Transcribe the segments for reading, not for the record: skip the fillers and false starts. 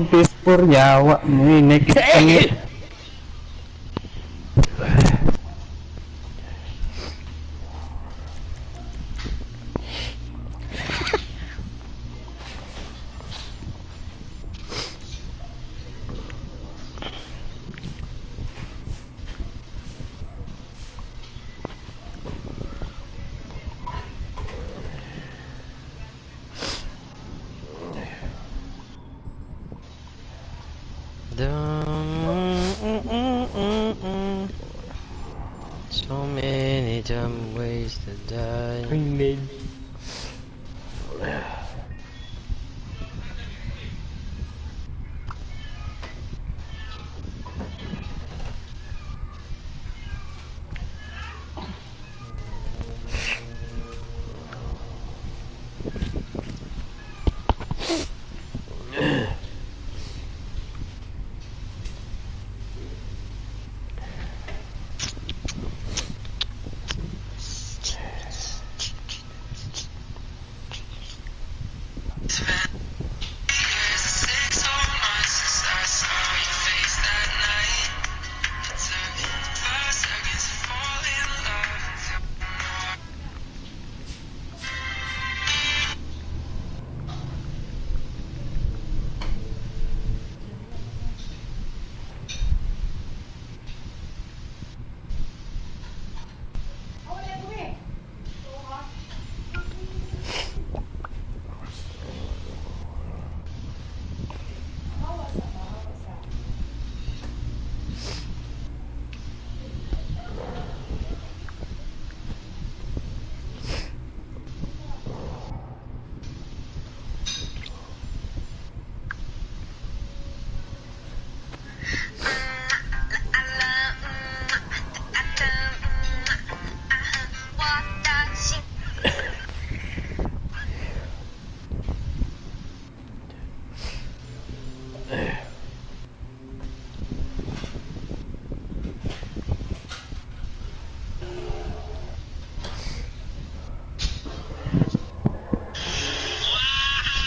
PS4 yawa ni naked kami. So many dumb ways to die. Grenade.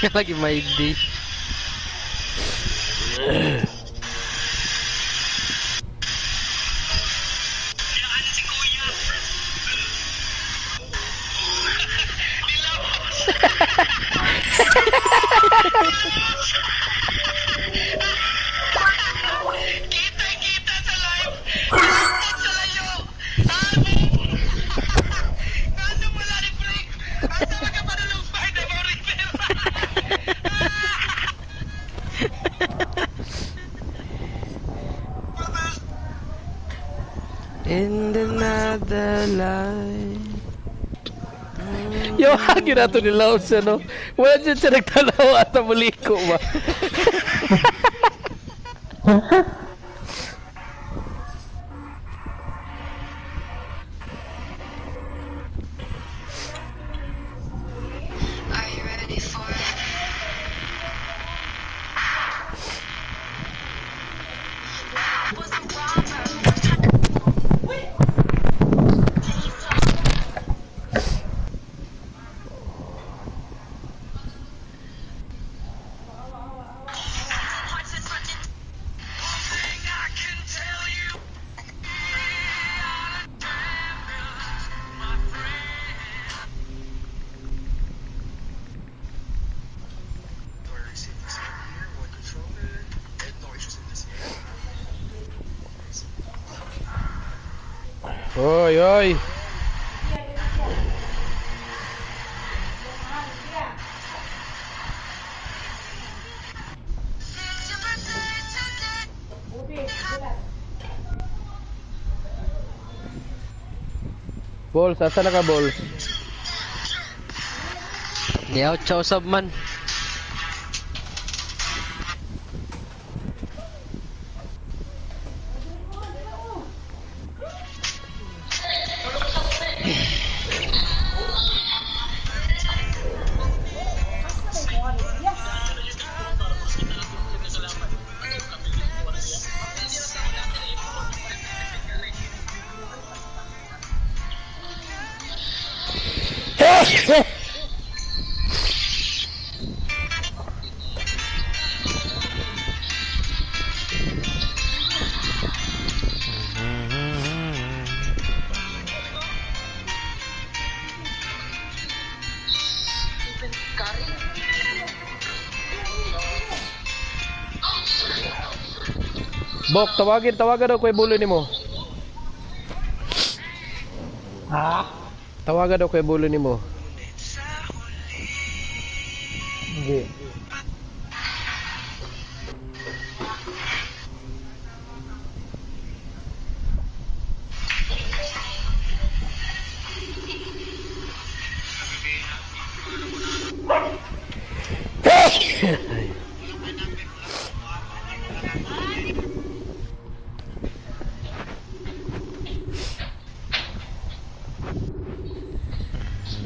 Lagi may D. Kita sa live! Kita sa layo! Ano mo lang i-break? Asa ka marunong fight na mo repair? In another life. Yo, hagi na to nila siya, no? Wala dyan siya nagtanaw at namuliko ba? Are you ready for it? Oy, oy! Balls, asa na ka, Balls? Di out siya usab man. Bok, tawagan daw ko bulo nimo. Ha? Tawagan daw ko bulo nimo. Hindi.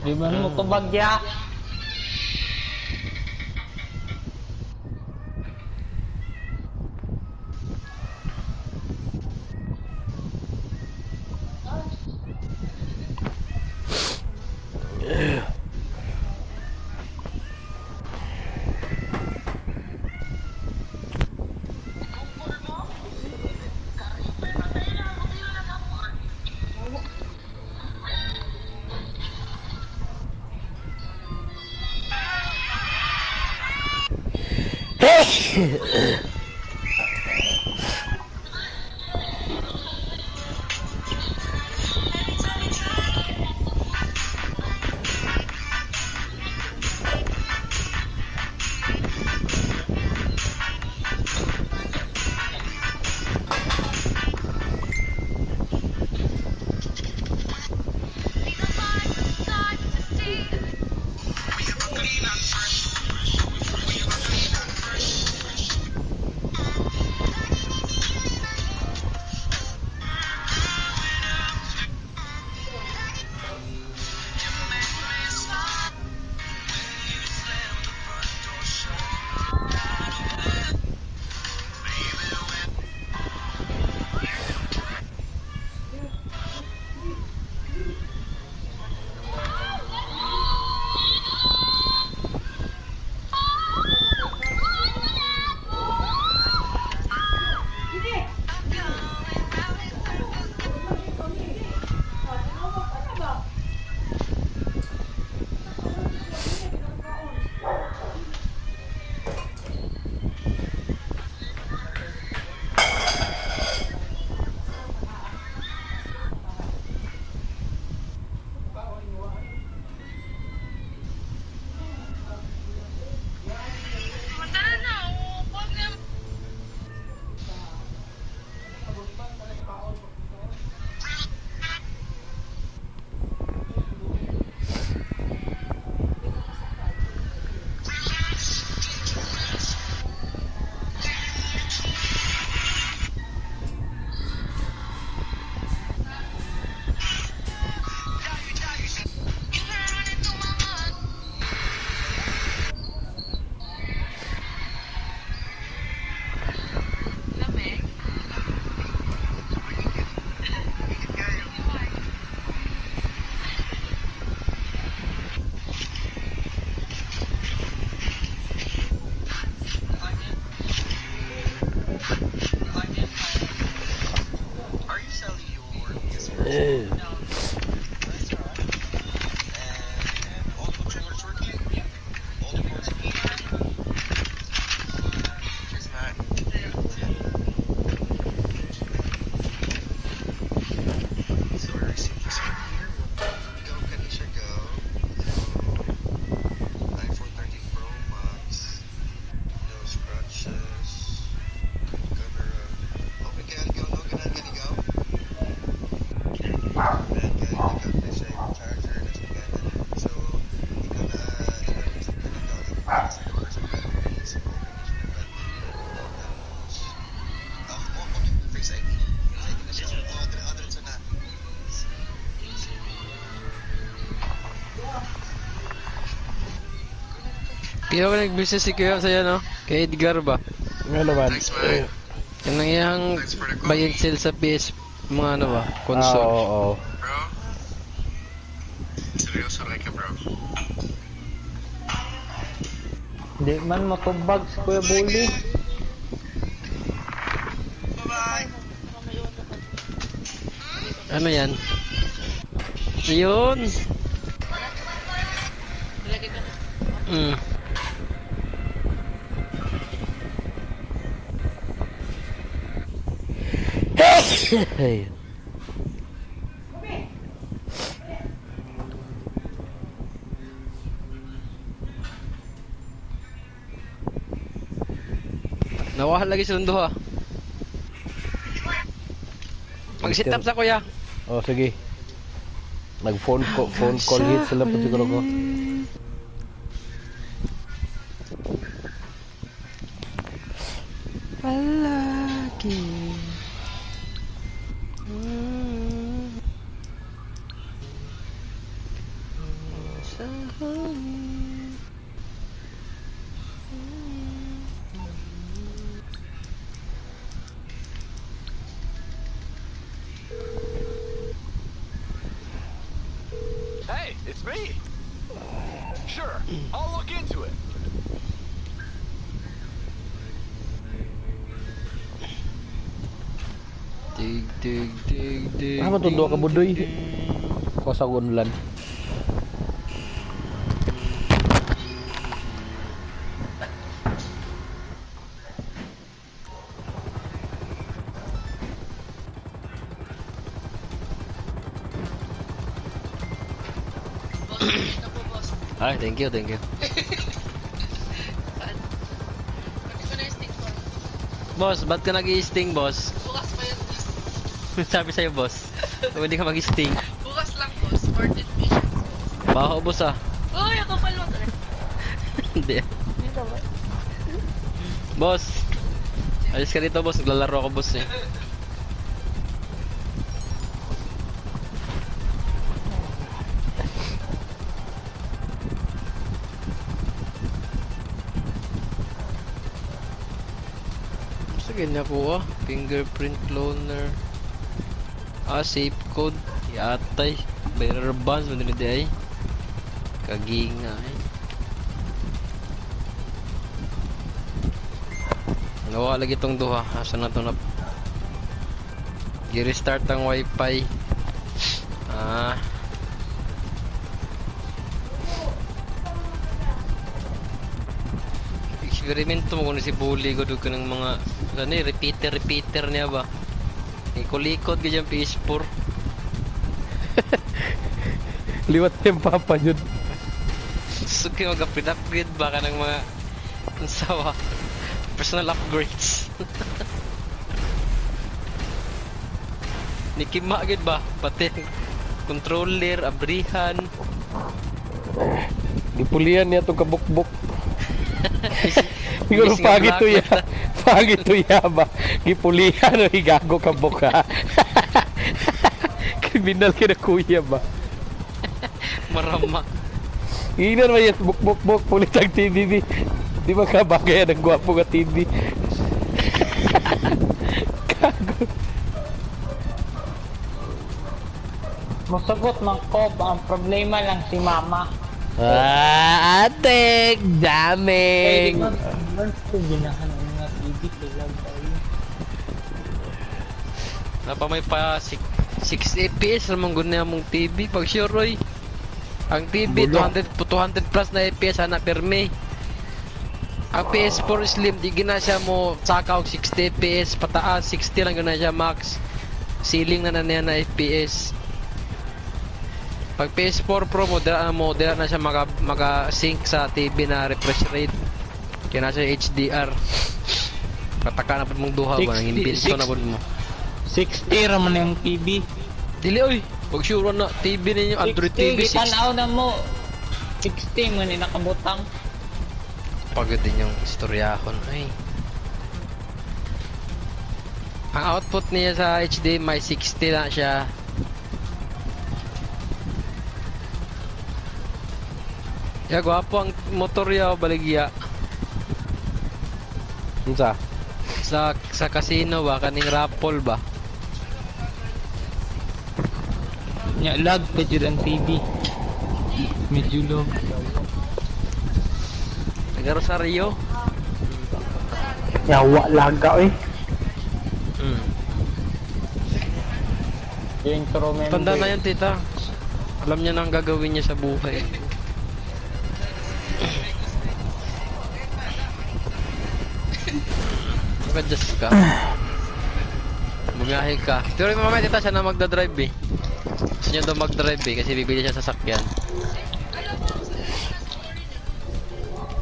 Di man mo kabagya. Kaya ko nag-business si Kuya sa'yo, no? Kay Edgar ba? Ano naman? Yung nangyayang buy and sell sa PS, mga ano ba? Console. Oo. Bro? Seryoso ka, bro? Di man matubag si Kuya Bully. Bye-bye! Ano yan? Ayun! Hey. Nawahal lagi silang duha. Mag-sit up sa kuya. Oh, sige. Nag-phone call hit sila pa siguro ko. Palagi. Sa hangin. Hey, it's me. Sure, I'll look into it. Dig, dig, dig, dig. Ah, matundo ka budoy. Kosa gunlan. Ay, thank you, thank you. Boss, ba't ka nag-i-sting, boss? Bukas pa yan, boss. Sabi sa'yo, boss. Hindi ka mag-sting. Bukas lang, boss. 14 missions. Baho, boss ah. Uy, ako pala. Hindi. Dito ba? Boss. Ayos ka dito, boss. Naglalaro ako, boss eh. Sige niya ko ah. Fingerprint cloner. Ah, safe code. Yatay. Bearer bonds. Mandun di ay. Kaginga ay. Nawa lagi tong duha. Asa na to na? I-restart ang wifi. Ah. Eksperimento mo kung si Bully ko doon ka ng mga ano repeater niya ba? Ikulikot ka dyan PS4. Liwat yung papa yun. Suki mag-upgrade ba ka ng mga sawa personal upgrades. Nikima agad ba? Pati controller, abrihan. Gipulian niya itong kabukbuk. Siguro pagit to ya. Pagit to ya ba? Gipulian o higago kabuk ha. Kriminal ka na kuya ba? Marama. Inan ba yan? Buk-buk-buk. Pulit ang TV. Di ba kabagay ang gwapo ka TV? Kago. Masagot man ko, ang problema lang si mama. Ah, atek! Daming! Once ko ginahan ng mga TV, kailan tayo. Napa may pa 6 FPS naman guna mong TV pag sure Roy. Ang TV 200 plus na FPS ana perme. Ang PS4 Slim di gina siya mo sakaw 60 FPS pataas 60 lang gina siya max. Ceiling na niya na FPS. Pag PS4 Pro mo dira na siya maka-sync sa TV na refresh rate. Kaya na siya HDR. Pataka na pud mong duha ba nang inbilso na pud mo. 60 raman yung TV. Dili oy, pag sure na TV ninyo Android TV 60, gitanaw na mo. 60 man ni nakabutang. Pagod din yung istoryahon ay. Ang output niya sa HDMI 60 na siya. Ya gwapo ang motor ya baligya. Unsa? Sa casino ba kaning raffle ba? Nya lag pa jud ang TV. Medyo low. Taga Rosario. Yawa laga eh. Intro member. Tanda na yan tita. Alam niya na ang gagawin niya sa buhay. Naka-adjust ka. bumiyahe ka. Pero mamaya tita siya na magdadrive eh. Gusto niya daw magdrive eh, kasi bibili siya sa sasakyan.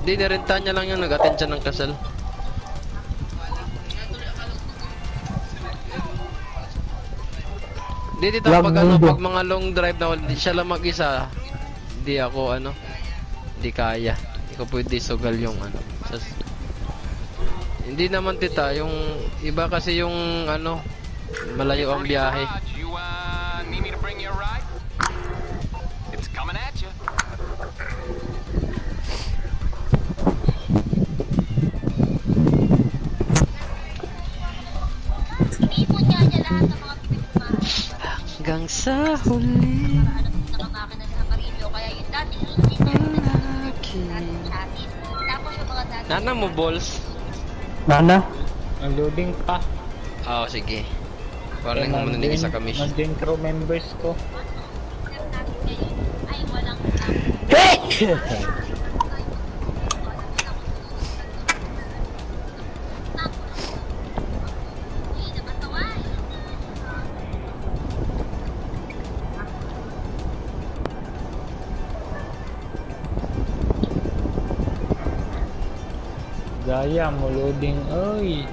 Hindi, nirentahan niya lang yun, nag-attend siya ng kasal. Hindi, tita, pag ano, pag mga long drive na hindi siya lang mag-isa, hindi ako ano, hindi kaya. Hindi ko pwede sugal yung ano. Hindi naman tita, yung iba kasi yung ano, malayo ang biyahe. Ipon niya lahat ng mga pinagmahal. Hanggang sa huli. Nakamakina sa Amarillo, kaya yung dati susundin na tapos yung mga dati. Nana mo, balls? Nana? Ang loading pa. Oo, sige. Parang lang muna naging sa commission. Nandun crew members ko. Ay, walang Gaya mo loading, oy.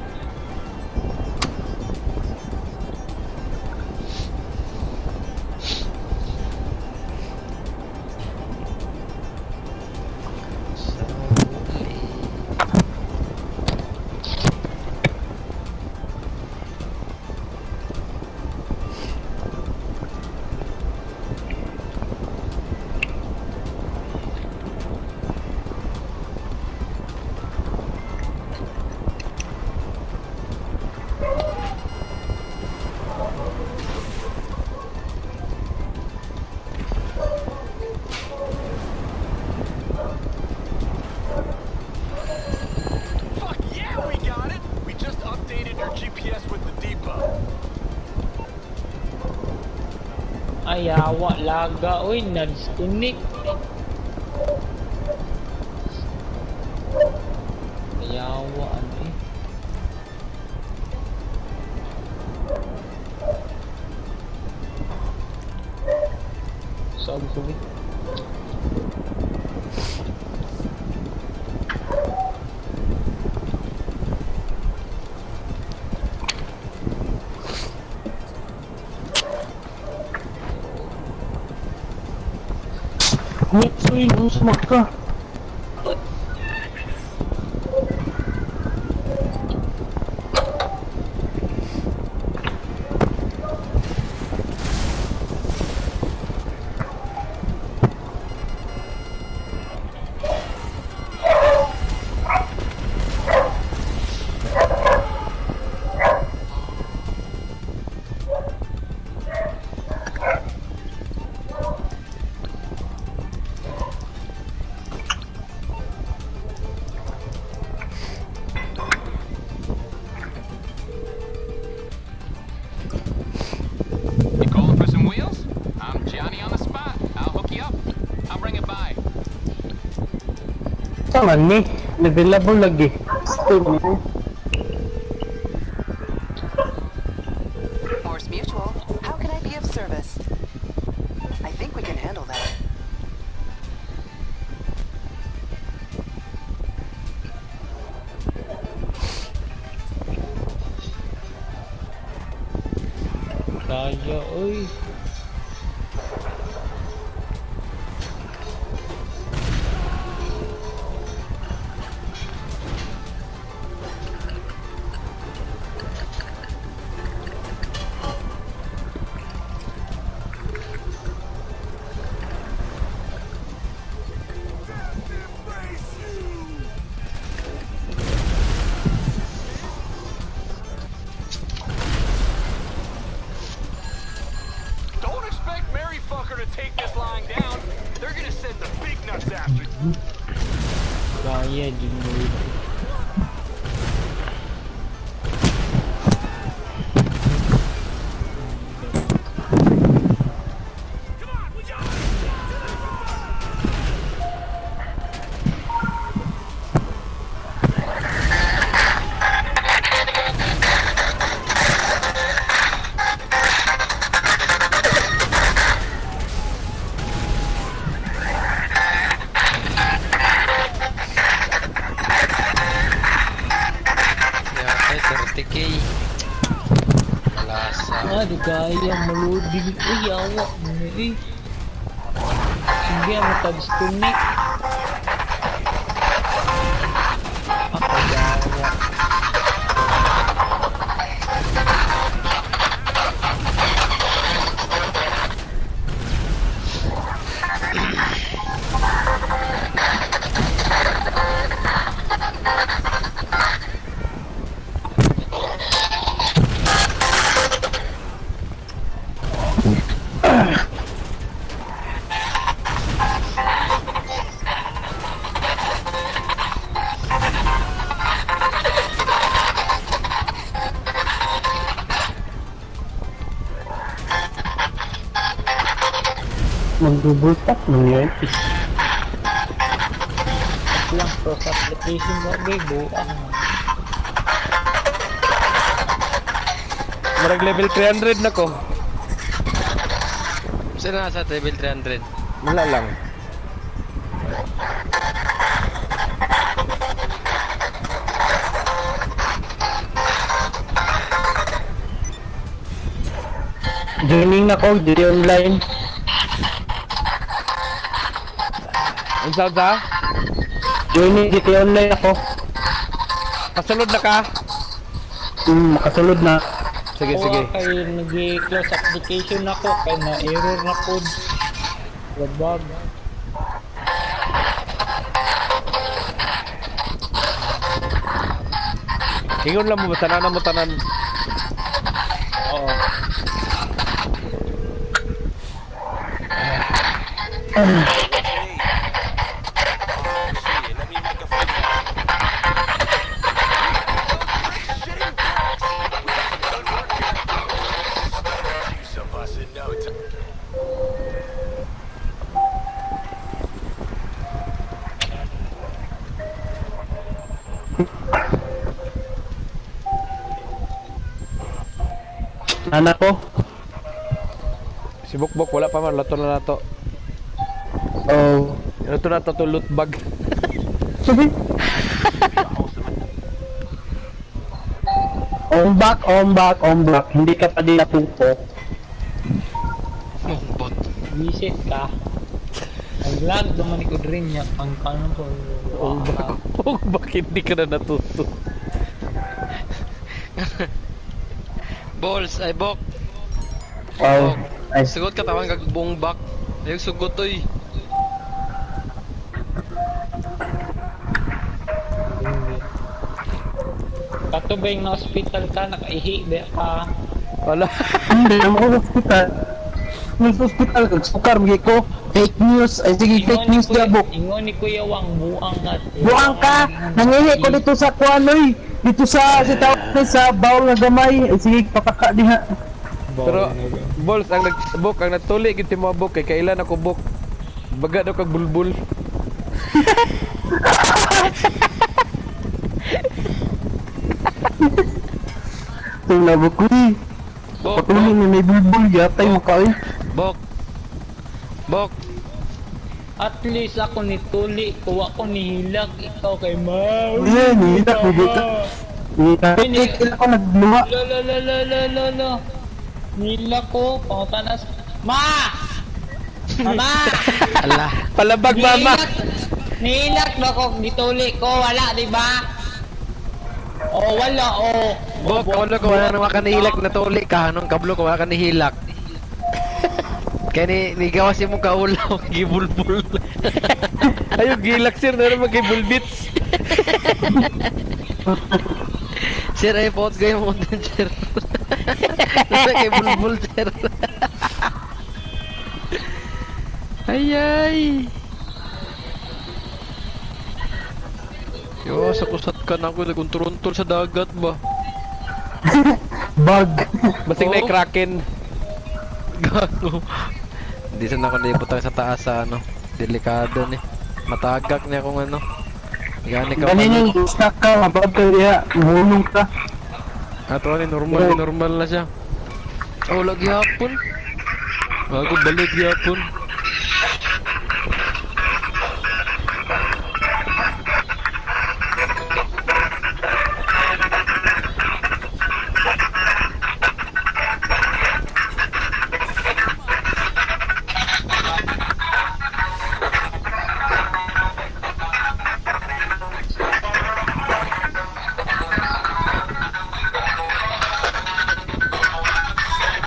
Ayawa laga, oy, na-disconnect. Ayawa, ano eh. Sabi. Uy, sumak ka. Saman ni, available lagi. Morse Mutual, how can I be of service? I think we can handle that. Kaya, oy. Kaya din mo ito. 40k. Malasa. Di kaya maluding. Uy, yawa. Sige, matag-disconnect. Yawa. Magbubultak mo yun. Lang cross application mo, buang. Marag level 300 na ko. Sino nasa level 300? Wala lang. Joining na ko, di online. Ang sa? Joining di online ako. Kasunod na ka? Makasulod na. Sige, sige. Kaya nag-close application ako, kaya na-error na code. Wabag. Ingon lang mo, tanan mo tanan. Oo. Anak ko. Si Bukbok, wala pa man. Lato na nato. Oh. Lato na to loot bag. Ombak. Hindi ka pa din napupo. Bot. Visit ka. Nag-lag naman ko rin niya. Ang kanon ko. Bukbok, hindi ka na natuto. Balls, ay bok. Oh. Ay. Sugot ka tawang kag buong back. Ayog sugot oy. Katubay na hospital ka, nakaihi, ba ka? Wala. Hindi na mo hospital. Nasa hospital kag sukar magi ko. Fake news. Ay sige, fake news na buk. Ingon ni Kuya Wang, buang ka. Buang ka. Nangihi ko dito sa kuanoy. Dito sa sa bawal nga gamay. Ay sige, papaka diha. Pero, Balls, ang Bok, ang natuli giti mo Bok, kay kailan ako Bok. Baga daw kag bulbul. Tung labok ko eh. Bok, Patuloy na may bulbul yatay mo ka eh. bok. Bok. At least ako ni Tuli, kuha ko ni Hilag, ikaw kay Mau. Yan, hinak mo dito. Kailan ko nagluwa. Lo. Nila ko, pangutanas. Ma! Mama! Allah. Palabag mama. Nilak na ko, gituli ko, wala, di ba? Oh, wala, oh. Bok, wala ko wala naman kanihilak na tuli ka. Anong kablo ko wala kanihilak. Kaya ni gawas yung mong kaulaw, gibulbul. Ayun, gilak sir, na naman kay Bulbits. Sir, ay pot kayo mo din, sir. Nasa kay bulbul, sir. Ay. Yo, sa kusat ka na ako, nagkunturuntol sa dagat ba? Bug. Basing na Kraken. Gago. Hindi sana ako naibutang sa taas sa ano. Delikado ni. Matagak niya kung ano. Gani ka Ganin yung snack ka, mabag ka diha. Mulong ka. Ato ni normal na siya. Oh, lagi hapon. Bago balik hapon.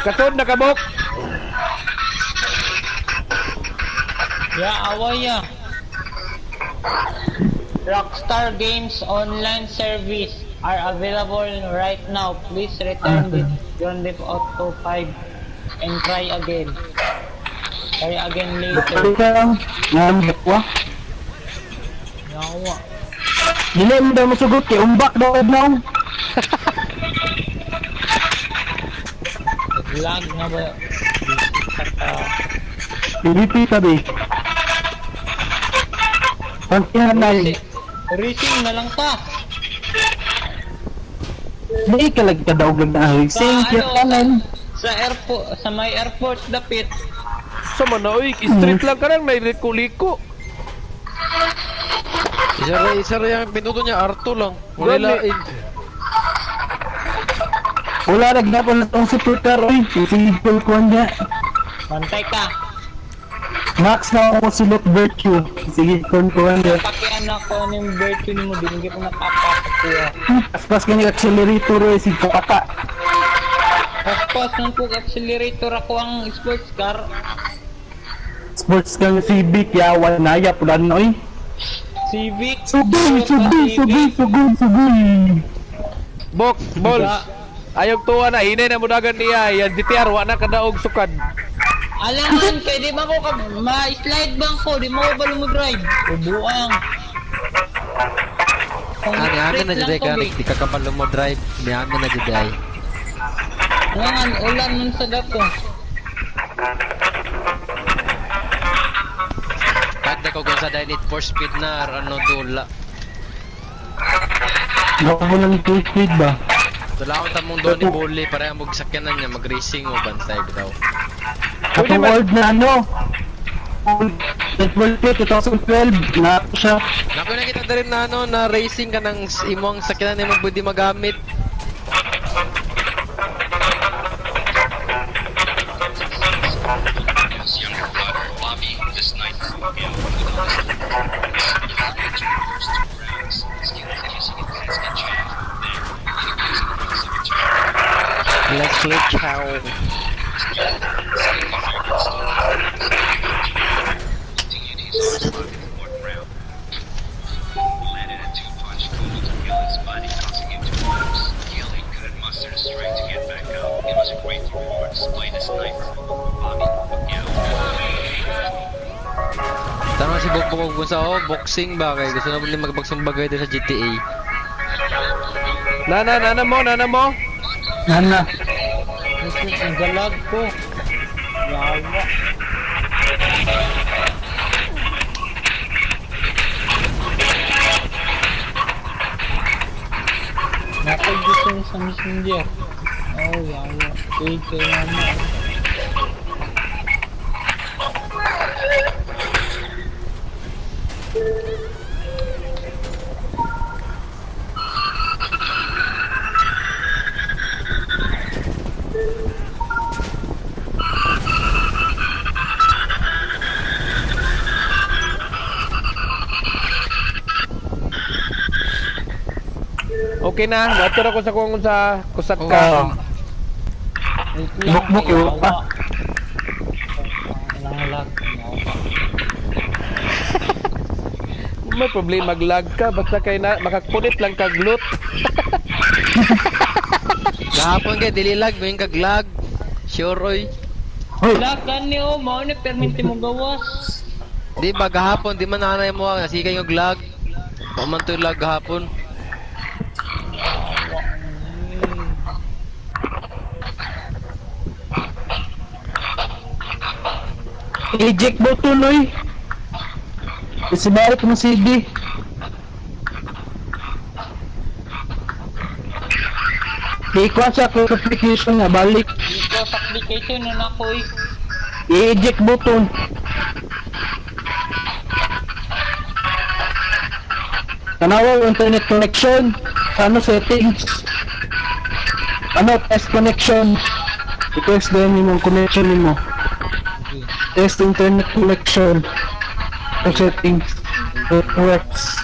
Kasod na kabok. Ya, away ya. Rockstar Games online service are available right now. Please return the Grand Theft Auto 5 and try again. Try again later. Balik ka lang. Ngamit ko. Yawa. Dili mo daw masugot kay umbak daw adlaw. Lag na ba? PVP ka ba? Pantihan na yun. Racing na lang ta. Hindi ka lang kadaog lang na racing. Kaya kanan. Sa airport, sa may airport dapit. Sa mana oy, street lang ka lang may liko-liko. Isa rin yung pinuto niya, Arto lang. Wala lain. Wala nagdapon na tong super car oy. Sisigol ko niya. Pantay ka. Max na ako si Lot Virtue. Sige, ko niya. Pakian ako ng virtue ni mo, binigay ko na papakuha. Paspas ka niya accelerator oy. Sige kapata. Paspas nung kung accelerator ako ang sports car. Sports kang Civic. Yawan na ya. Pulan na oy. Civic. Sugoy. Bok, balls. Ayog tuwa na, hinay na mudagan niya. Yan GTR, wa na kadaog sukad. Alangan kay di ba ko ma-slide bang ko, di mo ba lumudrive? Ubuang. Niyagan na dyan ka, di ka kapal mo drive. Niyagan na dyan. Alangan, ulan nun sa dato. Kagda ko kung sa dahil Need for Speed na, ano dula. Gawin mo ng speed ba? Dula ko tamong doon ni Bully, para magsakyanan niya, mag-racing o bantay daw. Atong old na ano? Net World 2012 na ako siya. Naku na kita rin na ano, na racing ka ng imong sakyanan na mo pwede magamit. His younger brother, Bobby, this night will be able to do this. Two years, 2 rounds. Skills and using it has been changed from there. Let's play cow. Continued his first look in the 4th round. Landed a 2-punch combo to kill his body, causing him to collapse. Killing couldn't muster the strength to get back up. It was a great reward despite his sniper. Bobby Pacquiao. Tama si Bok kung sa boxing ba kay gusto na din magbagsong bagay din sa GTA. Nana mo. Nana. Ang galag ko. Yawa. Napag-gusto niya sa messenger. Oh, yawa. Fake naman. Okay na, natur ako sa kung sa kusat Oo. ka. Buk-buk yun pa. Lag. May problema mag-lag ka, basta kay na makapunit lang kag loot. Gahapon kay dili lag, ngayon kag lag. Sure oy. Lag ka niyo, mao ni perminti mo gawas. Di ba gahapon di man nanay mo kasi kayo lag. Paman to lag gahapon. Eject mo tuloy. Isibalik mo CD. Ikuha sa close application na balik. Close application na nako eh. I-eject button. Tanawa internet connection. Ano settings? Ano test connection? I-test din yung connection mo. Test internet connection. Settings. It works.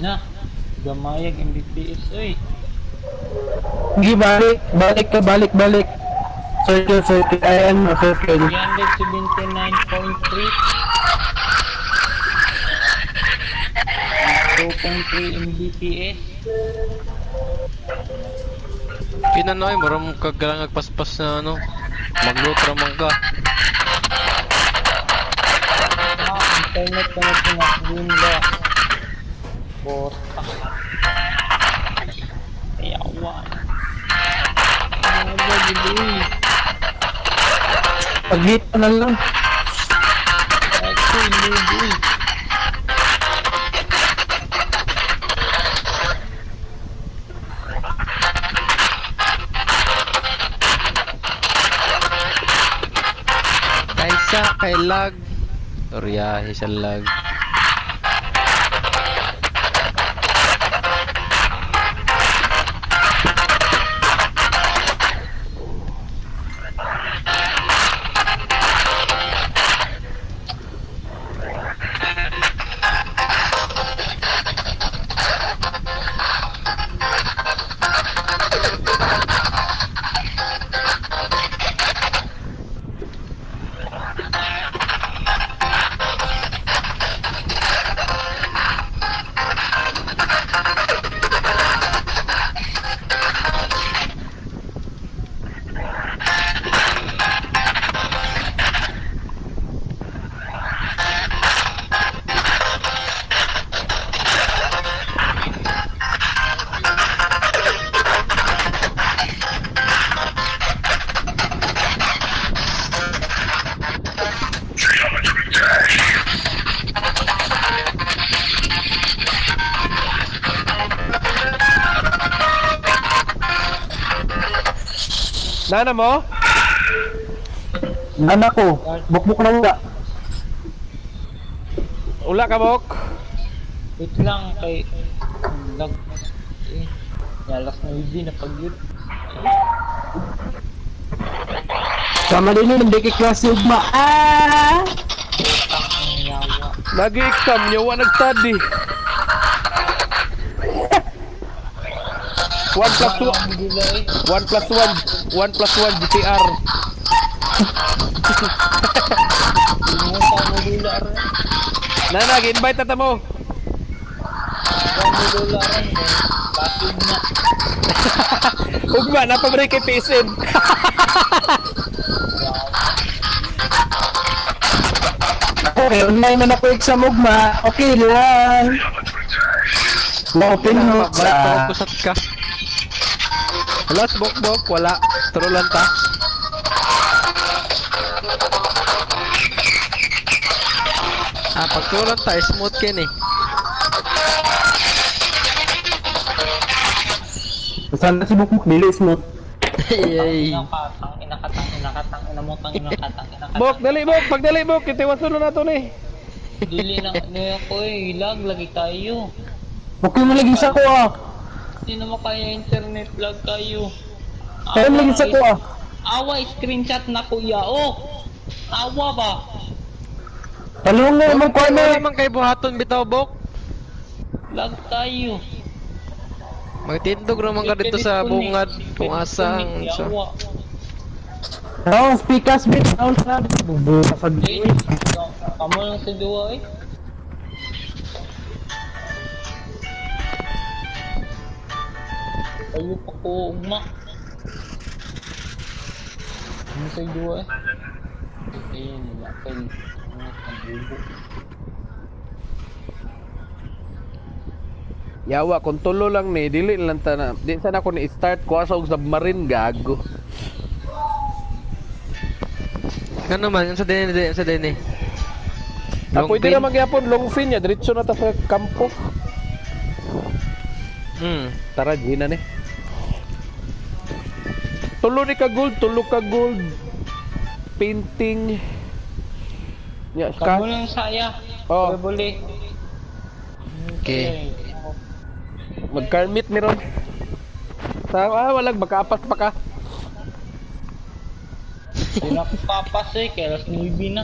Na, gamayag MBPS, oy. Sige, balik. Balik ka, balik. Circle. Ayan, circle. 379.3. 2.3 Mbps. Pinanoy, maram kagalang agpaspas na ano. Maglutra man ka. Internet connection at window. Bota. Ayawan. Pag-hit na lang. Actually, Kay lag. Oriyahe sa lag. Nana mo? Anak ko, bukbuk na wala. Ula ka, Bok? wait lang kay lag. Yalas na hindi na pag-yun. Sama din yun, hindi kay klase ugma. Ang yawa. Nag-exam niya, wa nag-study. 1 plus 2 1 plus 1 GTR. Pumunta mo dolar. Nana, gi-invite na mo. $1 Bakit na. Ugma, napabreak kay PSN. Okay, online na ako exam ugma. Okay lang. Na-open mo Balik pa pusat ka. Alas, Bok, wala. Turo lang ta. Pag turo lang ta, smooth ken eh. Sana si bukbuk bilis mo. Yay. Inakatang ina mo tang inakatang. Bok, dali, Bok. Pagdali, Bok. Itiwaso na nato ni. Dili na ako lag lagi tayo. Okay mo lagi sa ko ah. Hindi naman kaya internet lag kayo. Kaya mo lagi sa ko ah. Awa screenshot na kuya. Oh. Awa ba? Talong na mo ko Wala na. man kay buhaton bitaw, Bok. Lag tayo. Magtindog naman ka dito sa bungad kung asa ang isa. Oh, speakers bit down sa. Bubuka sa Eh, kamu lang sa duwa eh. Kayo pa ko ugma. Ano sa duwa eh? Ayun, bakal. Nagbubo. Yawa, kung tulo lang ni, dili lang ta na. Di sana ko ni-start ko asa og submarine, gago. Ano man, sa din eh. Pwede na magyapon, long fin niya. Diretso na ta sa kampo. Tara, Gina ni. Tulo ka gold. Painting. Ya, Kamu lang saya. Oh. Boleh. Okay. Mag-carmit meron. Walang makaapas pa ka. Pinapapas eh, kaya las 9 na.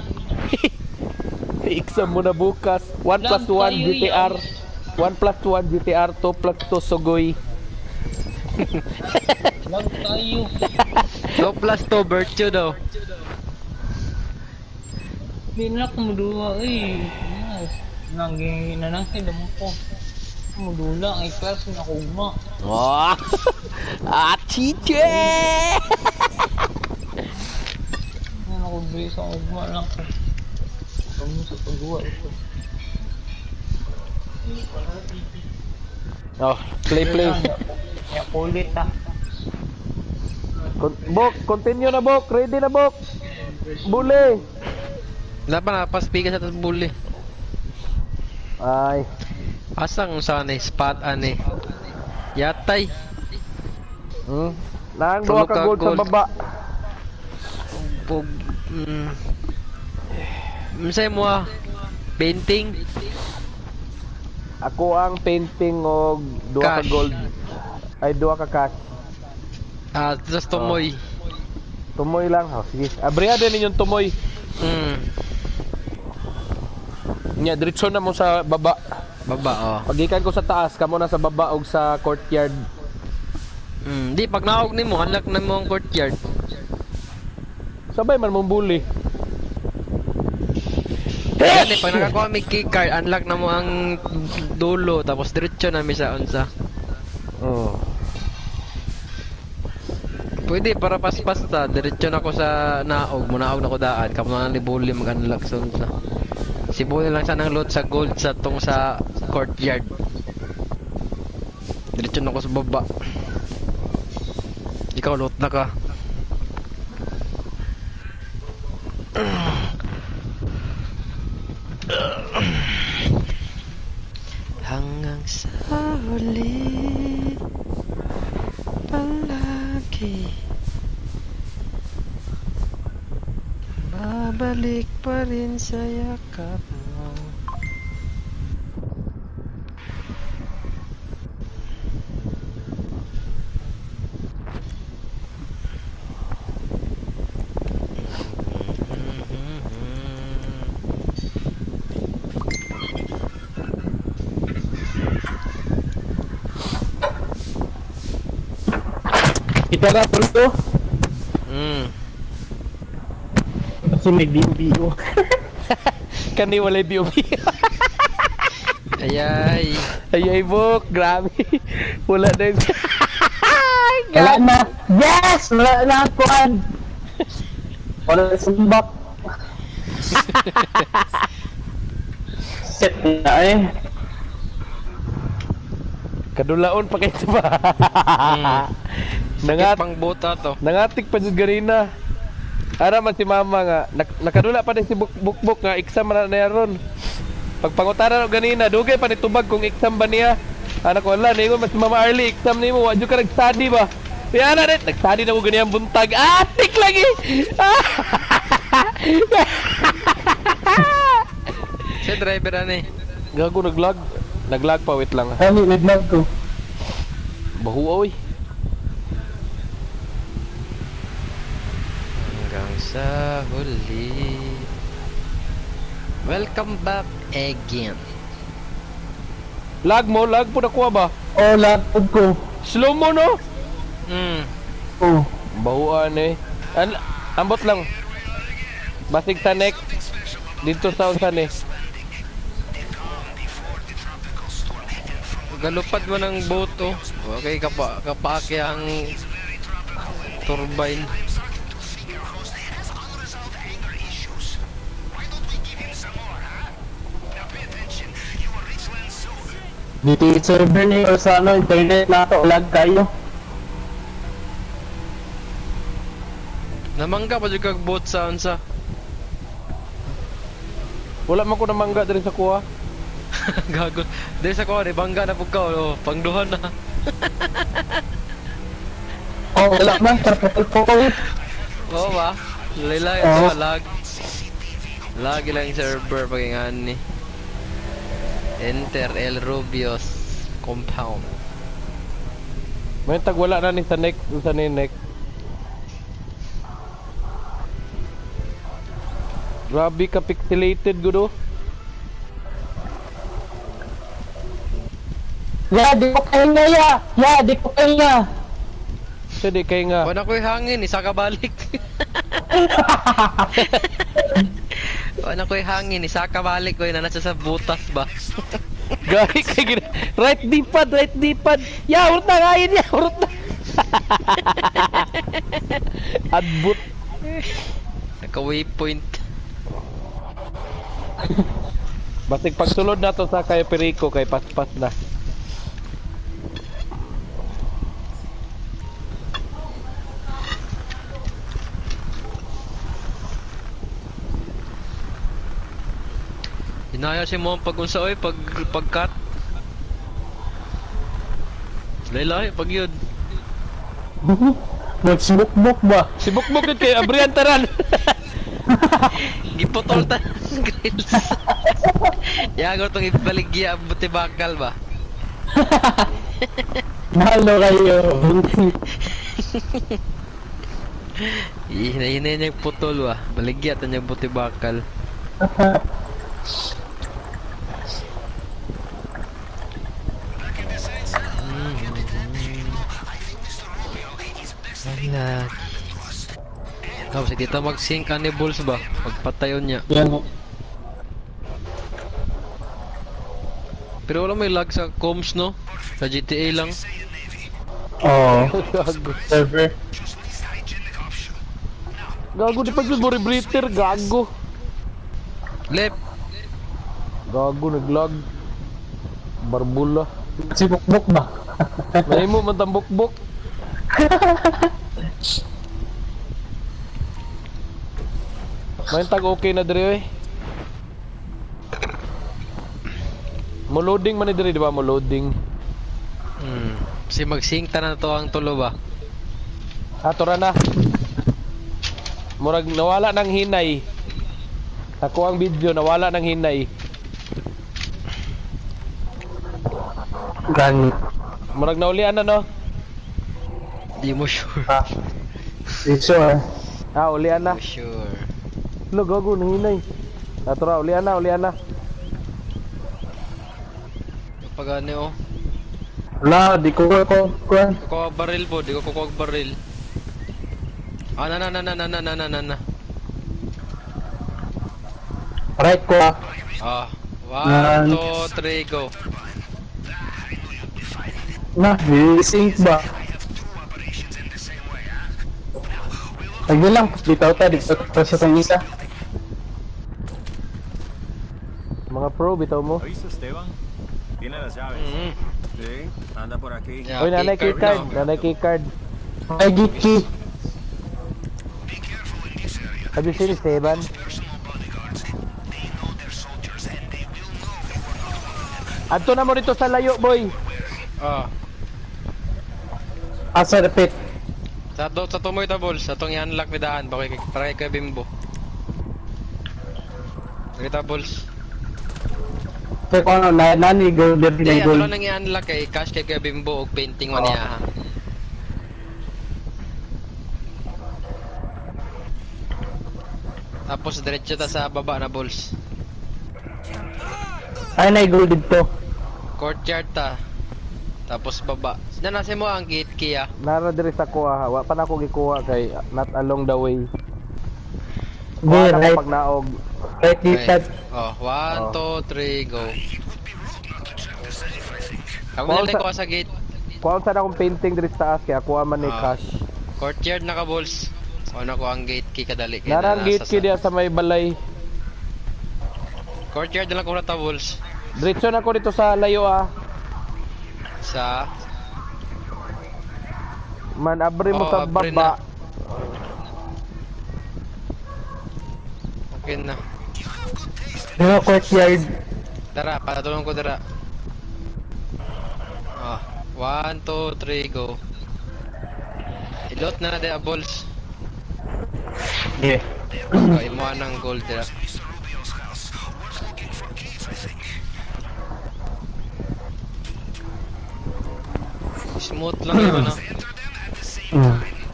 I-exam mo na bukas. 1 plus 1 GTR. 1+1 GTR 2+2 Sugoy. Lag tayo. 2+2 virtue daw. Binak mo duwa, Yes. Nanangkin mo ko. Mudula, ay class na kuma. Wah. Chiche. Ano ko bili sa ugma lang ko. Kamu sa pagduwa ito. Oh, play. Ya kulit Bok, continue na Bok. Ready na Bok. Bule. Wala pa napaspikas at bully. Ay. Asang sana spot ani. Yatay. Nang duha ka gold sa baba. Pug Unsay mo painting? Ako ang painting og duha ka Cash. gold. Ay duha ka cash. Just tumoy. Tumoy lang. Oh, sige. Abriada ninyong tumoy. Nya diretso na mo sa baba. Baba oh. Pagikan ko sa taas, kamo na sa baba og sa courtyard. Di pag naog nimo, unlock na mo ang courtyard. Sabay man mong bully. Yan pag nakakuha may key card, unlock na mo ang dulo tapos diretso na mi sa unsa. Oh. Pwede para paspas ta, diretso na ko sa naog, munaog na ko daan, kamo na ni bully mag-unlock sa unsa. Si bully lang sa nang loot sa gold sa tong sa courtyard. Diretso na ko sa baba. Ikaw loot na ka. Hanggang sa huli palagi babalik pa rin sa yakap mo. Ito ka pronto. Kasi may bio. Kani walay BOB. Ayay. Ayay Bok, grabe. Wala na yung... Wala na. Yes! Wala na kuan. Wala na sumbak. Set na Kadulaon pa kayo ba? Nangat pang bota to. Nangatik pa jud ganina. Ara man si mama nga nakadula pa din si Bukbuk nga exam na naron. Pag pangutana no ganina, dugay pa ni tubag kung exam ba niya. Anak ko wala ningon mas si Mama Arlie exam nimo wa jud ka nag-study ba? Kaya na rin, nag-study na ko ganyan buntag. Atik lagi. Si driver ani. Gago naglag. Naglag pa wait lang. Ano, nag-vlog ko. Bahuwa oy. Hanggang sa huli. Welcome back again. Lag mo, lag po nakuha ba? Oh, laptop ko. Slow mo no? Oh. Bahuan eh. Ambot lang. Basig sa neck. Dito sa unsan eh. Galupad mo ng boto. Okay, kapaaki ang turbine. Dito yung server niyo sa ano, internet na to, lag kayo. Namangga pa jud kag bot sa unsa. Wala man ko na mangga diri sa kuha. Gago. Dili sa ko ni bangga na pug ka oh, pangduhan na. Oh, wala man, purple po ko. Oo ba? Laylay Oo. ito lag. Lag lang yung server pagingan ni. Enter El Rubio's compound. May tag wala na ni sa neck, sa ni neck. Grabe ka pixelated gudo. Ya, di ko kahinga ya. Ya, di ko kahinga. So di kay nga. Wala ko'y hangin, isa ka balik. Wala ko'y hangin, isa ka balik ko na nasa sa butas ba? Gari kay gina. Right di pad. Ya, urut na ngayon ya, urut na. Adbut. Naka-waypoint. Basig pagsulod na to sa kay Perico kay paspas na. Inaya si mo ang pag-unsa oy, pag-cut. Laylay, pag yun. Nagsibuk-buk ba? Si Bukbuk yun kay Abrian Taran. Gipotol ta ng grills. Yago tong ibaligya ang buti bakal ba? Mahalo kayo. Hinahinay niya yung putol ba? Baligya ta niya buti bakal. Alag. Tapos kita mag-sync cannibals ba? Pagpatayon niya. Yan. Pero wala may lag sa comms no? Sa GTA lang. Oh. Server. Gago di pag yun mo rebreather, gago. Left. Gago naglag. Barbula. Nagsibuk-buk ba? Mahimo man tambok-bok. May tag okay na dire eh. Mo loading man ni dire di ba mo loading. Kasi mag-sync ta na to ang tulo ba? Atora na. Murag nawala ng hinay. Ako ang video nawala ng hinay. Gani. Murag naulian na no. Di mo sure. Ah. Sure. Ah, ulian na. Sure. Lo gago ng hinay. Atora ulian na, ulian na. Pagani oh. Wala, di ko kuan. Kukuha baril po, di ko kukuha baril. Ah, na. Right ko ah. Ah, Nan- 1, 2, 3, go. Na, sync ba? Lagi lang, bitaw ta, dito ta sa tang isa. Mga pro bitaw mo. ¿Oíste, Esteban? Tiene las llaves. Sí, anda por aquí. Yeah, Oy, nanay key card, no. nanay key card. Ay, Giki. Have you seen Esteban? Adto na mo dito sa layo, boy. Ah, Asa repeat. sa tumoy ta balls, sa tong i-unlock ni daan, para kay Bimbo. Kita balls. Kaya ko ano, nani, gold, Hindi, na ato gold. lang nang i-unlock kay cash kay Bimbo og painting man niya ha. Tapos diretso ta sa baba na balls. Ay, na gold dito. Courtyard ta. Tapos baba. Nanase mo ang gate key ah. Nara diri sa kuha, wa pa na ko gikuha kay not along the way. Di, Kuha na right, ko pag naog. right dito. Oh, 1, 2, 3, go. Ako Paul, nilay ko sa gate. Kuha sa akong painting diri sa taas kay kuha man ni Ah. cash. Courtyard na ka balls. O na ko ang gate key kadali. kay Nara ang nasa gate key diya sa may balay. Courtyard na lang ko na ta balls. Diretso na ko dito sa layo ah. Sa Man abri mo Oo, sa abri baba. okay na. Yung courtyard. Tara, patulong ko dara. Ah, 1, 2, 3, go. Ilot na na dira balls. Yeah. Okay, mo ng gold dira. Smooth lang yun ano.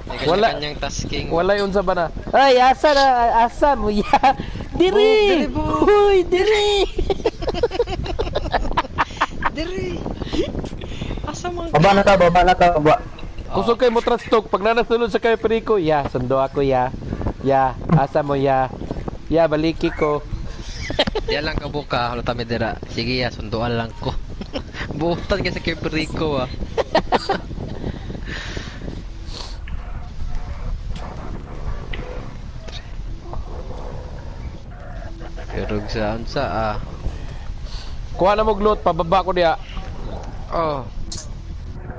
May Wala. kanya-kanyang tasking. Wala yun sa bana. Ay, asa na, asa mo ya. Diri. Diri, bo. Uy, diri. Diri. Asa man Baba na ka, baba. Kusog kay mo trust talk pag nanasulod sa kay Perico. Ya, sundo ako ya. Ya, asa mo ya. Ya, baliki ko. Yan lang ka buka, halata mi dira. Sige ya, sunduan lang ko. Buutan ka sa Puerto Rico ah. Pero saan sa ah. Kuha na mo loot, pababa ko diya. Oh.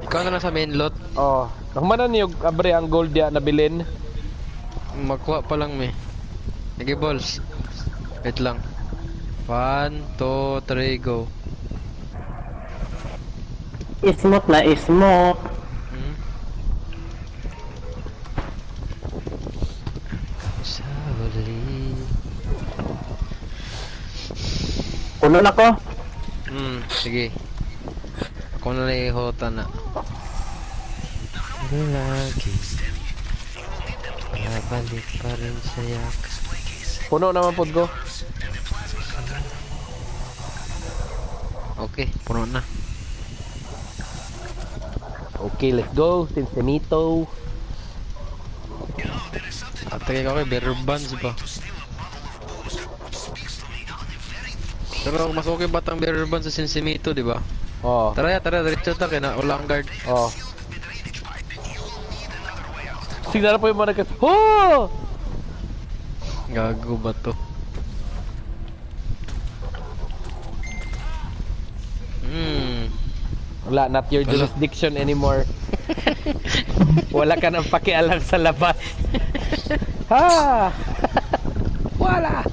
Ikaw na lang sa main lot. Oh, nahmanan niyo abre ang gold diya nabilin. Magkuha pa lang me. Sige balls. Wait lang. 1, 2, 3, go. Smoke na, smoke. Hmm? Sa huli. Puno na ko. Sige. Ako na naihota na. Lagi. Babalik pa rin sa yak. Puno naman pod ko. Okay, puno na. Okay, let's go. Sinsemito. Atake ko kay better buns ba? Pero mas okay ba tang better buns sa Sinsimito, di ba? Oh. Tara, diretso ta kay na wala ang guard. Oh. Sigla na po yung mga nagkas... Oh! Gago ba to? Wala, not your jurisdiction anymore. Wala ka nang pakialam sa labas. Ha! Wala!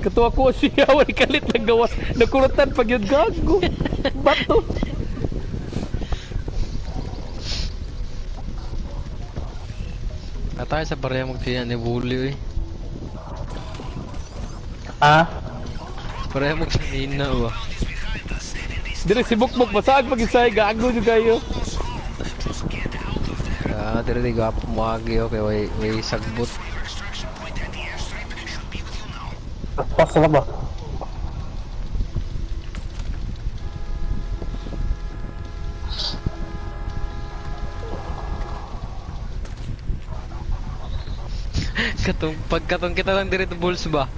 Katuwa ko siya, wala kalit na gawas. Nakurutan pag yun gago. Bato. Atay sa pareha magtiyan ni Bully eh. Ha? Pareha magtinina ba? Dire si Bukbuk, basag pag isay, gago nyo kayo. Dire di gapo mo agi okay, way sagbot. Pas na ba? Pagkatong kita lang dito bulls ba?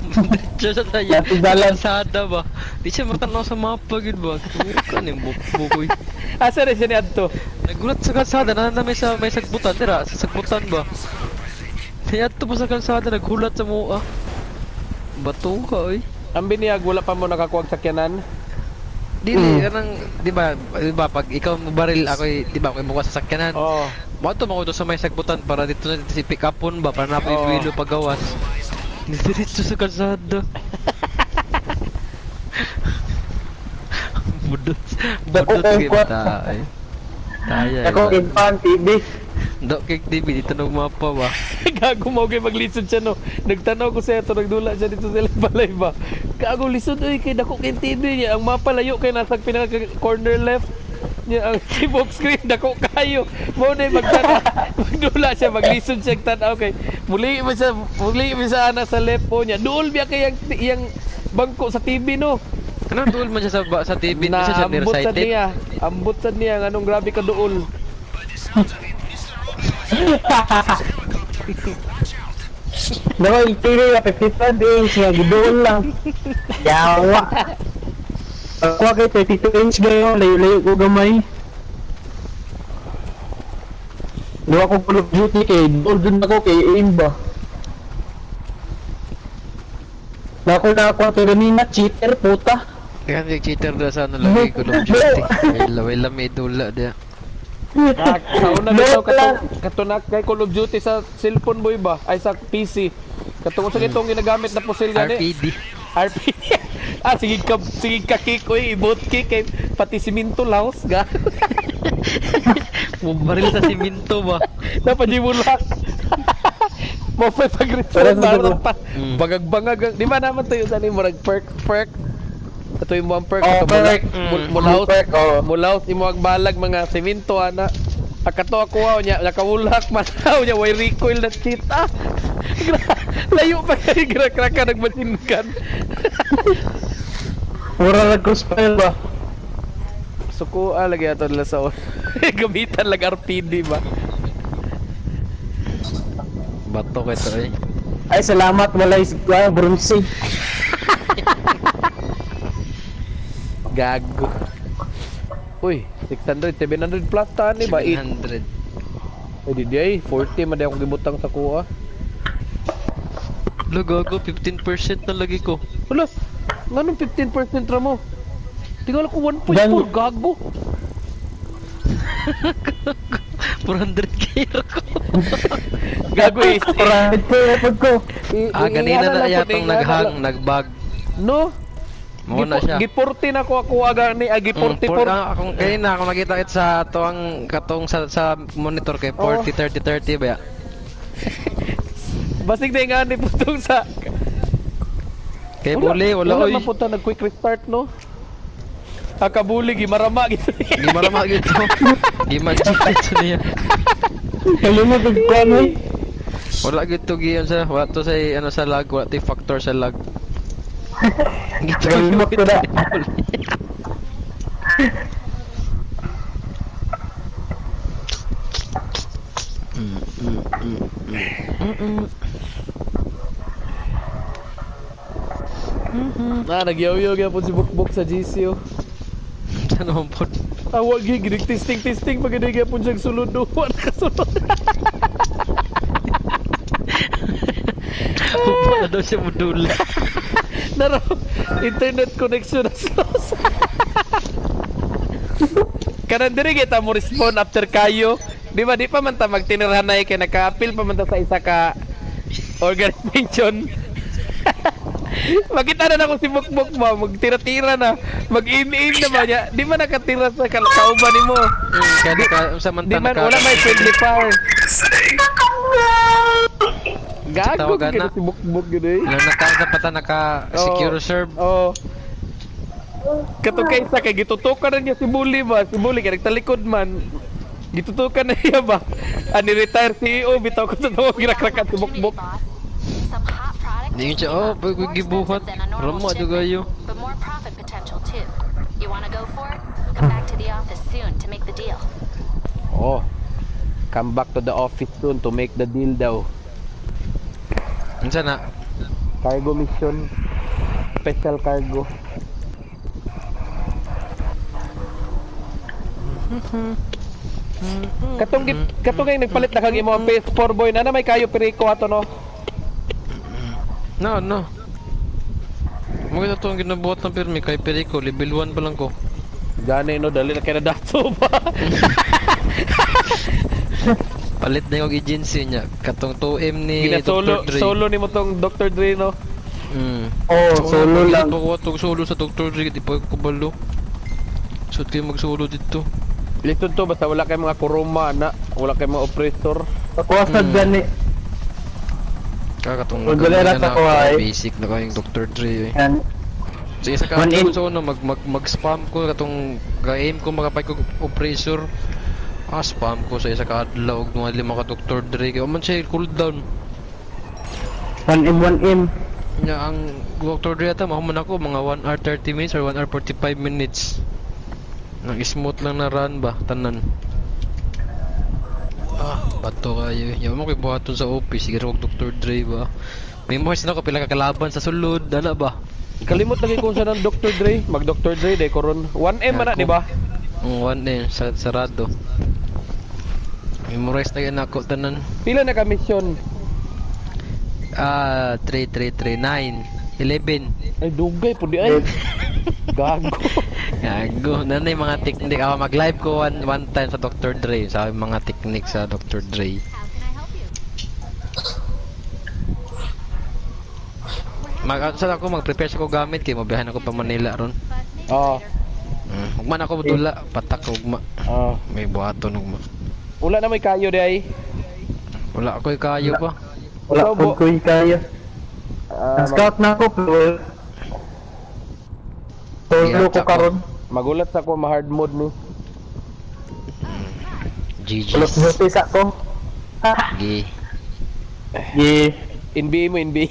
Diretso sa tayo. Natigalan. Sada ba? Di siya matanaw sa mapa gid ba? Kan yung bukoy. Asa rin siya ni Adto? Nagulat sa kalsada na may sagbutan dira, sa sagbutan ba? Kaya to pa sa kalsada naghulat sa mua. Bato ka oy. Ang biniyag, wala pa mo nakakuha sa sakyanan. Dili kanang di ba pag ikaw mo baril ako di ba ako mo sa sakyanan. Oo. Bato mo ko sa may sagbutan para dito na si pick upon ba para na po ibuilo pagawas. Diretso sa kalsada. Budot kita ay. Kaya. Ako impan TV. Dok kay TV dito nang mapa ba. Gago mo kay maglisod siya no. Nagtanaw ko sa ito, nagdula siya dito sa balay ba. Gago lisod oy kay dako kay TV niya. Ang mapa layo kay nasa pinaka corner left. Niya ang keyboard screen dako kayo. Mo na magtanaw. Magdula siya maglisod siya tanaw kay. Muli mo sa ana sa left po niya. Duol biya kay yang bangko sa TV no. Ano duol man siya sa TV na siya ambot sa nearsighted. niya. Ambot sa niya anong grabe ka duol. Naku, ipili ka 55 inch nga, gidoon lang. Yawa. Ako kay 32 inch gayo, layo-layo ko gamay. Doon ako Call of Duty kay doon ako kay aim ba. Nako na ako ito na cheater puta. Kaya yung cheater na sa ano lagi ko ng duty. Wala may dula dia. Kauna bitaw katunak kay Call of Duty sa cellphone boy ba? Ay sa PC. Katungod sa itong ginagamit na pusil gani. RPD. Sige ka kick oy, ibot kick kay pati siminto laos ga. Mubaril sa siminto ba? Dapat di mo lang. Mo pa pag-return na pa. Bangag-bangag. Di ba naman tayo sa ni mo perk. Ito yung mga perk. Mulaos imo ang balag mga siminto ana. Akato ako nya nakawulak mataw nya way recoil na kita. Layo pa kay kraka nagmasinkan. Mura nag-crossfire ba? suko lagi ato nila sa gamitan lag RPD ba. Bato ko ito eh. Ay, salamat walay bronze. Gago. Uy, 600, 700 plus tani ba? 700. Ay di ay 40 man akong gibutang sa kuha. Lo gago, 15% na lagi ko. Wala. Nganong 15% ra mo? Tingala ko 1.4 gago. 400k ko. Gago is. ko. Ganina na yatong naghang, nagbag. No. Muna siya. Giporti na ko aga ni giporti por. Akong kanina ako nakita it sa tuang katong sa monitor kay 40 30 ba. Basig na nga ni putong sa. Kay buli wala oy. Wala mapunta nag quick restart no. Akabuli gimarama gito. Gimarama gito. Gi-magic gito niya. Kalimot og kwan oy. Wala gito giyon sa wala to sa ano sa lag, wala to factor sa lag. Gito Kalimot ko na. Nagyaw-yaw gyapon si Bukbok sa GC oh. Ano po? Awag ginig testing pag ginig gyapon siya sulod do. Kasulod. Wala daw siya modula. Naro internet connection na slows. Kanan diri kita mo respond after kayo. Di ba di pa man ta magtinirhanay kay naka-appeal pa man ta sa isa ka organization. Makita na ako si Bukbok ba, magtira-tira na, mag-in-in na ba niya, di man nakatira sa kauban ni mo. Kaya ka, samantala di man, wala may friendly fire. Gago ka si Bukbok yun eh. Naka naka-secure serve. Oo. Katong kaysa kay gitutukan na niya si Bully ba, si Bully kaya nagtalikod man. Gitutukan na niya ba, ani-retire CEO, bitaw ko sa tawag ginakrakan si Bukbok. Hindi siya, oh, pag-gibuhat. Ramo, juga yun. But more profit potential too. You wanna go for it? Come back to the office soon to make the deal. Oh, come back to the office soon to make the deal daw. Ano na? Cargo mission. Special cargo. Katong ngay nagpalit na kang imo ang PS4 boy na may kayo piriko ato no. No. Maganda to ang ginabuhat ng pirmi kay Perico, level 1 pa lang ko. Gani no, dali na kaya na dato ba? Palit na yung agency niya, katong 2M ni Dr. Dre. Solo ni mo tong Dr. Dre no? Oh, solo lang. Pag solo sa Dr. Dre, di pa ko kabalo. So kayo mag-solo dito. Lito to, basta wala kay mga kuruma na, wala kay mga operator. Ako sa gani. Kakatong Magulera sa ko ay. Basic na kayong Dr. Dre eh. Yan. So isa ka so no mag-spam ko katong ga-aim ko makapay ko oppressor. Spam ko sa isa ka adlaw og mga 5 ka Dr. Dre kay man siya cooldown. 1M. Nya ang Dr. Dre ata mahuman ako mga 1 hour 30 minutes or 1 hour 45 minutes. Nang smooth lang na run ba tanan. Bato kayo. Yaw mo ko'y buhaton sa office. Sige rin Dr. Dre ba? May mohis na ko pila kakalaban sa sulod. Dala ba? Kalimot lagi kung saan ang Dr. Dre. Mag Dr. Dre de koron. 1M man na, di ba? 1M. Sarado. Memorize na yun ako tanan. Pila na ka mission? 3, 9, 11. Ay, dugay po di ay. Gago. Gago. Nanay mga technique. Ako mag-live ko one time sa Dr. Dre. Sa mga technique sa Dr. Dre. Saan ako mag-prepare sa ko gamit kay mabiyahan ako pa Manila ron. Oo. Ugman ako dula, patak ugma. May buhaton ugma. Wala na may kayo di ay. Wala ako kayo pa. Wala po ko kaya. Scout na ako pero solo ko karon. Magulat sa ko ma-hard mode ni. GG. Plus ako. Gi. NBA mo, NBA.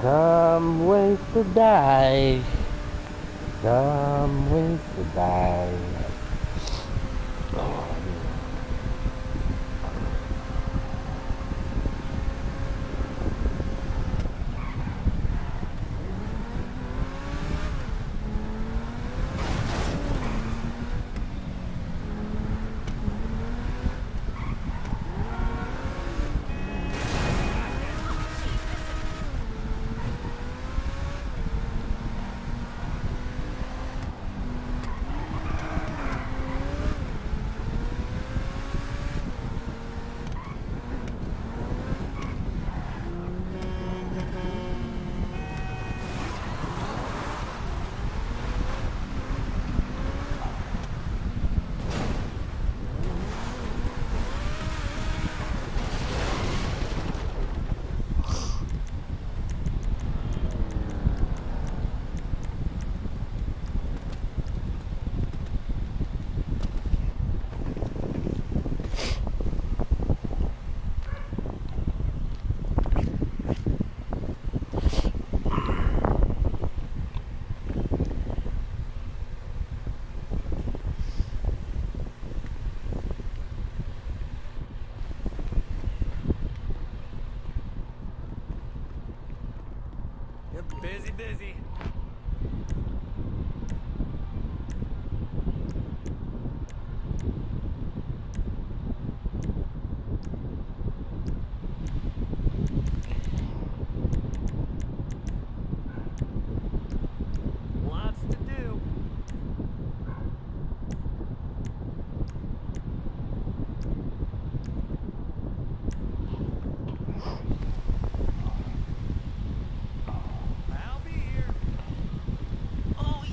Some ways to die. Some ways to die. You're busy, busy. Lots to do. I'll be here. Oh,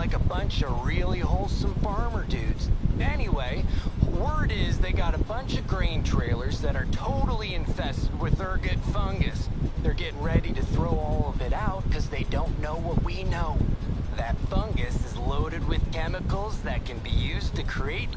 like a bunch of really wholesome farmer dudes. Anyway, word is they got a bunch of grain trailers that are totally infested with ergot fungus. They're getting ready to throw all of it out because they don't know what we know. That fungus is loaded with chemicals that can be used to create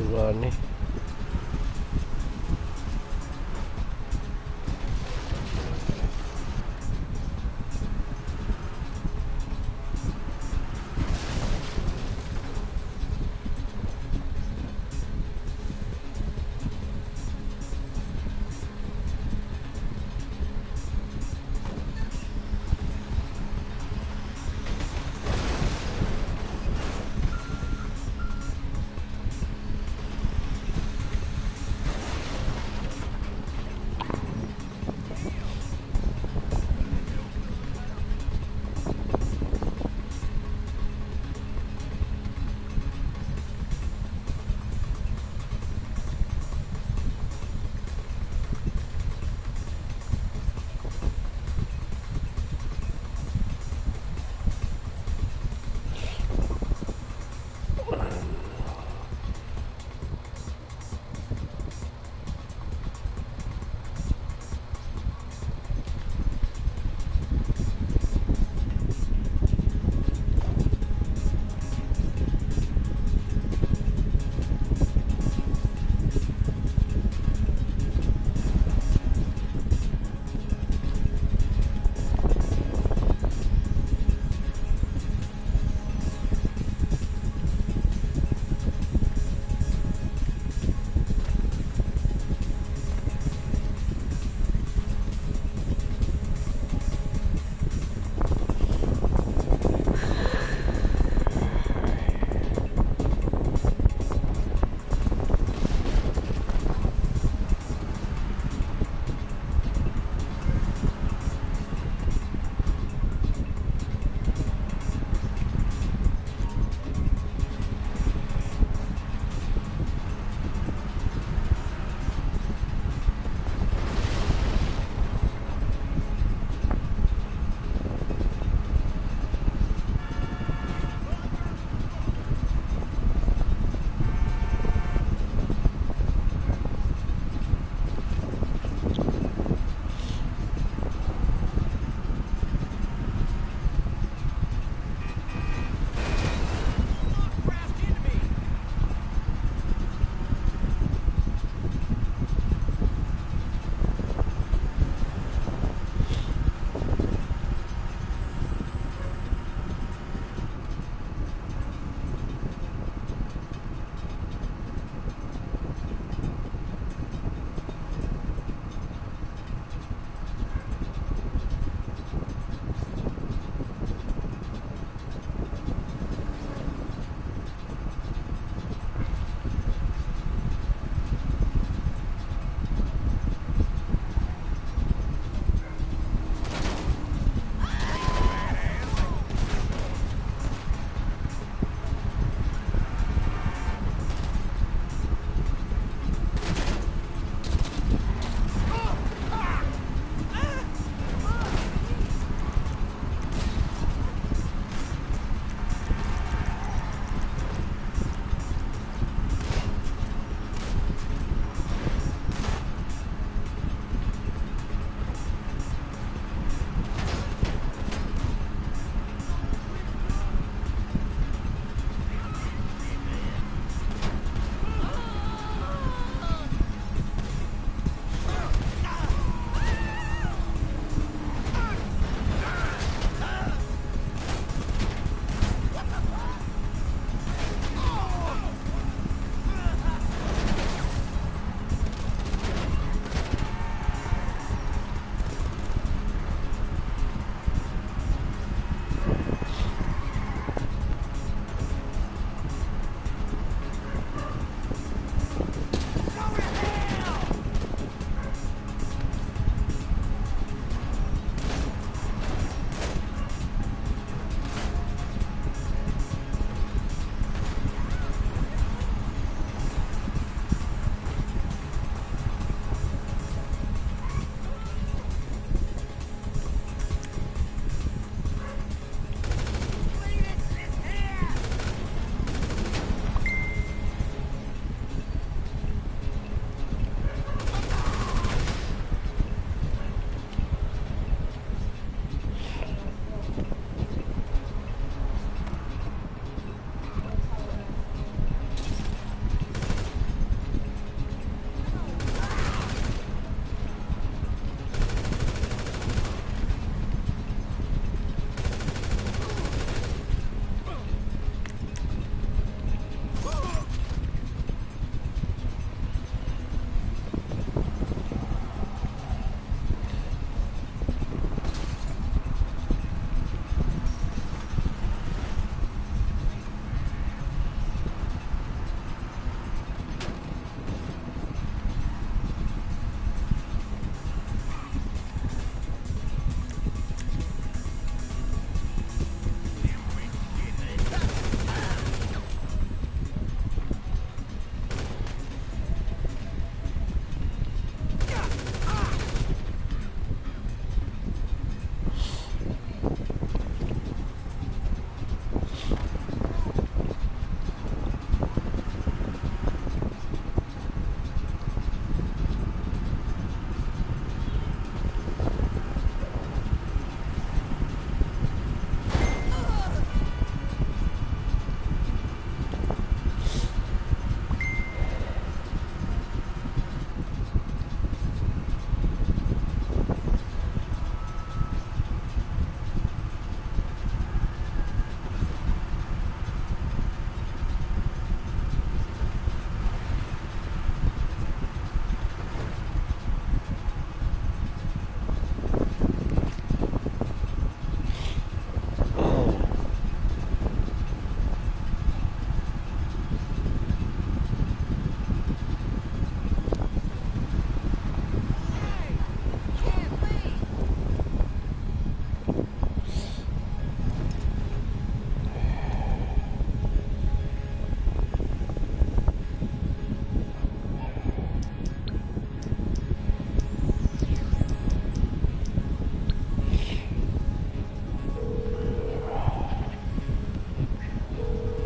Gani.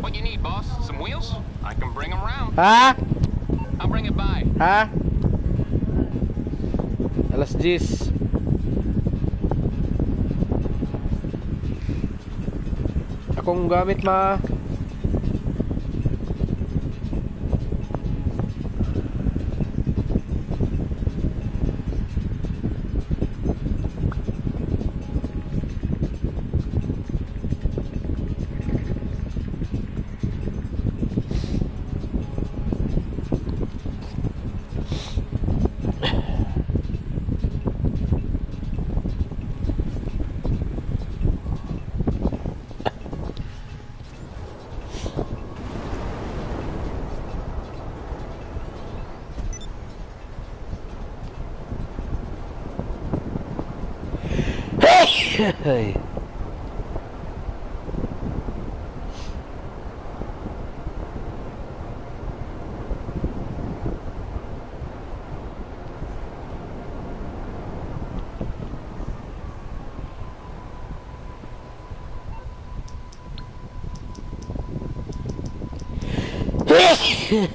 What you need, boss? Some wheels? I can bring them round. Ha? I'll bring it by. Ha? Alas 10. Akong gamit ma. Hey.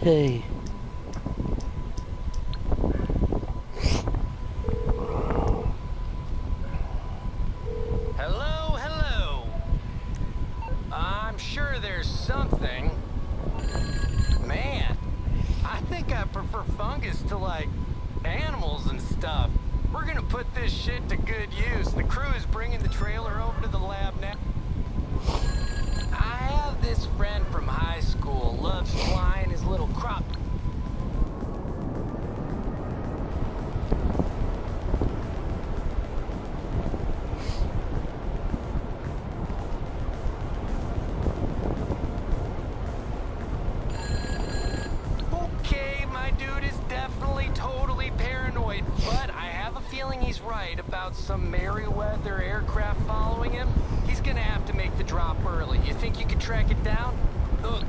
Hey. Hello, hello. I'm sure there's something. Man, I think I prefer fungus to, like, animals and stuff. We're gonna put this shit to good use. The crew is bringing the trailer over to the lab now. I have this friend from high school, loves flying his little crop. Okay, my dude is definitely totally paranoid, but I have a feeling he's right about some Merryweather aircraft following him. He's gonna have to make the drop early. You think you could track it down? Ugh.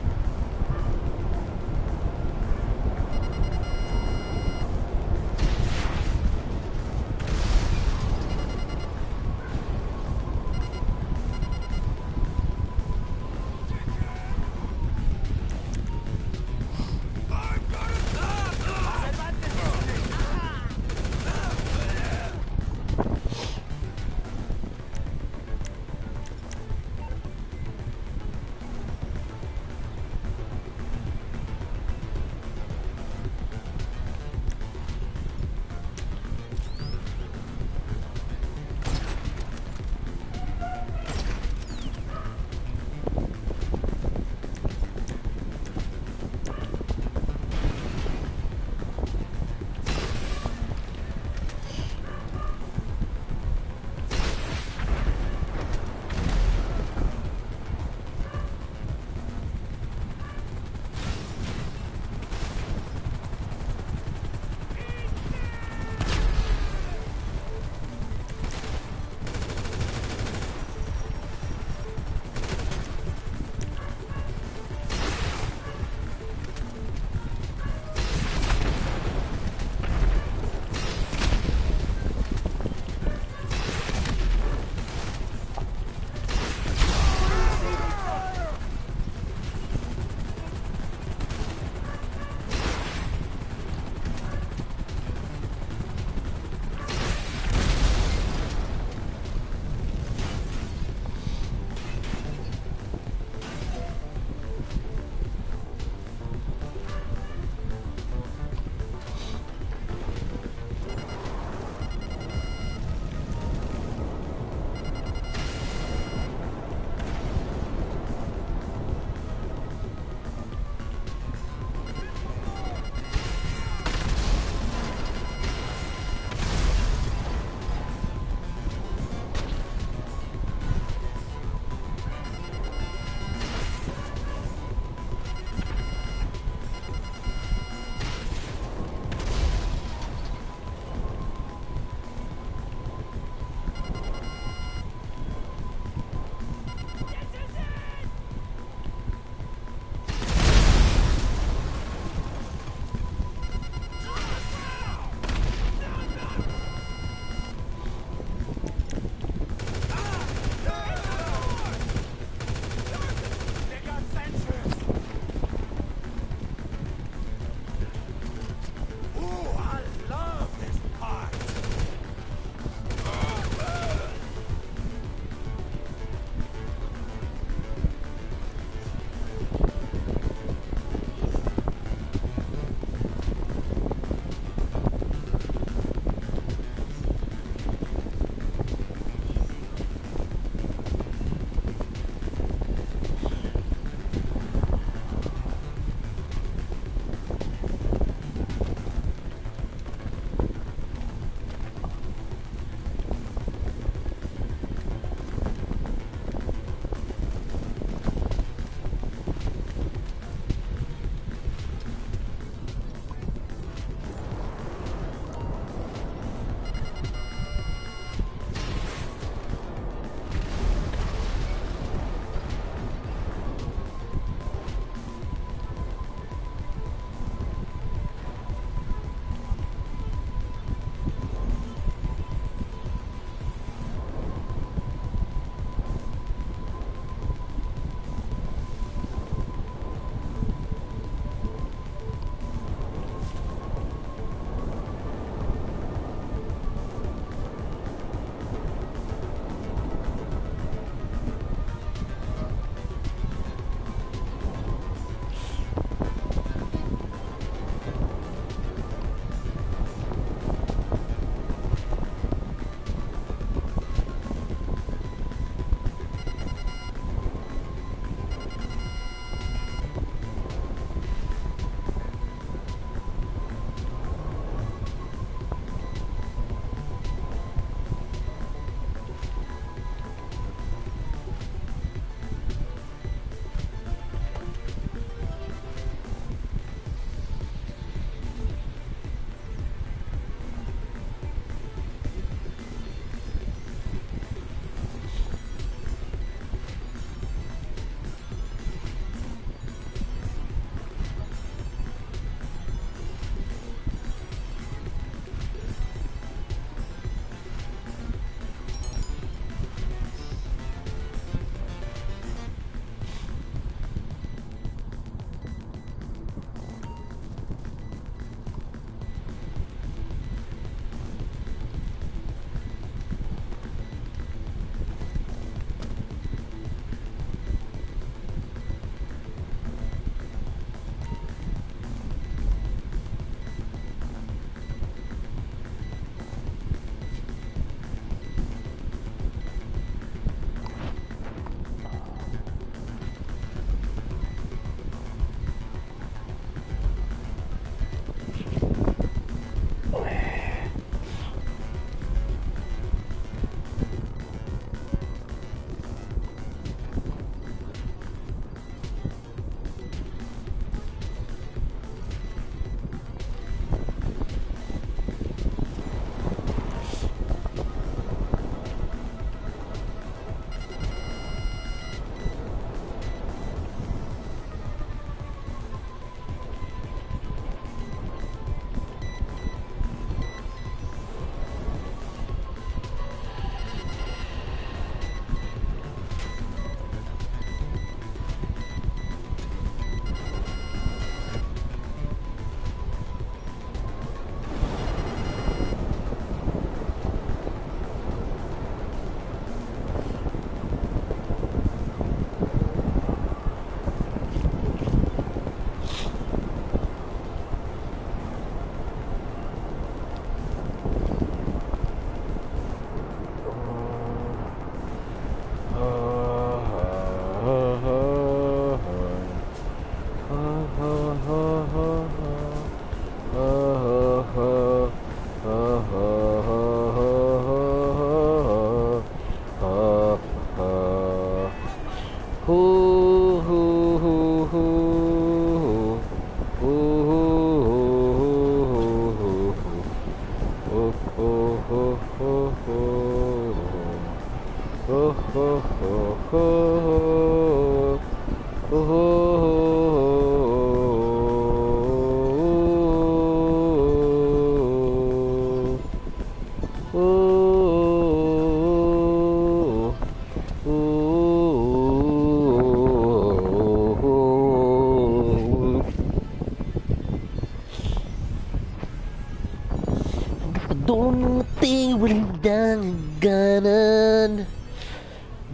Dumating walang ganan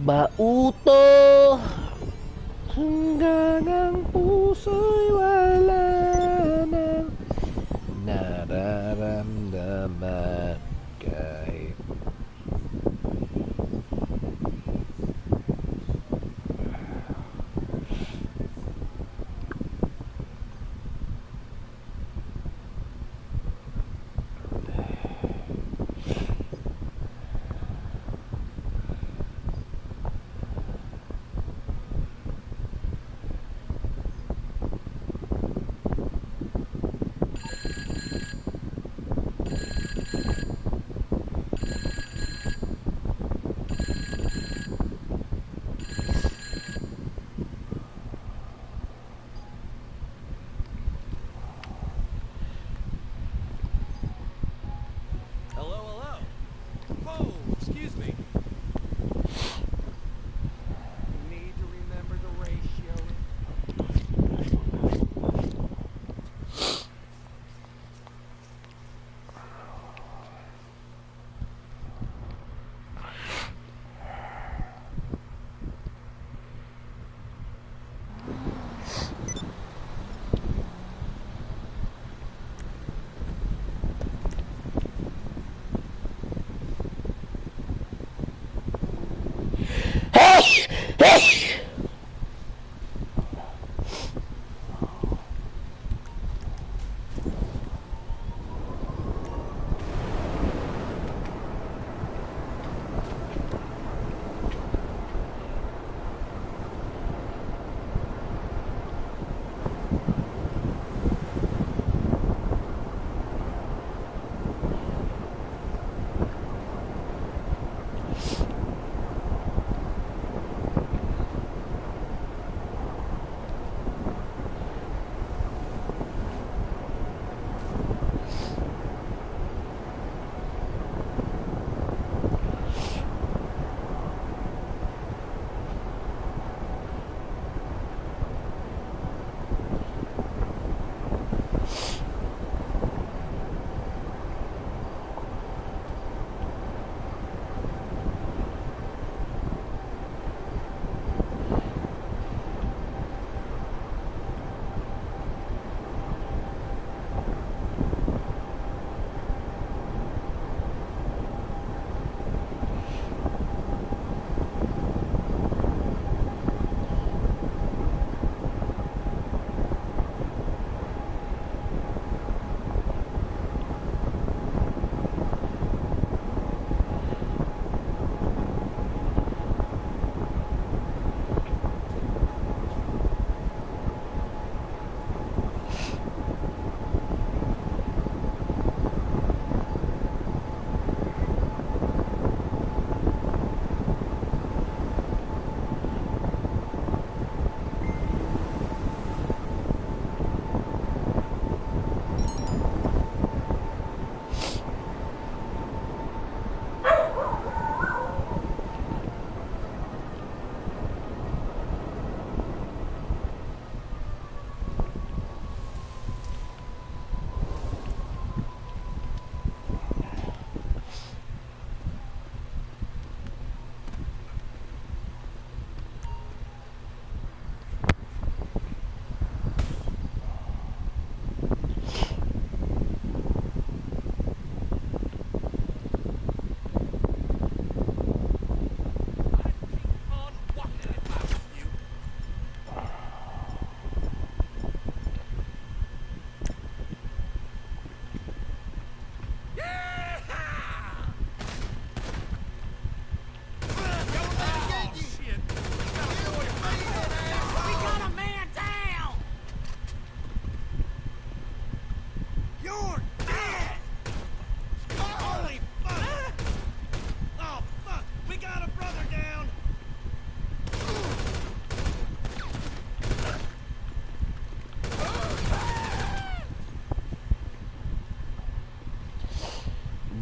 Bauto hanggang ang puso'y wala nang nararamdaman kahit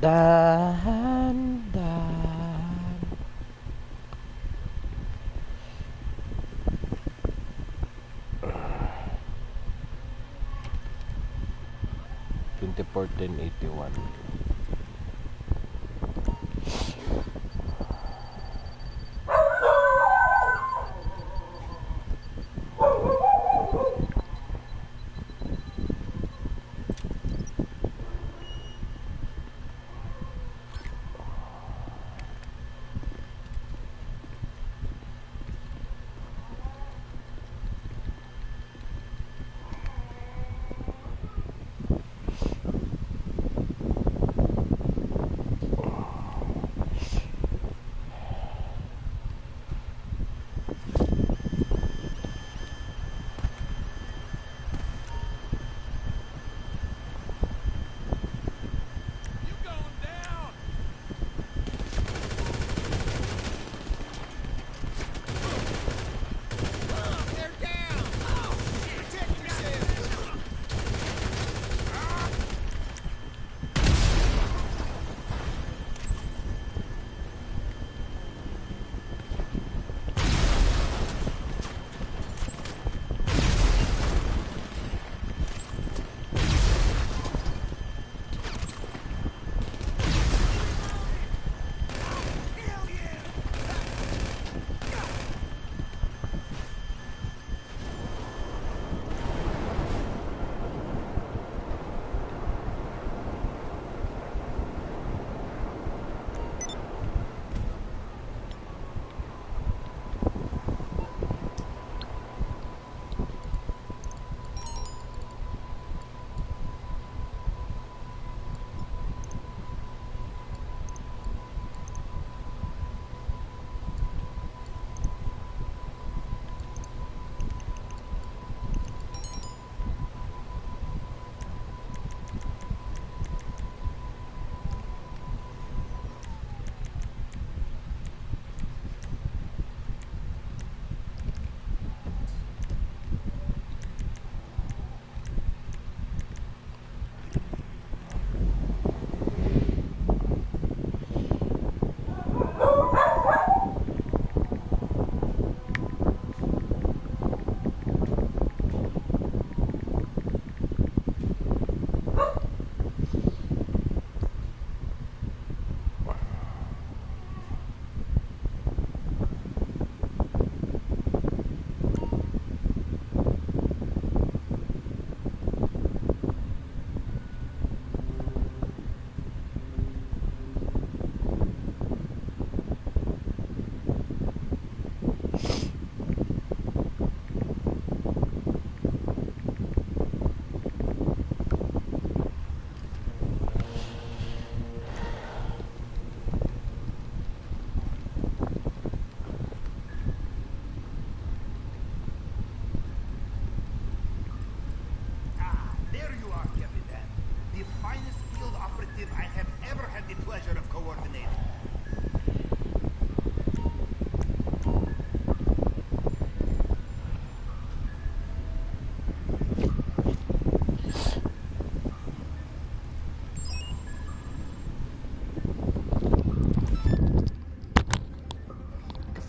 Dahan-dahan 2014-81.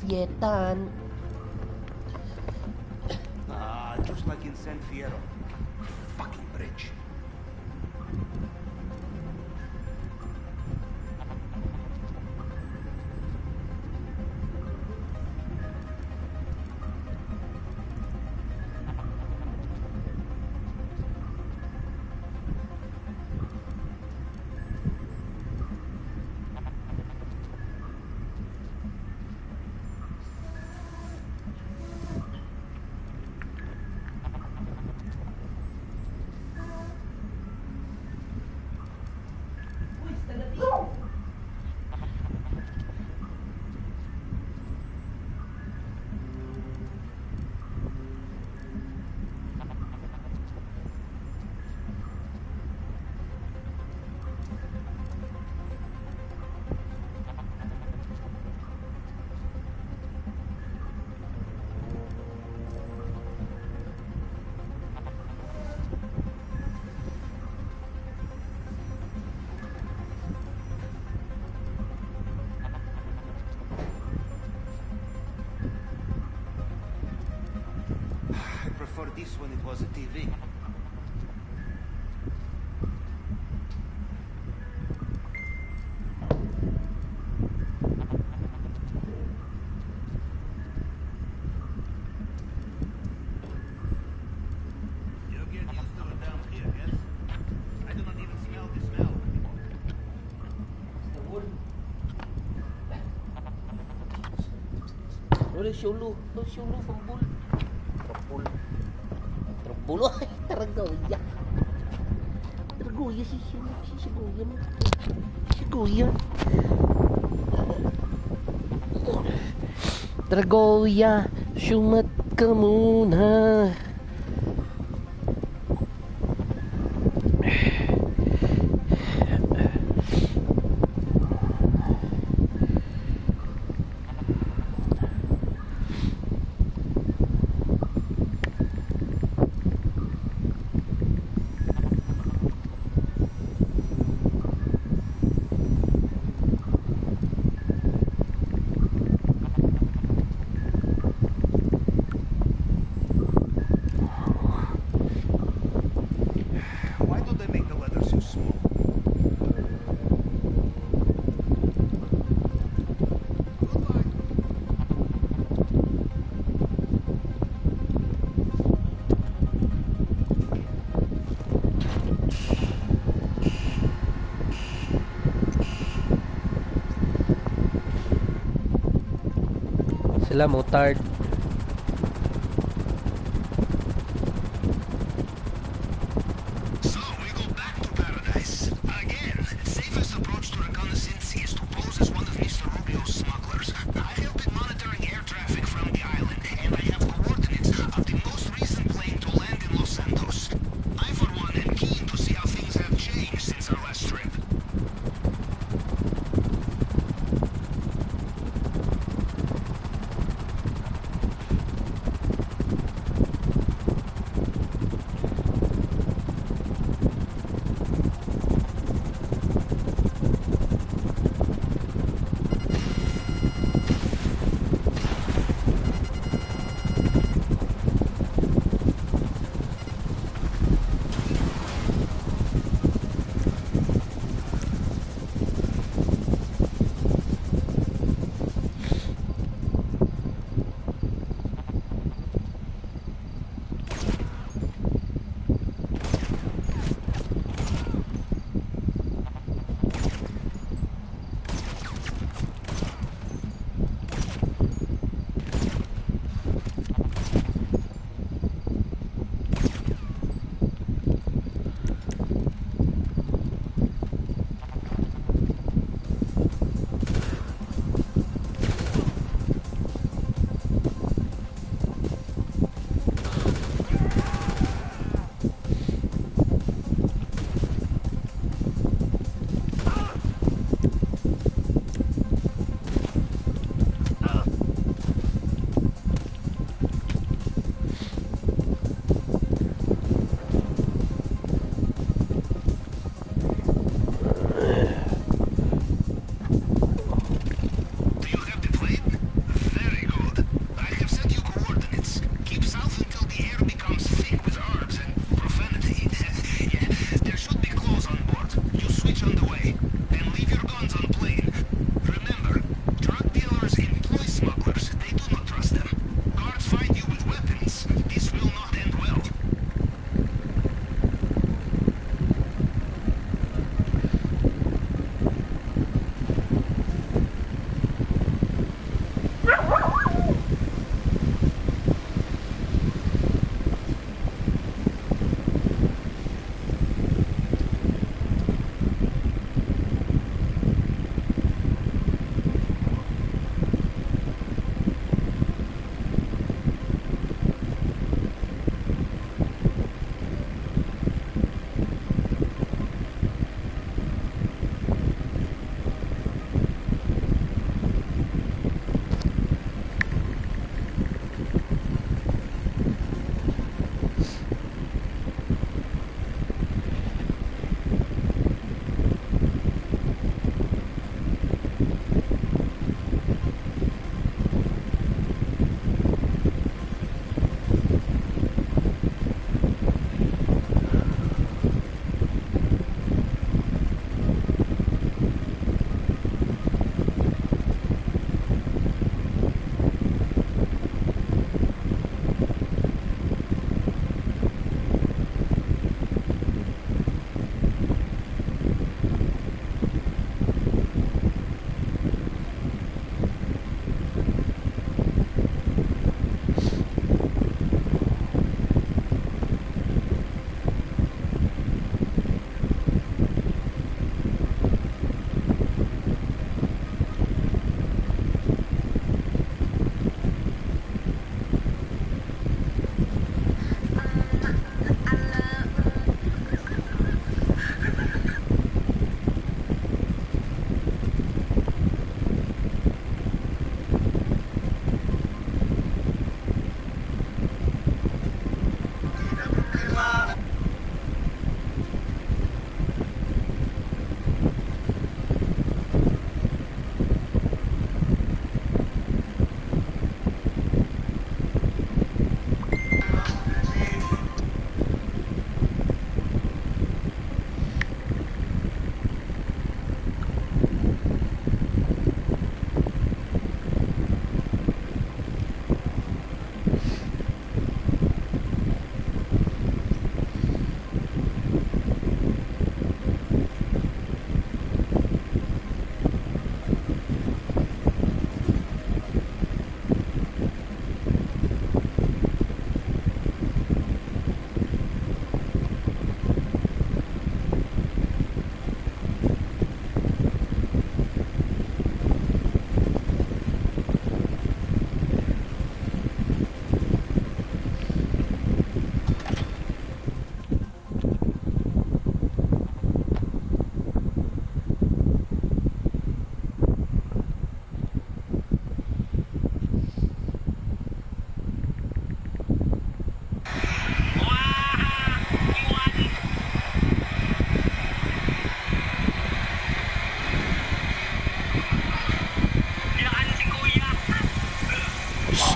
Kafietan. Just like in San Fierro. Fucking bridge. before this when it was a TV. You get used to it down here, yes? I do not even smell the smell anymore. Oleh syulu, syulu pembul. Terbul. Terbul. Tergoyah. Tergoyah si syulu, si segoyah mah. Segoyah. Tergoyah, syumet kemuna. Why do they make the leather so small? Sila motard. So we go back to paradise. Again, safest approach to reconnaissance is to pose as one of Mr. Rubio's smugglers. I have been monitoring air traffic from the island, and I have coordinates of the most recent plane to land in Los Santos. I, for one, am keen to see how things have changed since our last trip.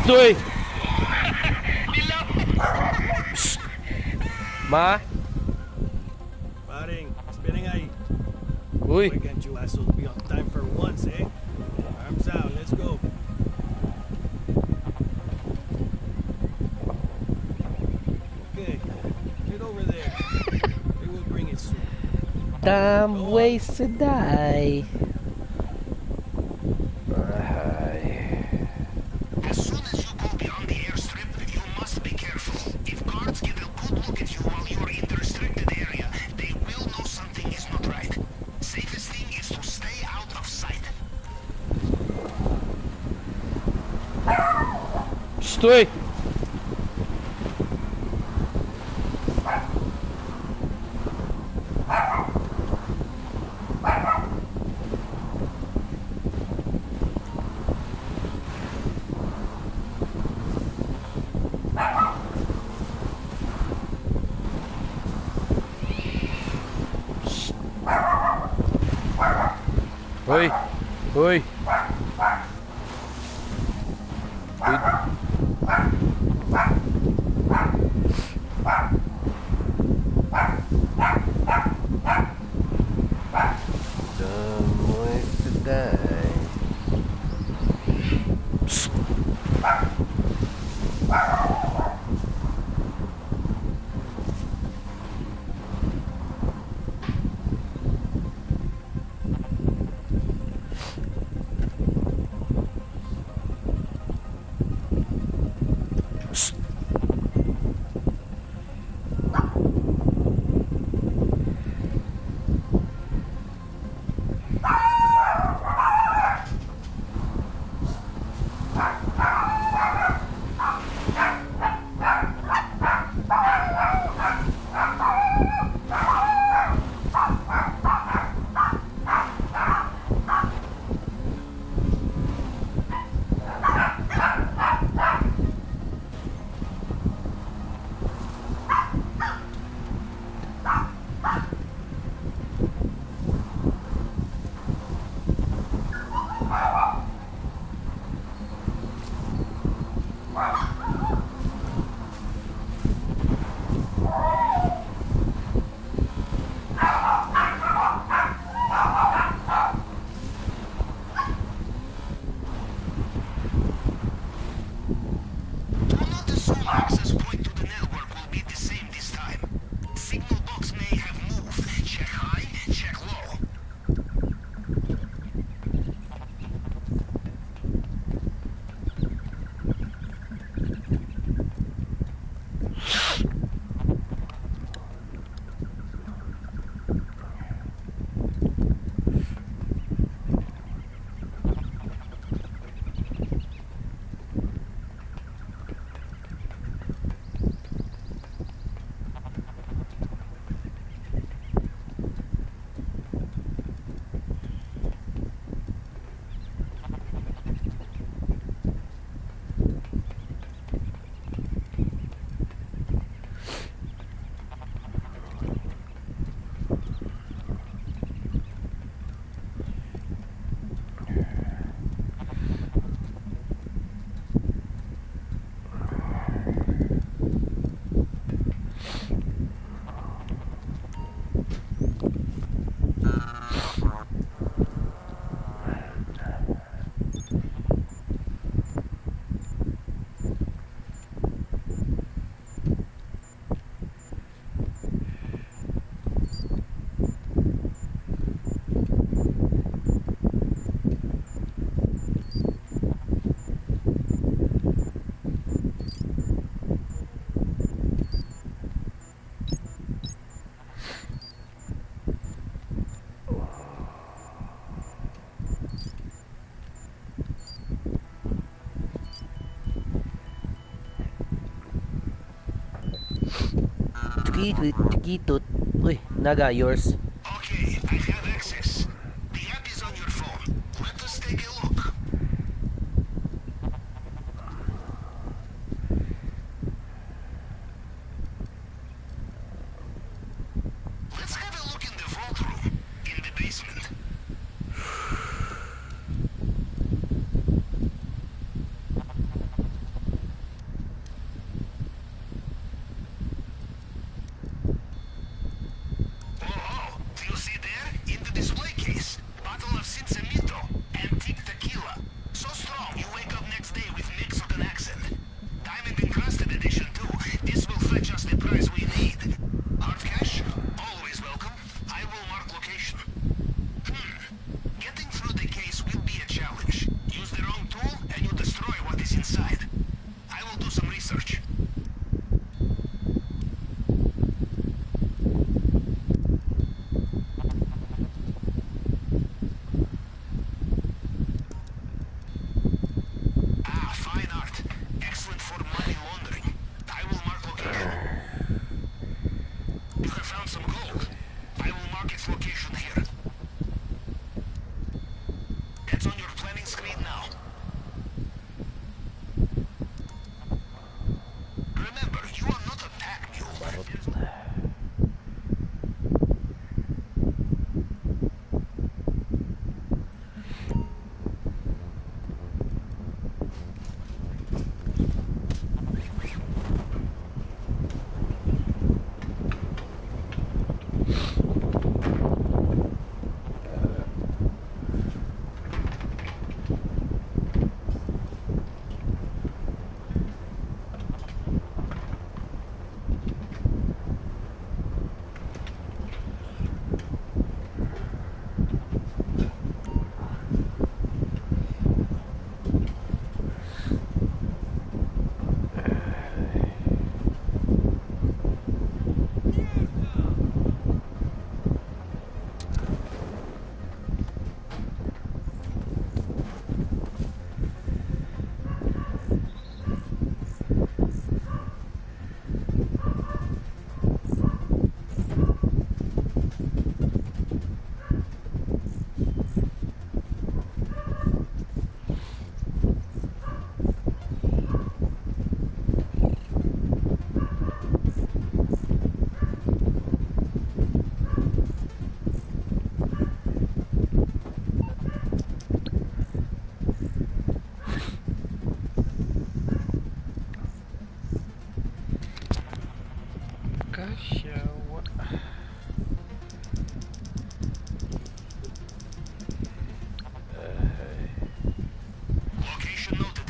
Stoy! Ma? Paring, spinning ahí. Uy! Why can't you assholes be on time for once, eh? Arms out, let's go. Okay, get over there. They will bring it soon. Damn ways to die. As soon as you go beyond the airstrip, you must be careful. If guards get a good look at you while you're in the restricted area, they will know something is not right. Safest thing is to stay out of sight. Stoy! Uy! Uy! Dumb ways to die. Do not assume access point to the network will be the same this time. Signal box may have moved. Check high, check low. Tikitut. Uy, naga, yours. Okay, I have access. The app is on your phone. Let us take a look. Let's have a look in the vault room, in the basement. Kasyawa. Location noted.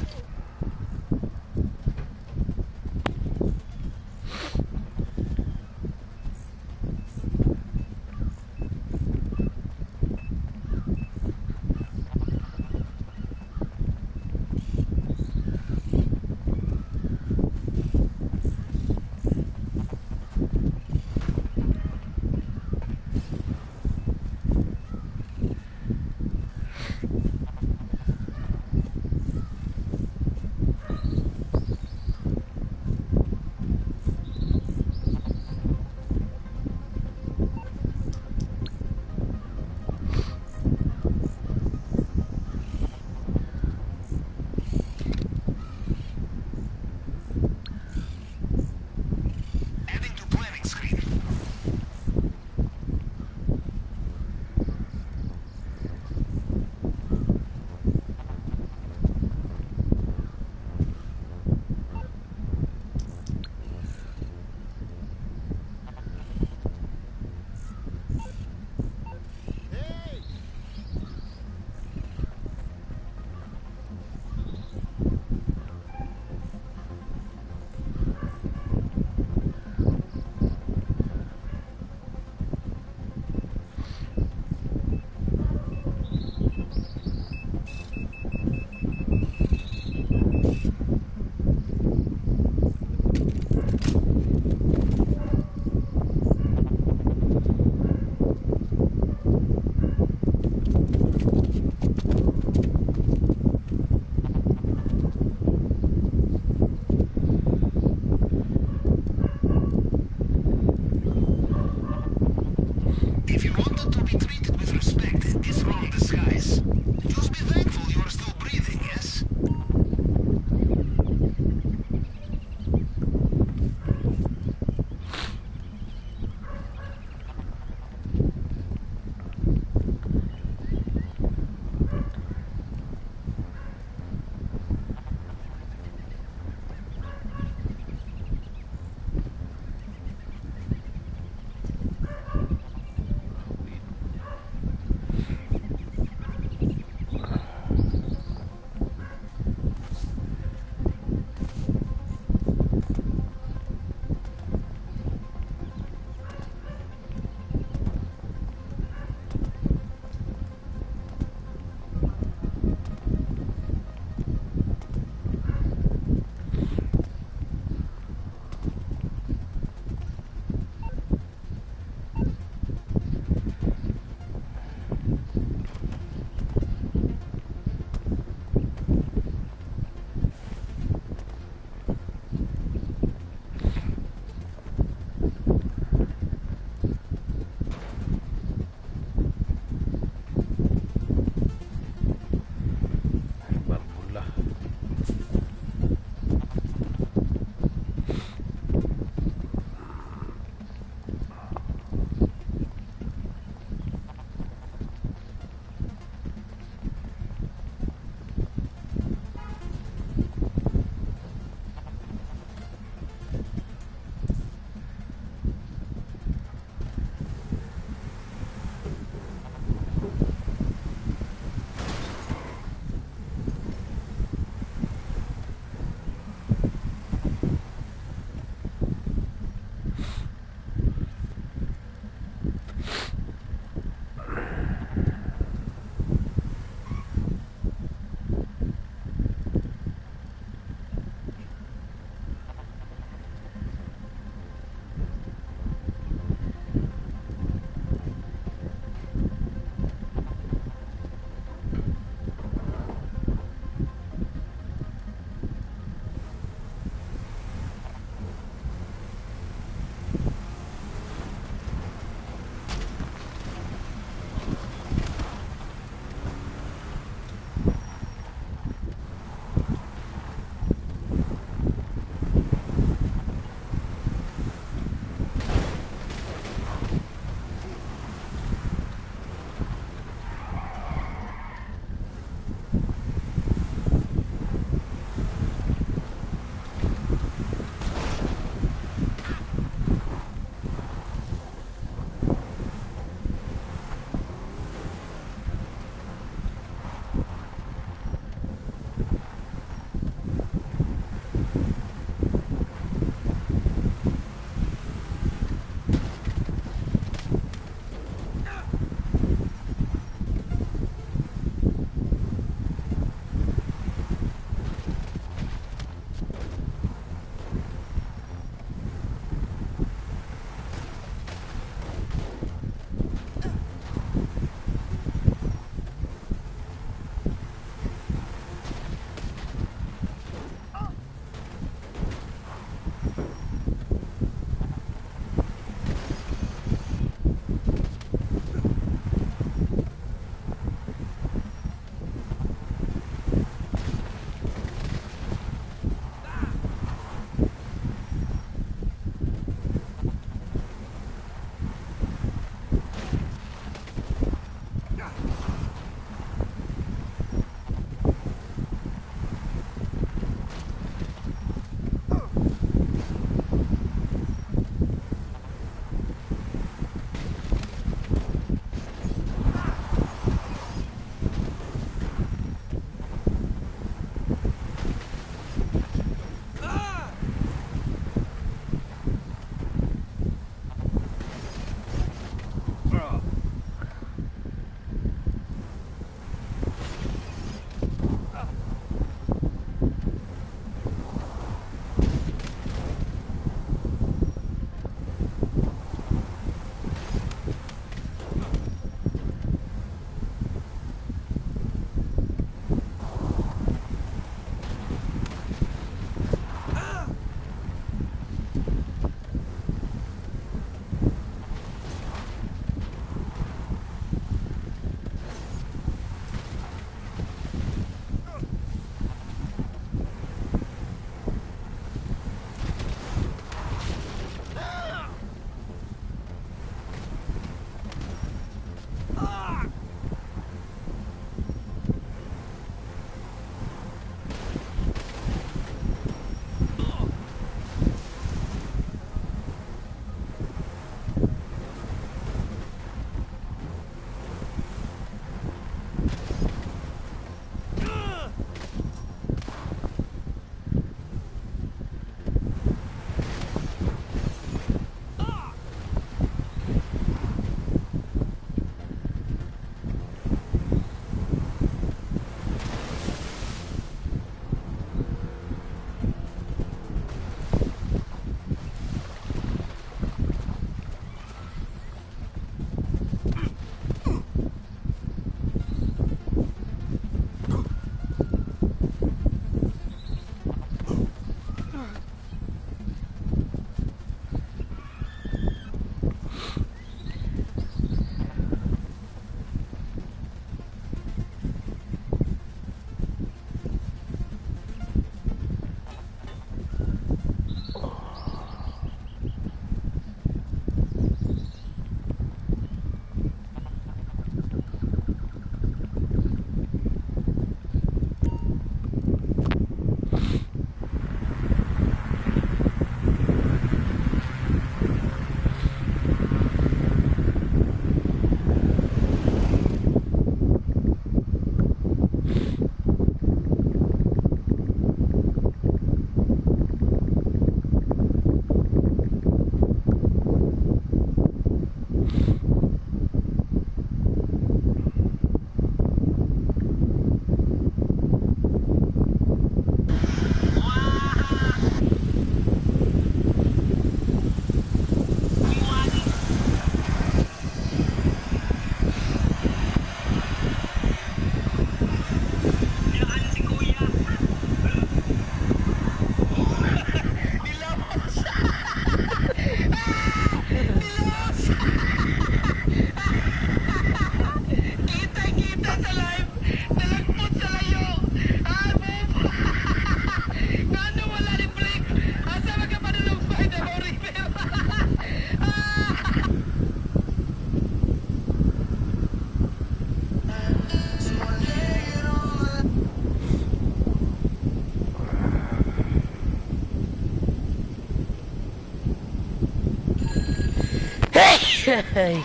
Okay.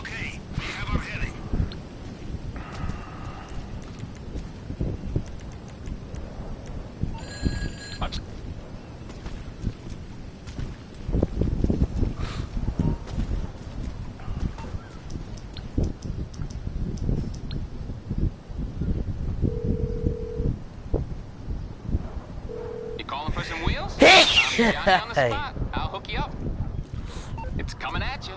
You calling for some wheels? Hey! I'm Johnny on the spot. I'll hook you up. It's coming at you.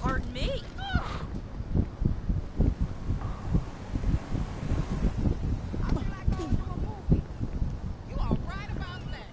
Pardon me. You are right about that.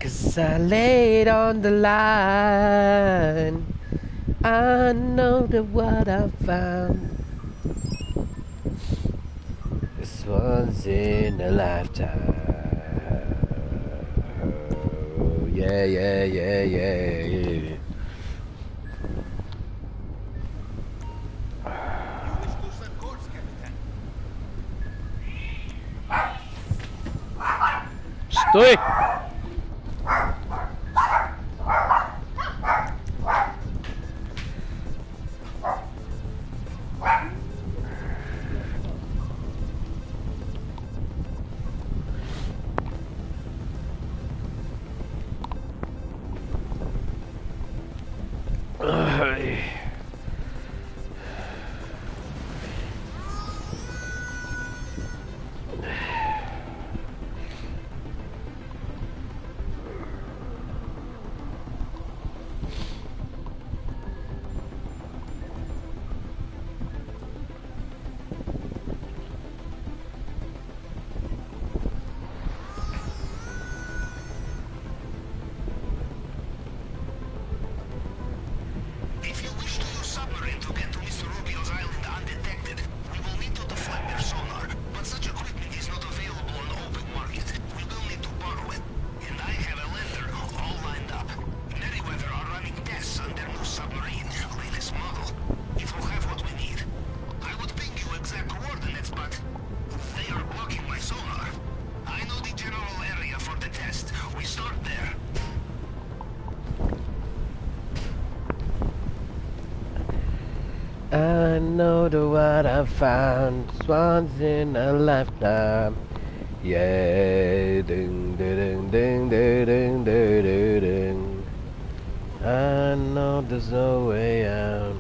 Cause I laid on the line. I know that what I found. This one's in a lifetime. Yeah, yeah, yeah, yeah. Stoy! Ay. If you wish to use submarine to get to Mr. Rubio's island undetected, we will need to deflect their sonar, but such equipment is not available on the open market. We will need to borrow it, and I have a lender all lined up. Merryweather are running tests on their new submarine, latest model. It will have what we need. I would ping you exact coordinates, but they are blocking my sonar. I know the general area for the test. We start there. I know the what I found. This once in a lifetime. Yeah, ding, ding, ding, ding, ding, ding, ding, ding. I know there's no way out.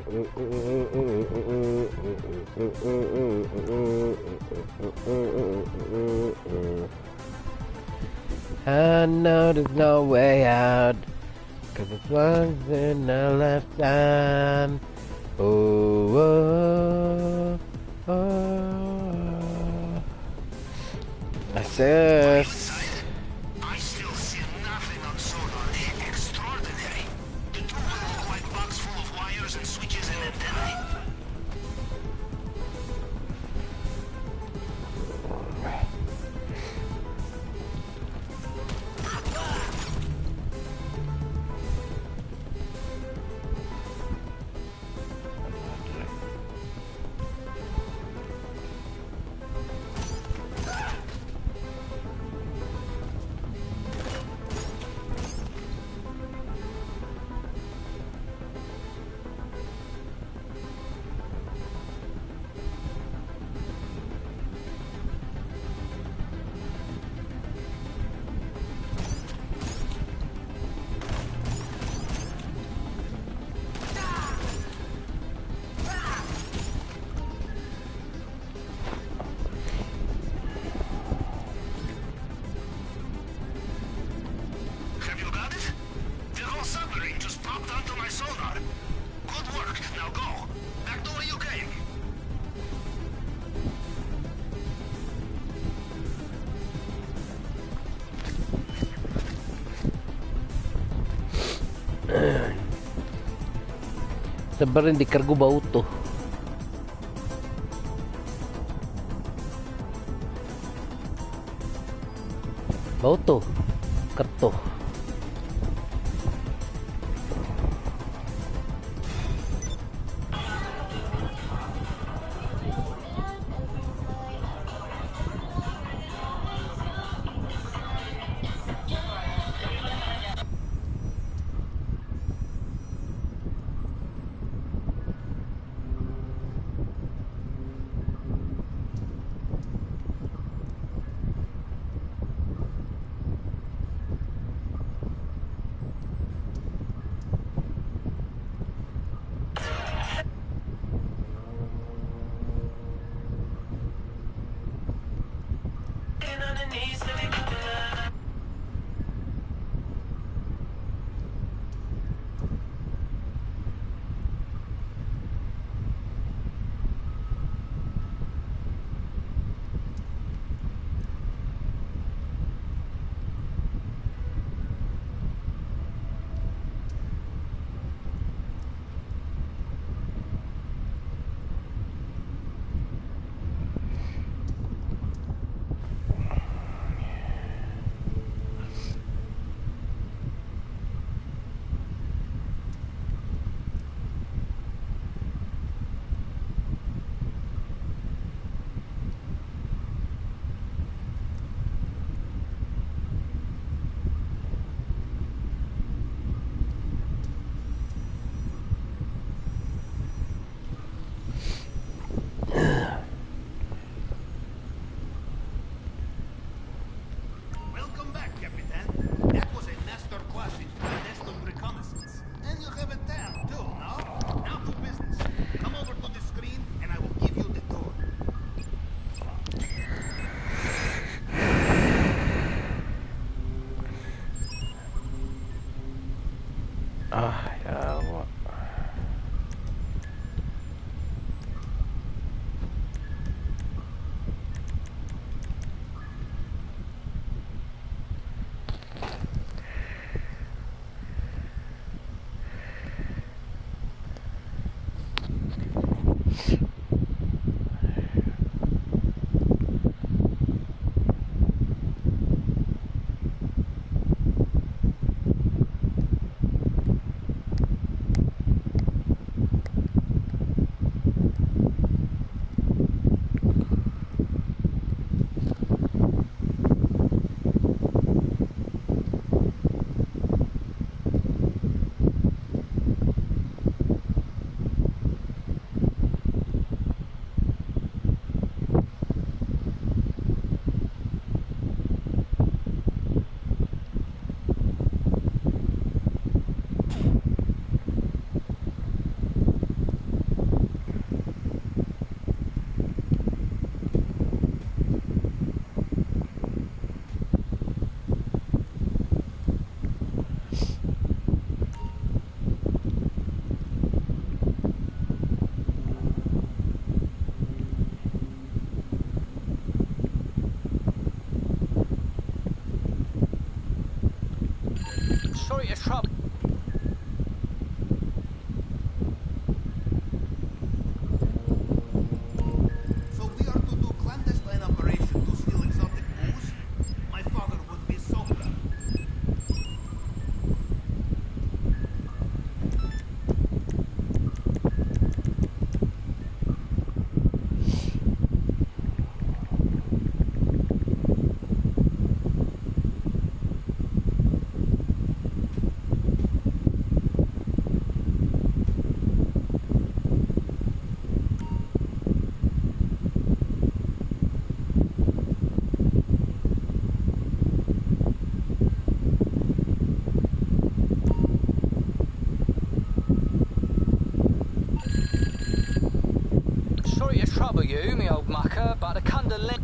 I know there's no way out, 'cause it's once in the lifetime. Oh, oh, oh. Assist. I still see nothing on sonar. Extraordinary. The two will look like box full of wires and switches and antennae. Have you got it? The whole submarine just popped onto my sonar. Good work. Now go. Back the way you came. Sabar di kargo bauto. Bauto. Karto. Sorry to trouble. So we are to do clandestine operation to steal exotic booze? My father would be so proud. Sorry to trouble you, me old mucker, but the cundalin...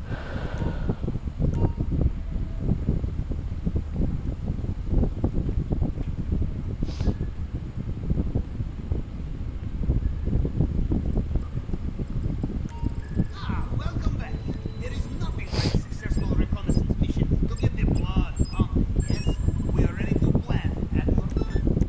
Ah, welcome back. There is nothing like a successful reconnaissance mission to get the blood pumping. Yes, we are ready to plan at your command.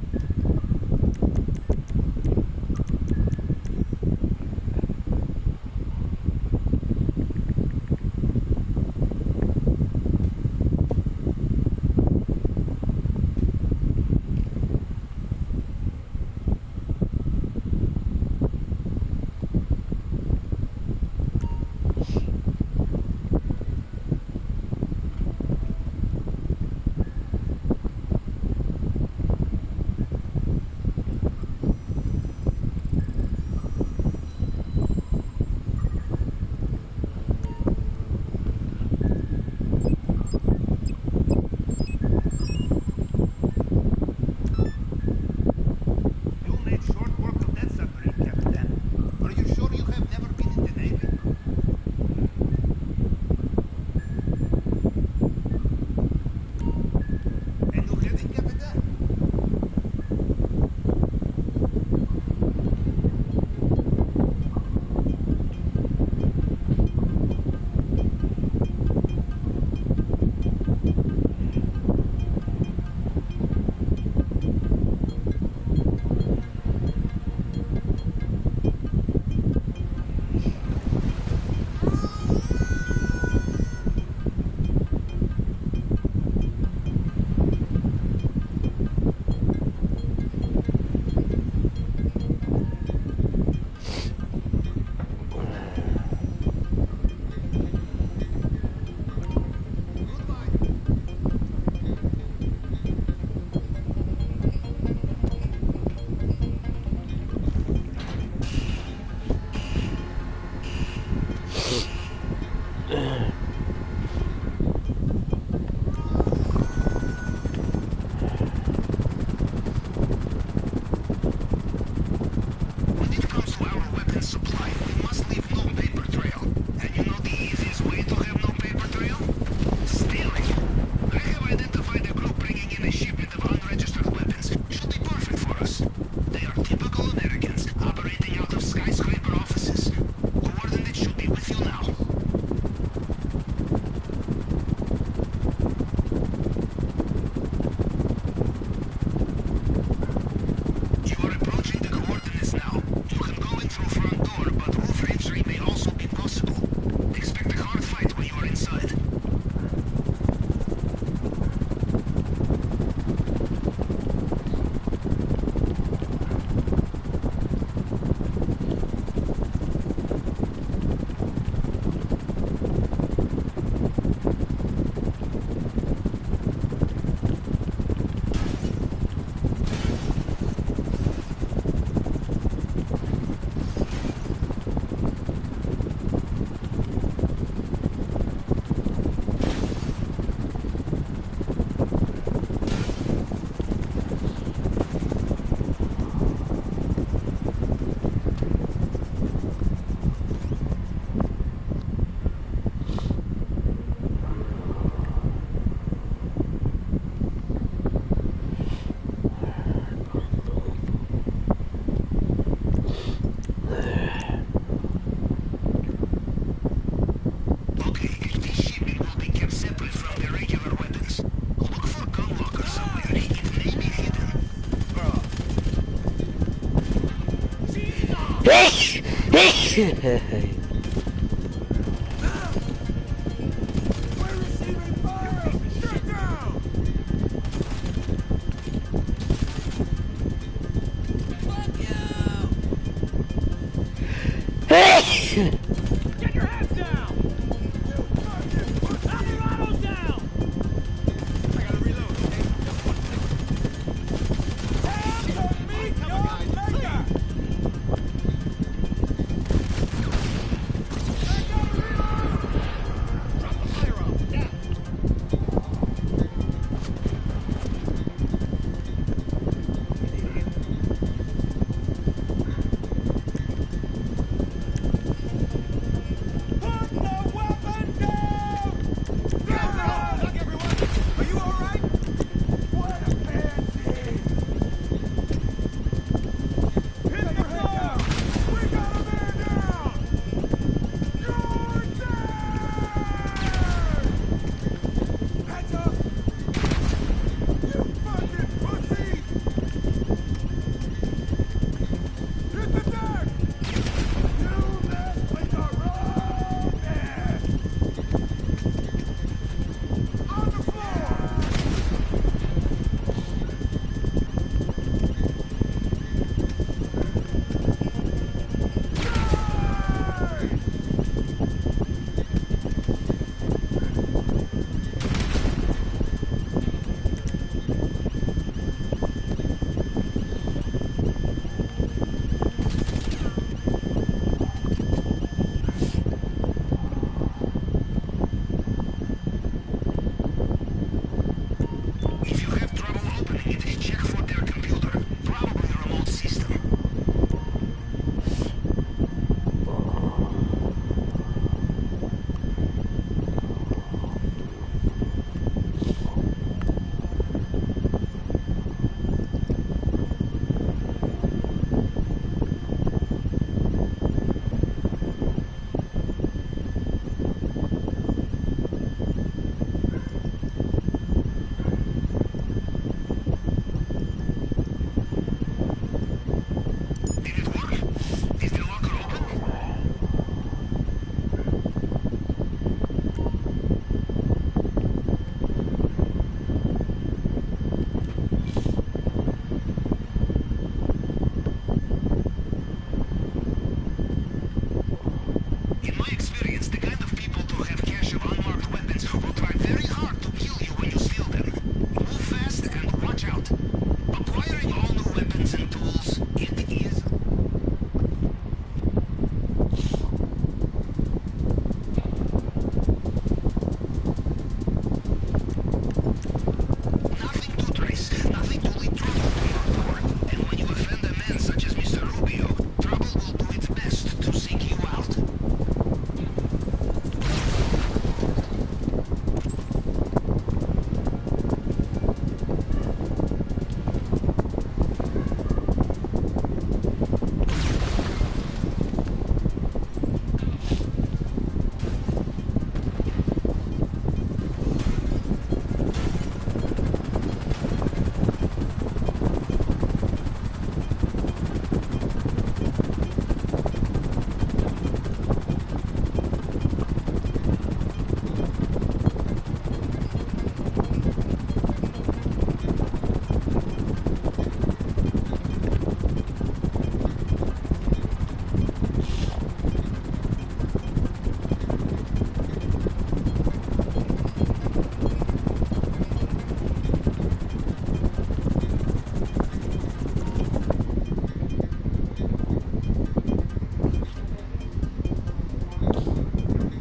Get your hands down! Ammunition down! I gotta reload. Hands on me, young maker! Drop the firearm. Down. Put the weapon down! Down! Look, everyone! Are you alright? What a pansy! Hit the floor! We got a man down! You're dead! Hands up! You fucking pussy! Hit the deck! You mess with the wrong man! On the floor! Die! If you have trouble opening it, check for their computer. Probably remote system. Did it work? Is the locker open? In my experience, the kind of people who have cache of unmarked weapons will try very hard to kill you when you steal them. Move fast and watch out. Acquiring all new weapons and tools, it is... Nothing to trace, nothing to lead trouble to your door. And when you offend a man such as Mr. Rubio, trouble will do its best to seek you out.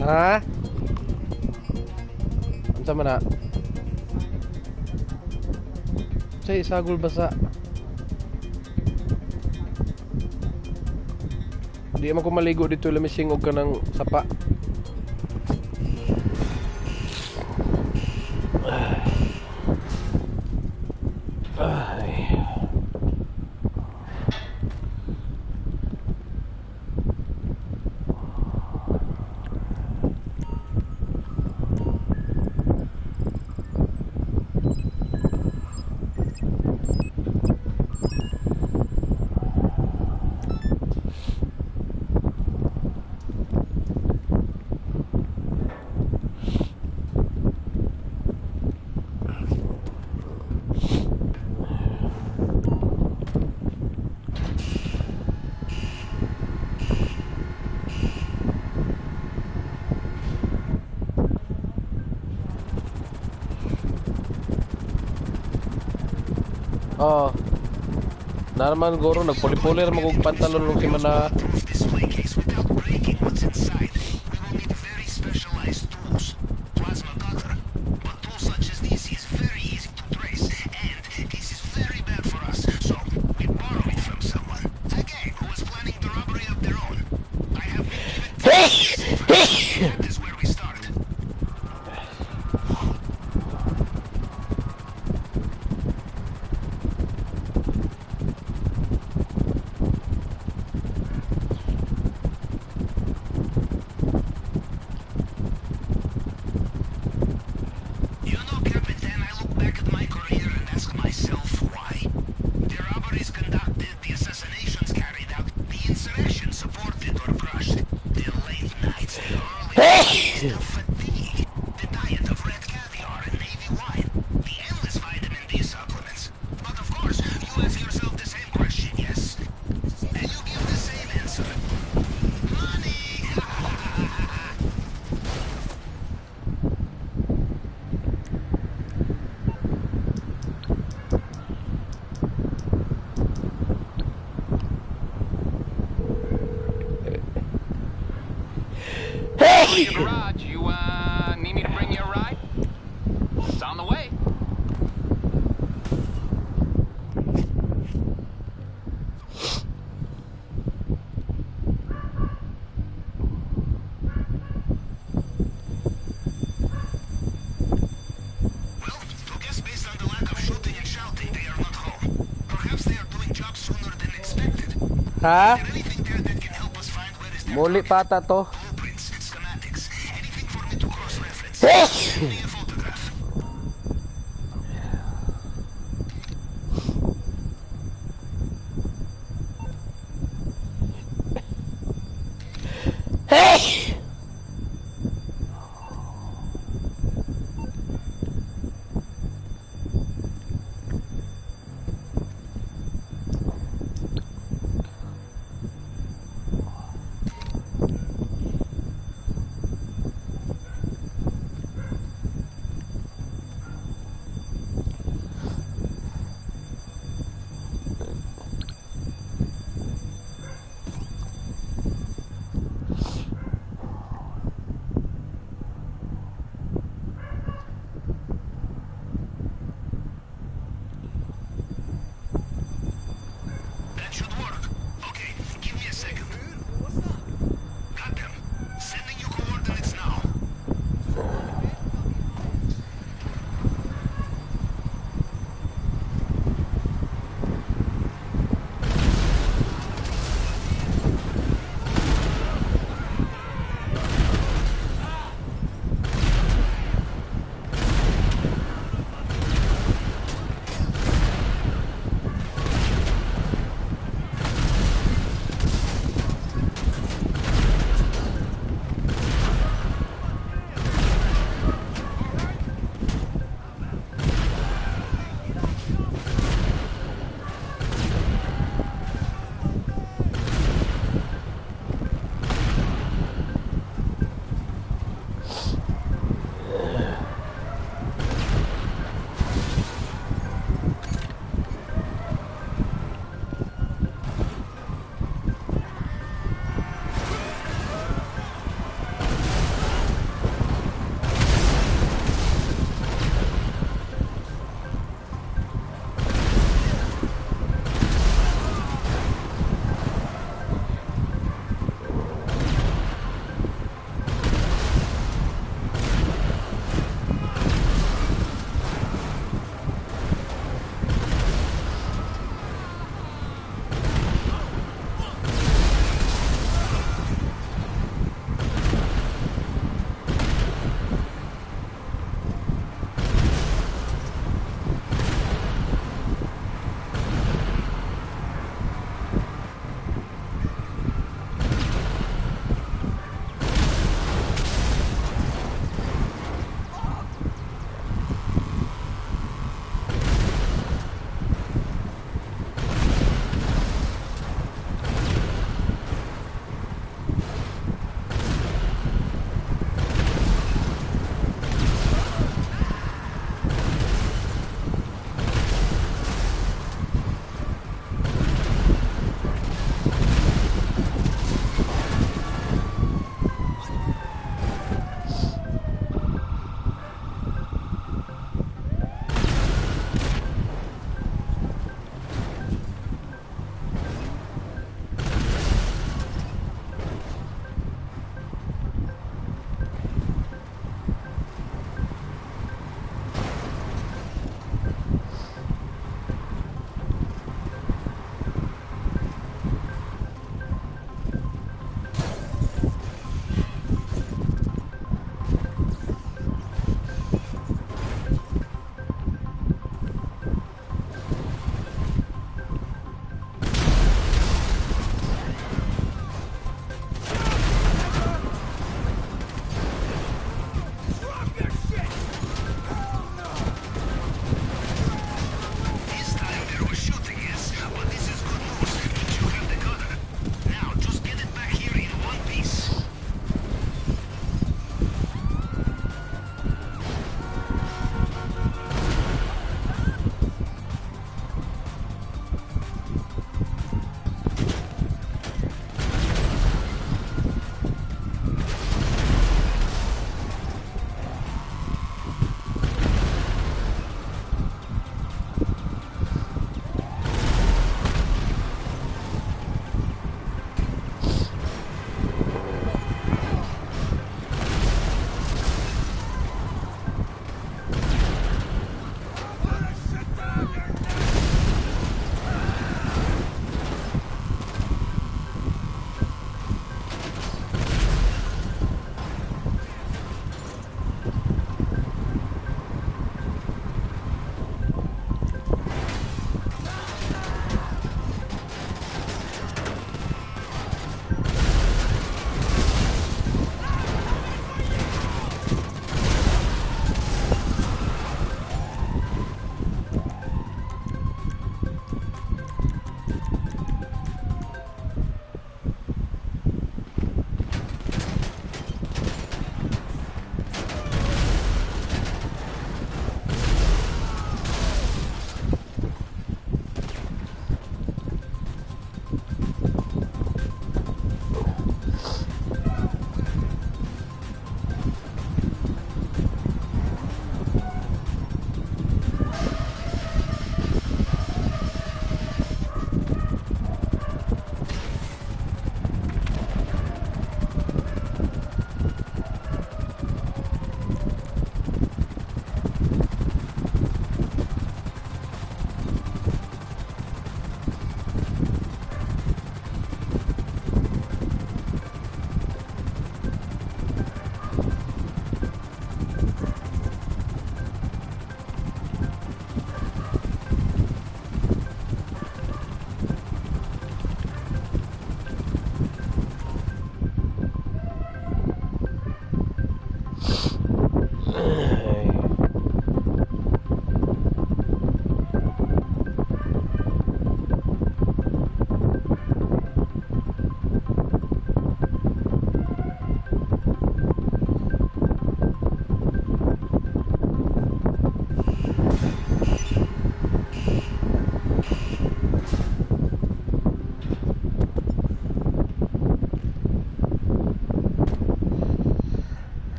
Ha? Unsa man na? Say sagol basa. Di man ko maligo dito lamising og kanang sapa. Ay. Oh. Naman guro nagpuli-puli ra magug pantalon nung si mana. Proof display case without breaking what's inside. We will need very specialized tools. Plasma cutter. But tools such as this is very easy to trace, and this is very bad for us, so we borrow it from someone. Again, who was planning the robbery of their own. I have been given that is where we start. You know, Captain, I look back at my career and ask myself why. The robberies conducted, the assassinations carried out, the insurrection supported or crushed, the late nights, the early mornings, the fatigue, the diet of red caviar and navy wine, the endless vitamin D supplements. But of course, you ask yourself the same question, yes? And you give the same answer. Money! Hey! Your garage. You need me to bring you a ride? It's on the way. Well, to guess based on the lack of shooting and shouting, they are not home. Perhaps they are doing jobs sooner than expected. Ha? Is there anything there that can help us find where is their Muli target? pata to. Blueprints, schematics, anything for me to cross-reference. Send me a photograph. Hey!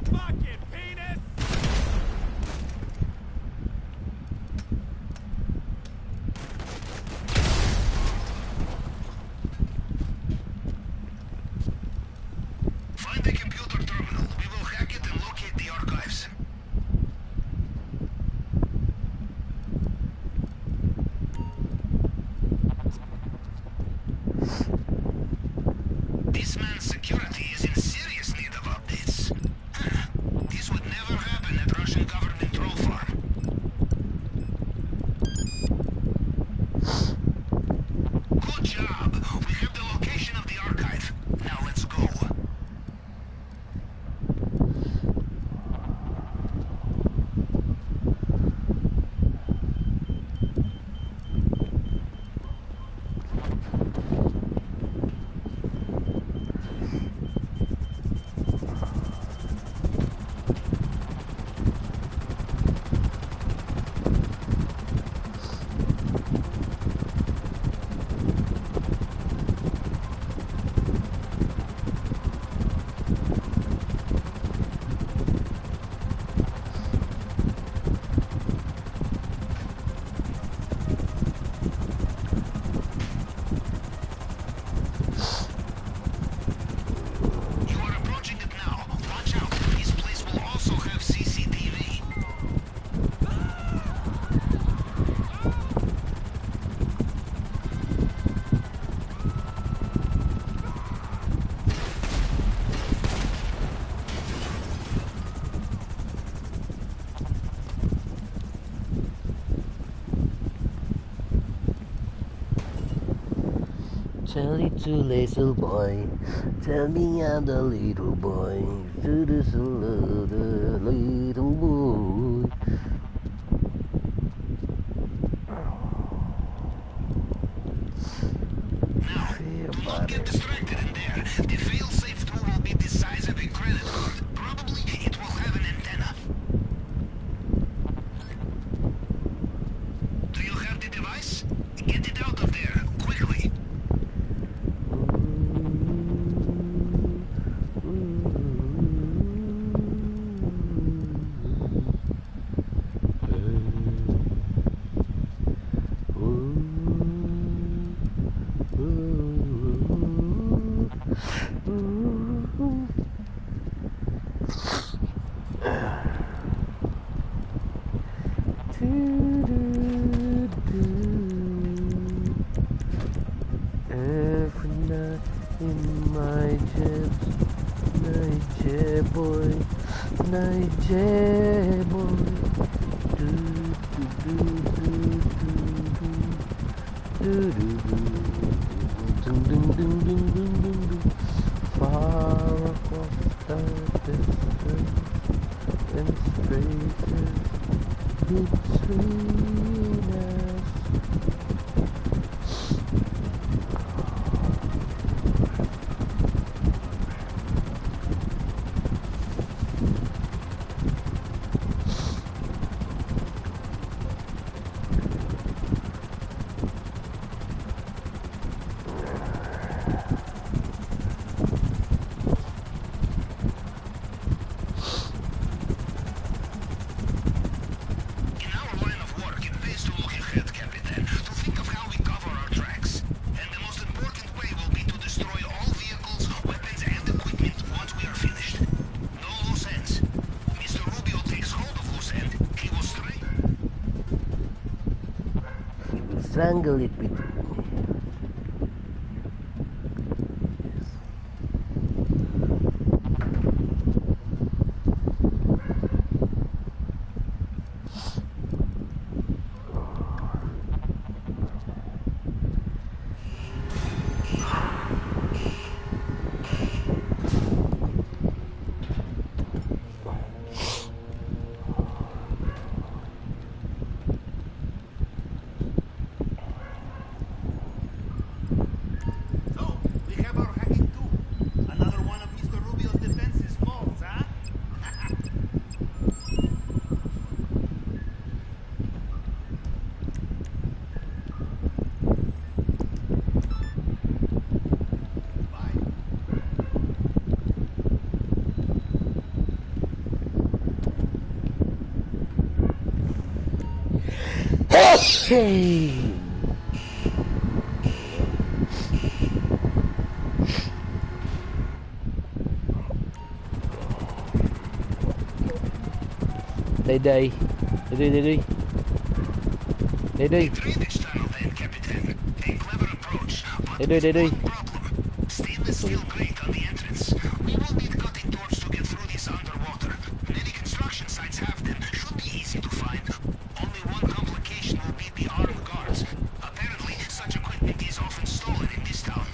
Fucking penis! Find the computer terminal. We will hack it and locate the archives. This man's security is in serious need of updates. This would never happen at Russian government troll farm. Good job. We have the location of the archive. Now let's go. You are approaching it now. Watch out. This place will also have CCTV. Tell it to little boy, tell me I'm the little boy, to this little boy. Now, do not get distracted in there. The fail-safe tool will be the size of a credit card. Probably it will have an antenna. Do you have the device? Get it out of there, quickly. Every night in my jet boy, night jet boy. Do do do do do do do do do do do do do. Far across the distance in spaces between us. In our line of work, it pays to look ahead, Captain, to think of how we cover our tracks. And the most important way will be to destroy all vehicles, weapons, and equipment once we are finished. No loose ends. Mr. Rubio takes hold of loose end. He will stray. He will strangle it with Hey. Day day. Day day day. Day day. Drainage tunnel then, Captain. A clever approach, but Day day day. one problem. Stainless steel grate on the entrance. We will need cutting tools to get through this underwater. Many construction sites have them. Should be easy to find. Only one complication will be the armed guards. Apparently, such equipment is often stolen in this town.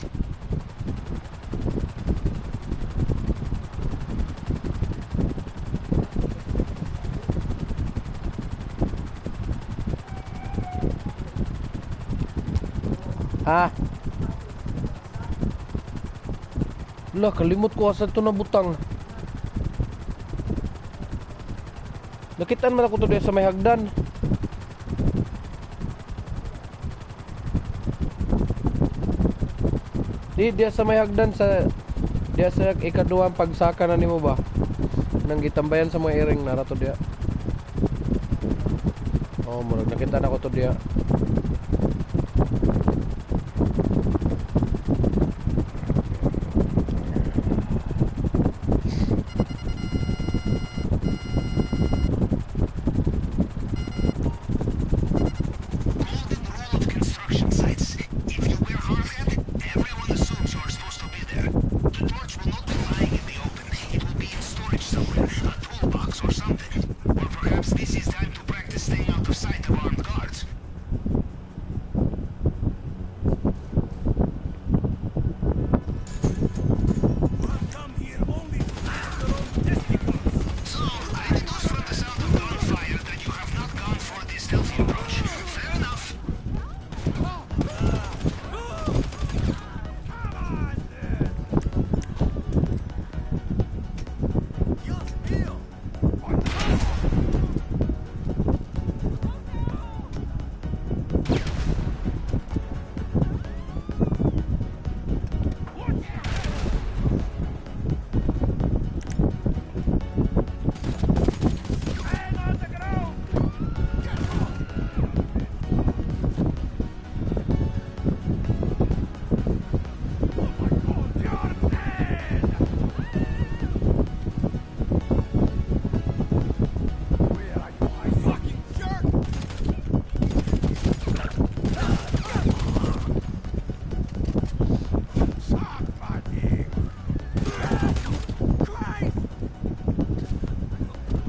Ha? Lah, kalimot ko asa to nabutang. Nakitaan man ako to diya sa may hagdan. Diya sa may hagdan sa diya sa ikaduhang pagsaka na nimo ba? Nang gitambayan sa mga iring na to diya. Oh, murag nakita na ko to diya.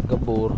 Gabur.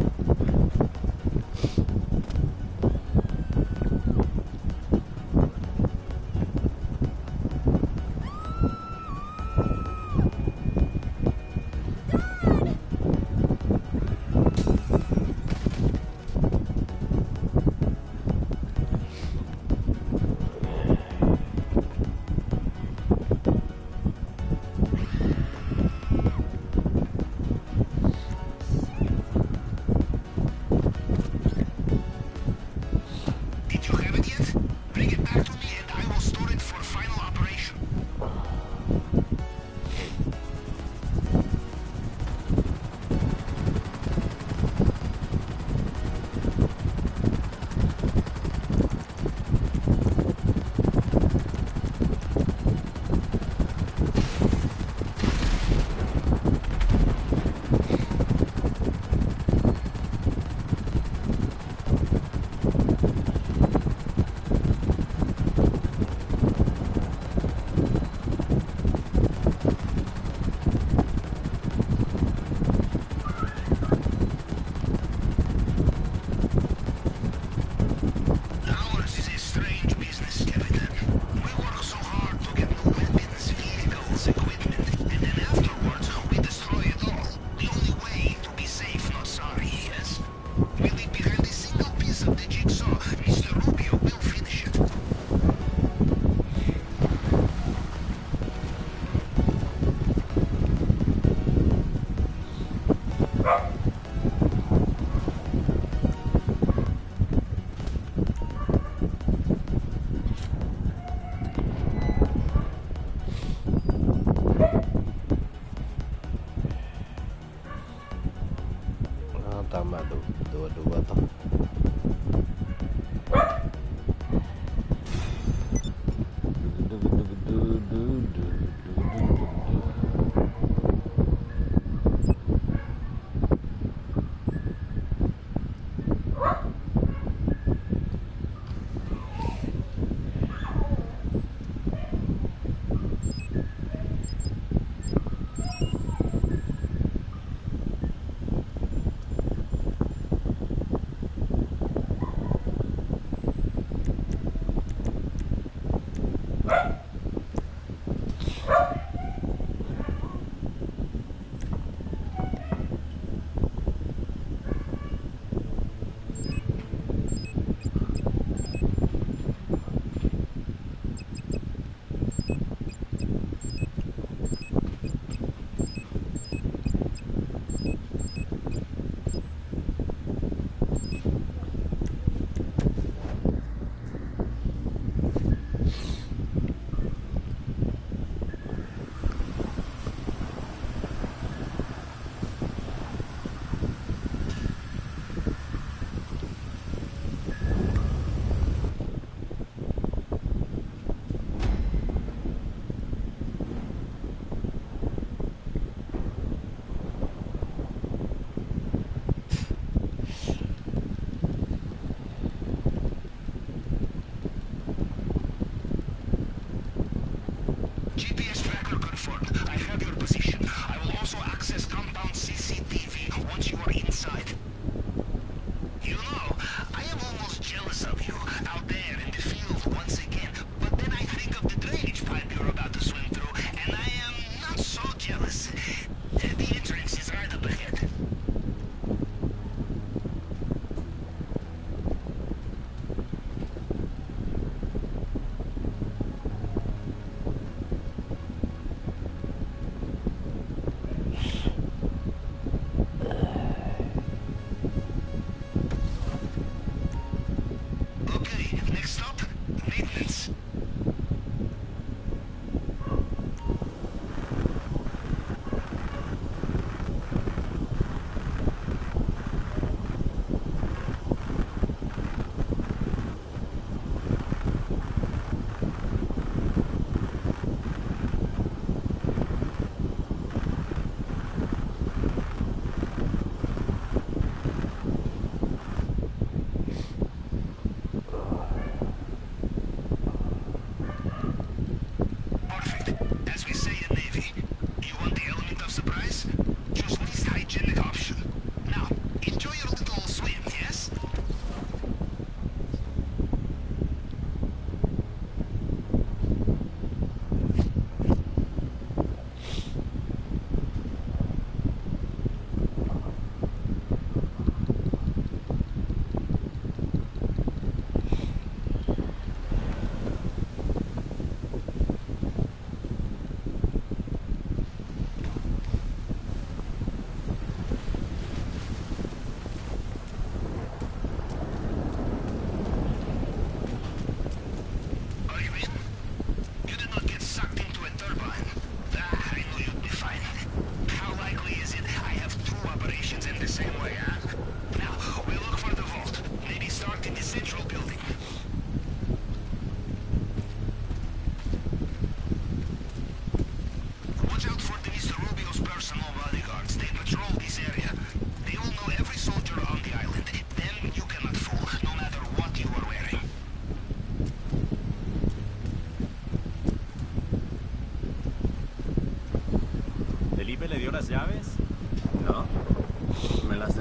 Tama, dua-dua to.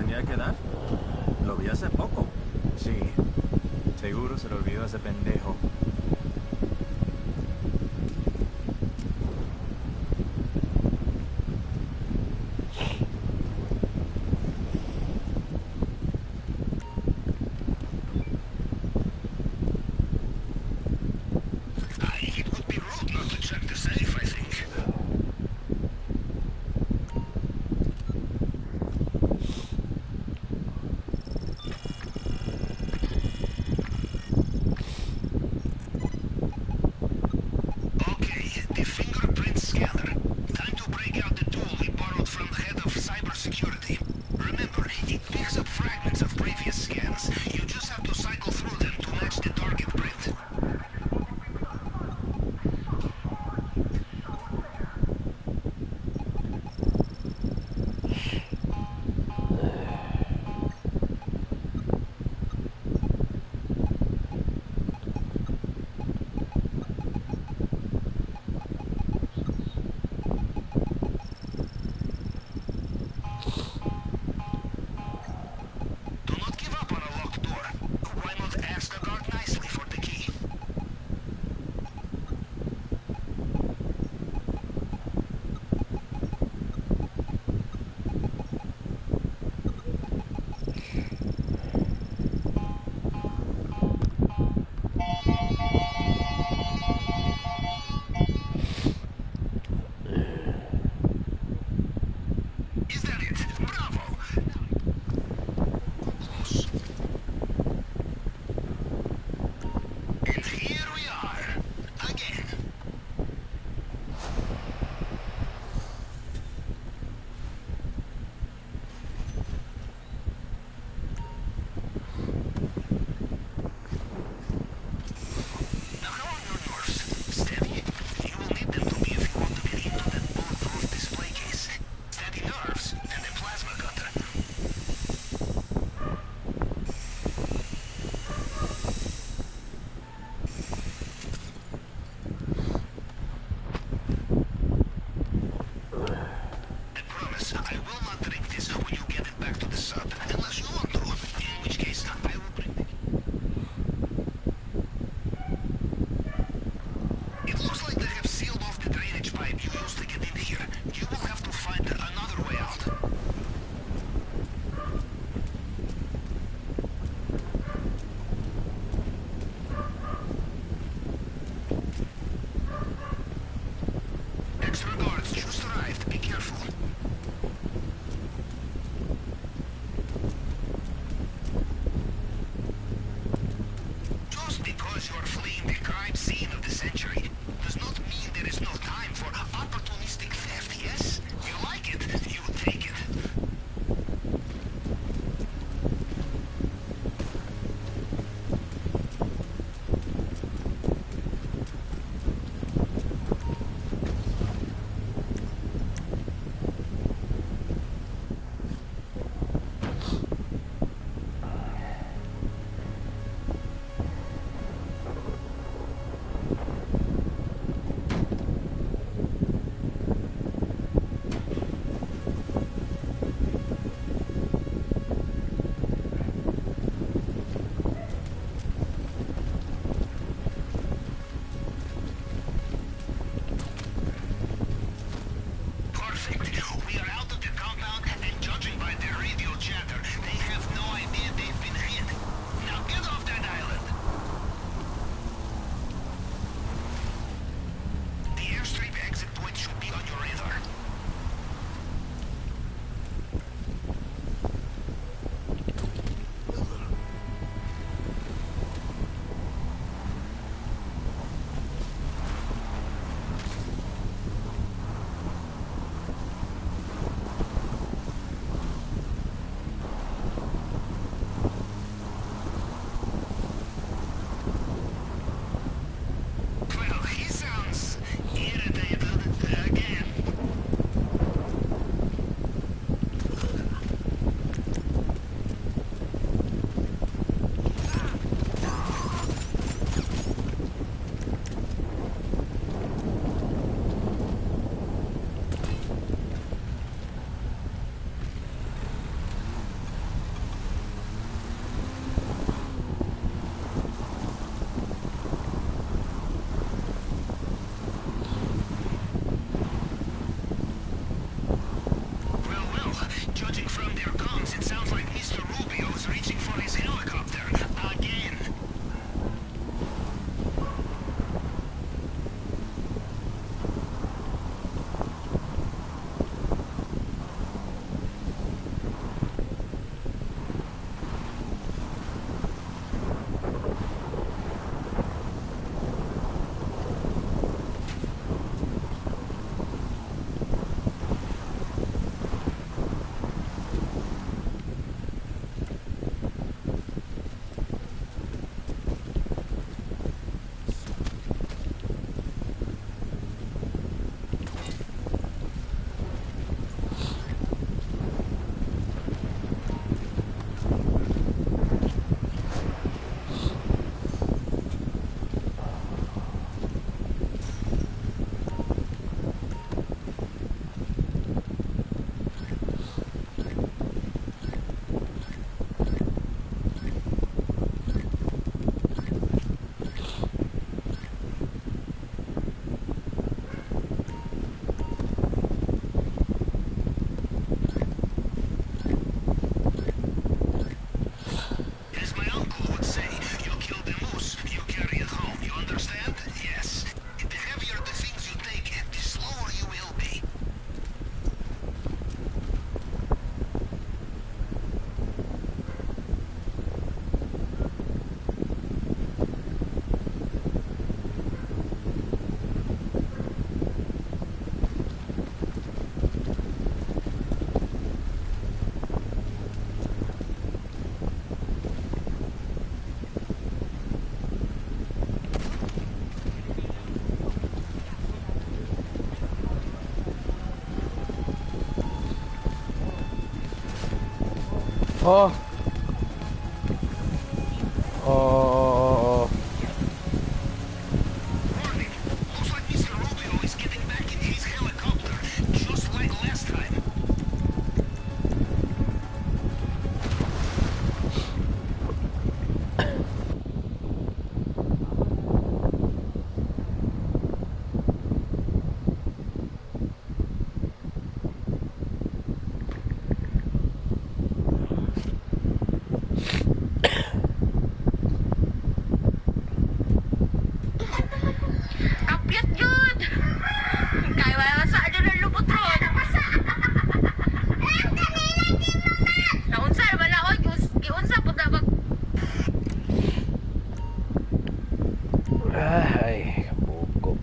tenía que dar? Lo vi hace poco. Sí. Seguro se lo olvidó a ese pendejo. It would be rude not to check the safe, I think. Oh. Oh. Warning. Looks like Mr. Rubio is getting back in his helicopter, just like last time. Kapiat yun! Kaya wala sa ano ng lubot ron. Naunsa naman ako, giunsa po na mag... Ay, kabuko.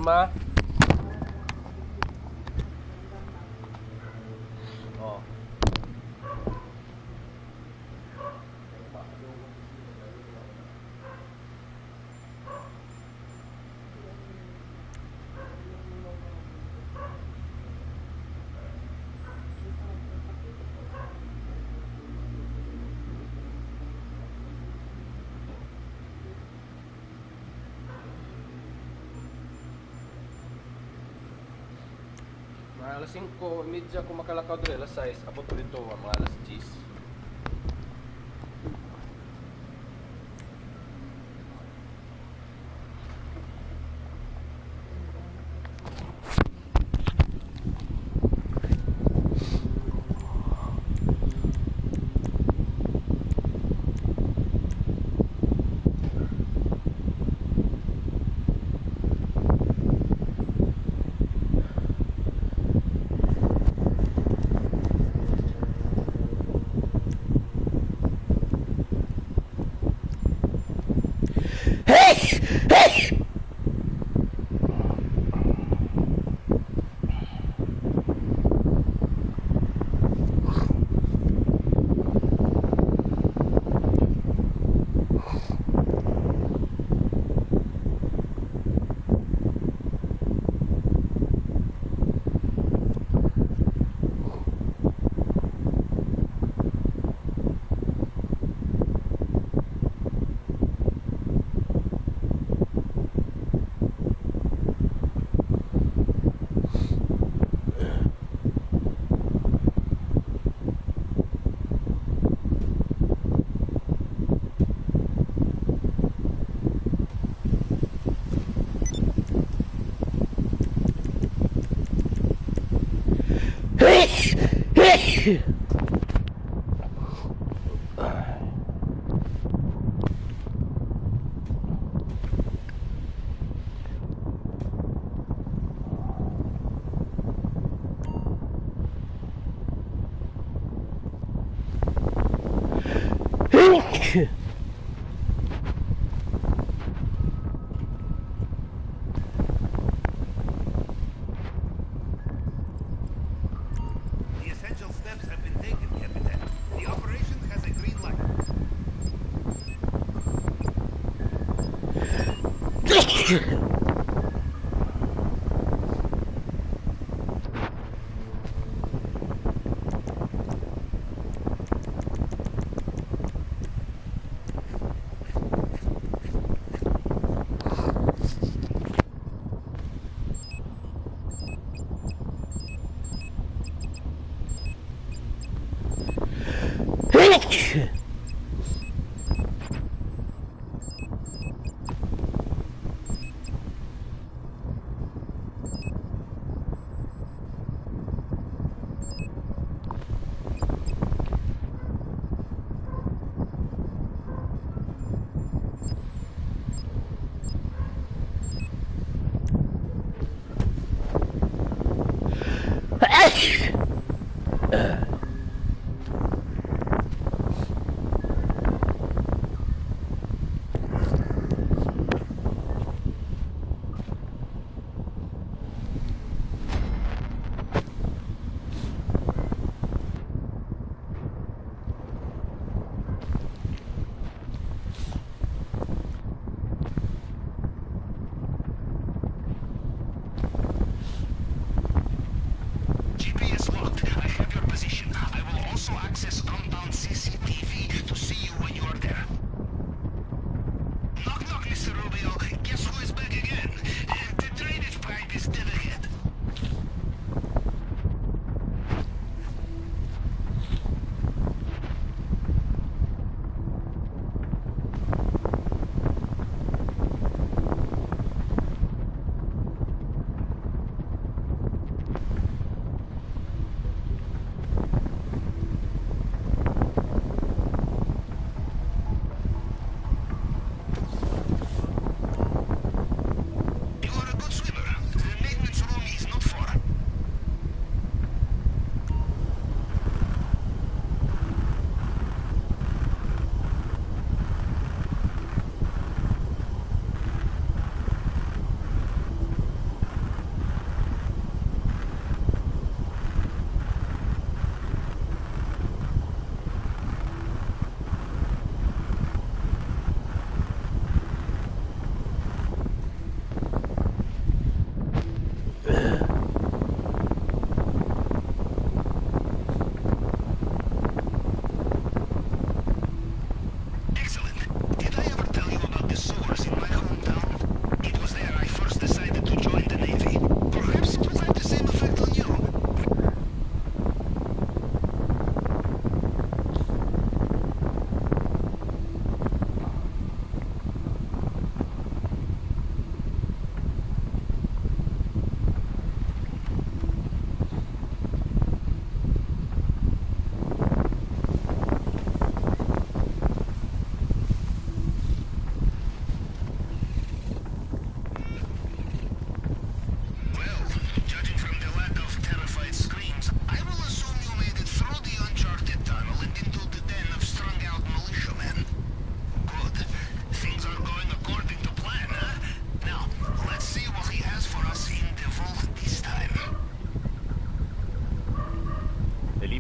Ma? Oh. Mga alas 5, medya ko makalakaw dito, alas 6, abot ko dito, mga alas 10. The essential steps have been taken, Captain. The operation has a green light.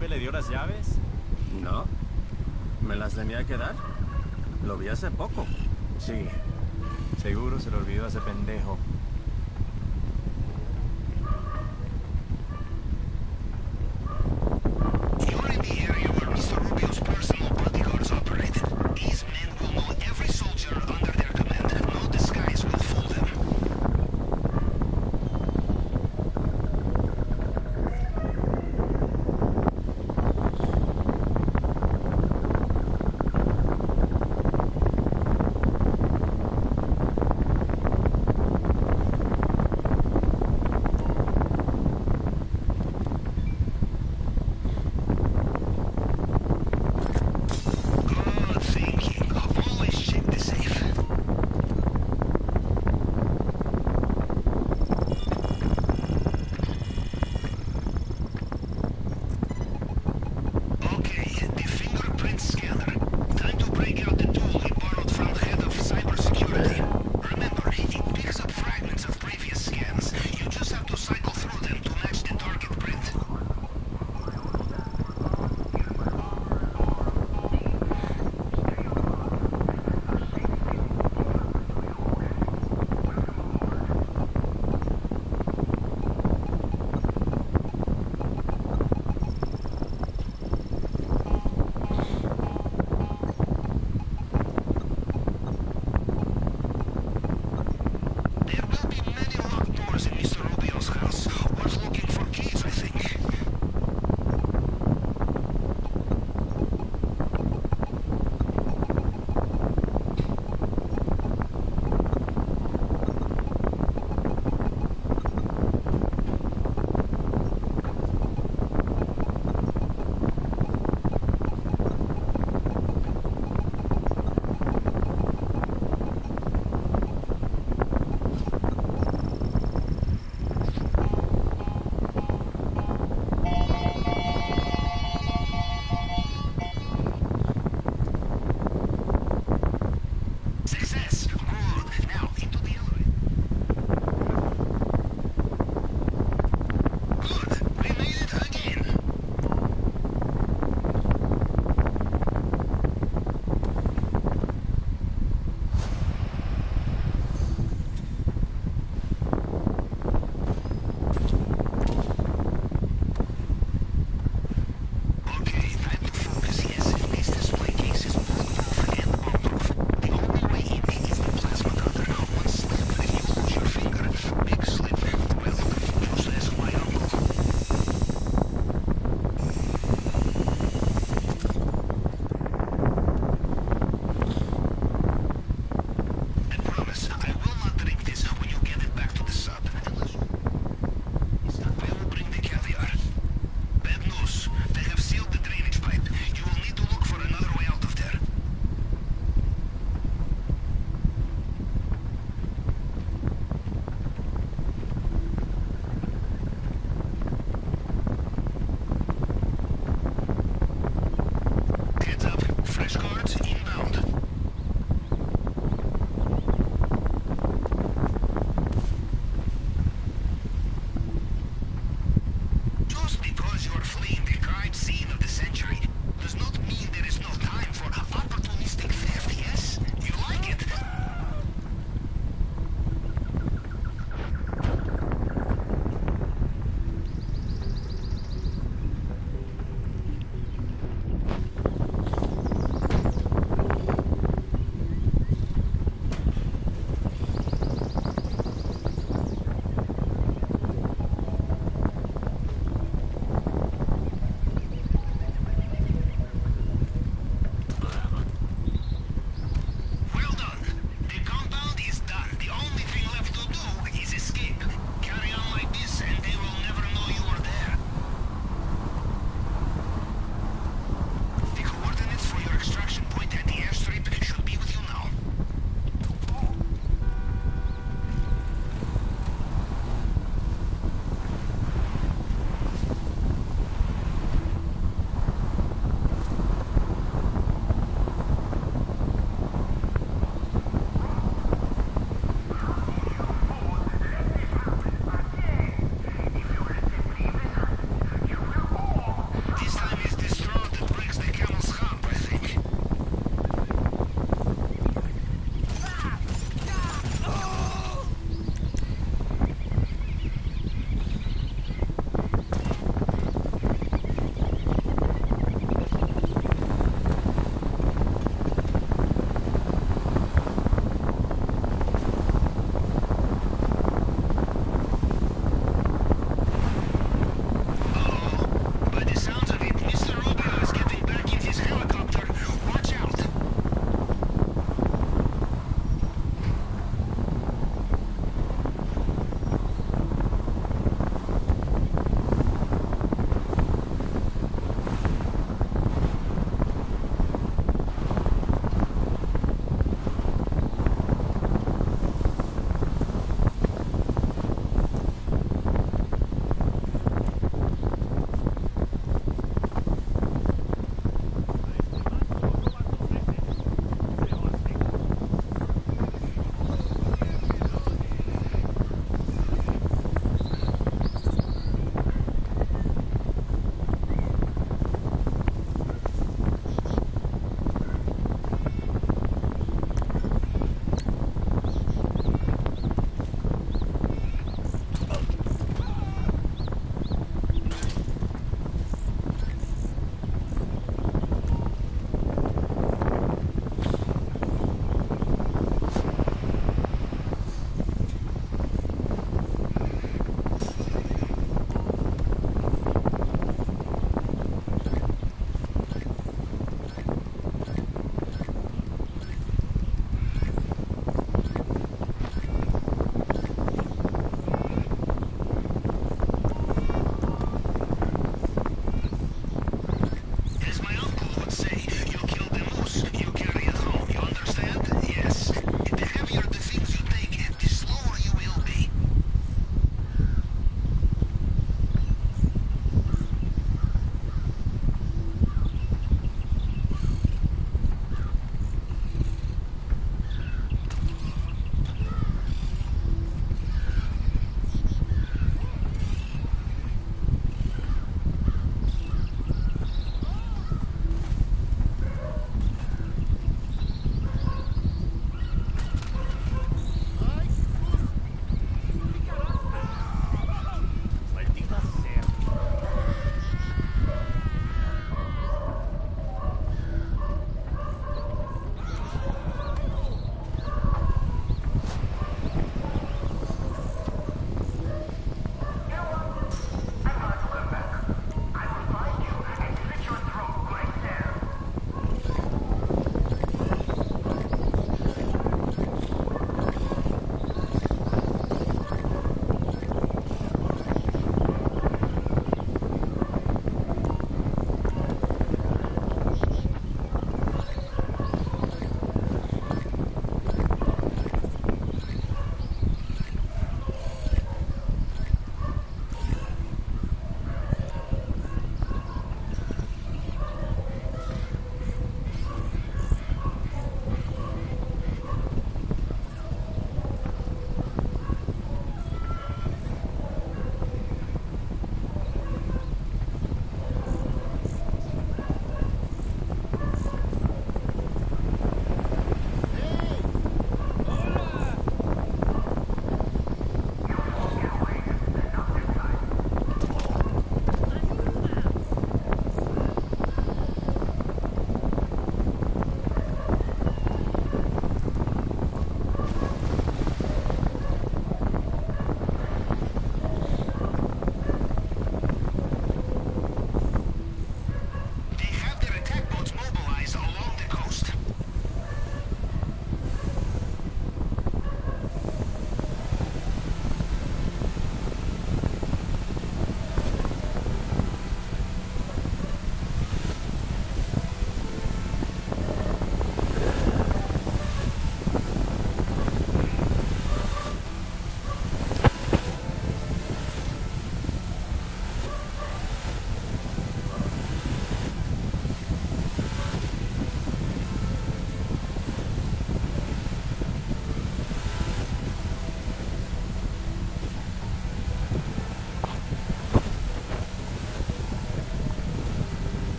Felipe le dio las llaves? No. ¿Me las tenía que dar? Lo vi hace poco. Sí. Seguro se lo olvidó a ese pendejo. You're in the area where Mr. Rubio's personal bodyguards operate. These men will know every soldier under their command. No disguise will fool them.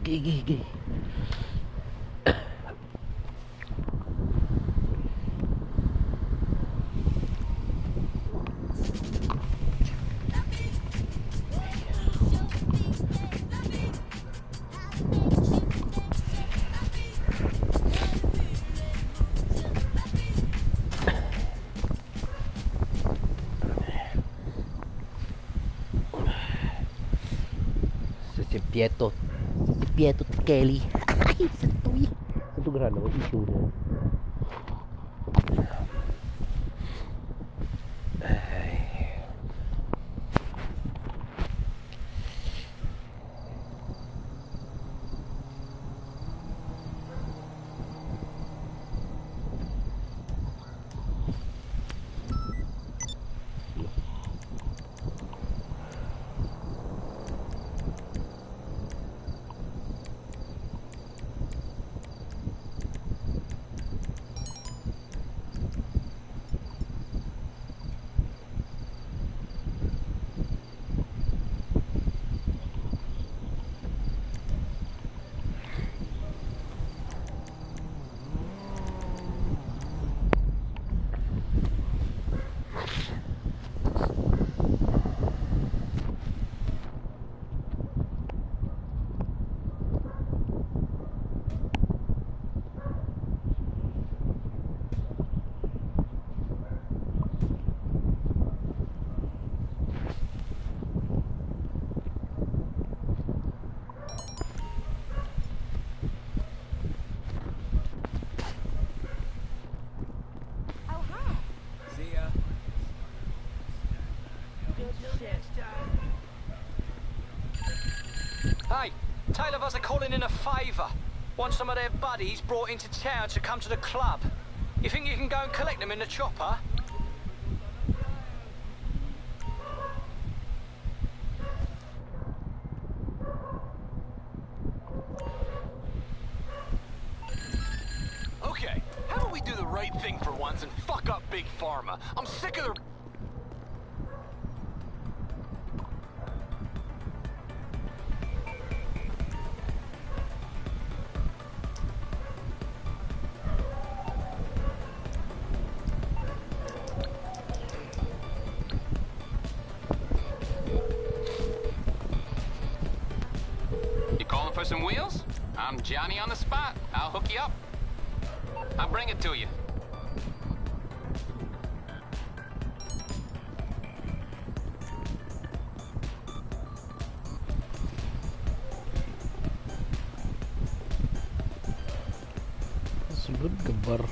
Gigi. Si Pieto Kelly. Ay, satu grano isu dia. Hey, tale of us are calling in a favour. Want some of their buddies brought into town to come to the club. You think you can go and collect them in the chopper? Okay, how about we do the right thing for once and fuck up Big Pharma? I'm sick of their... You calling for some wheels? I'm Johnny on the spot. I'll hook you up. I'll bring it to you. Sebut gebar.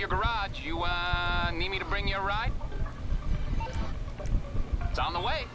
your garage. You, need me to bring you a ride? It's on the way.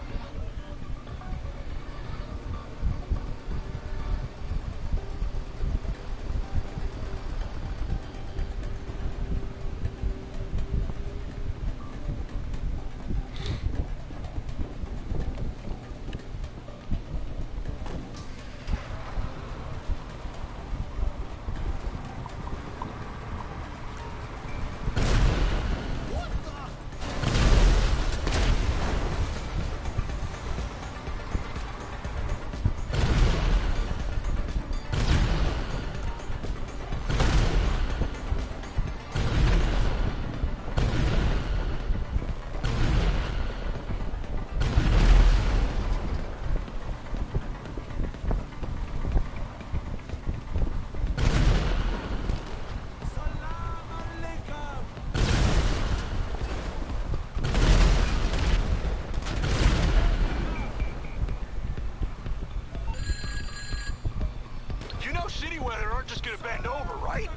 You know shitty weather aren't just gonna bend over, right?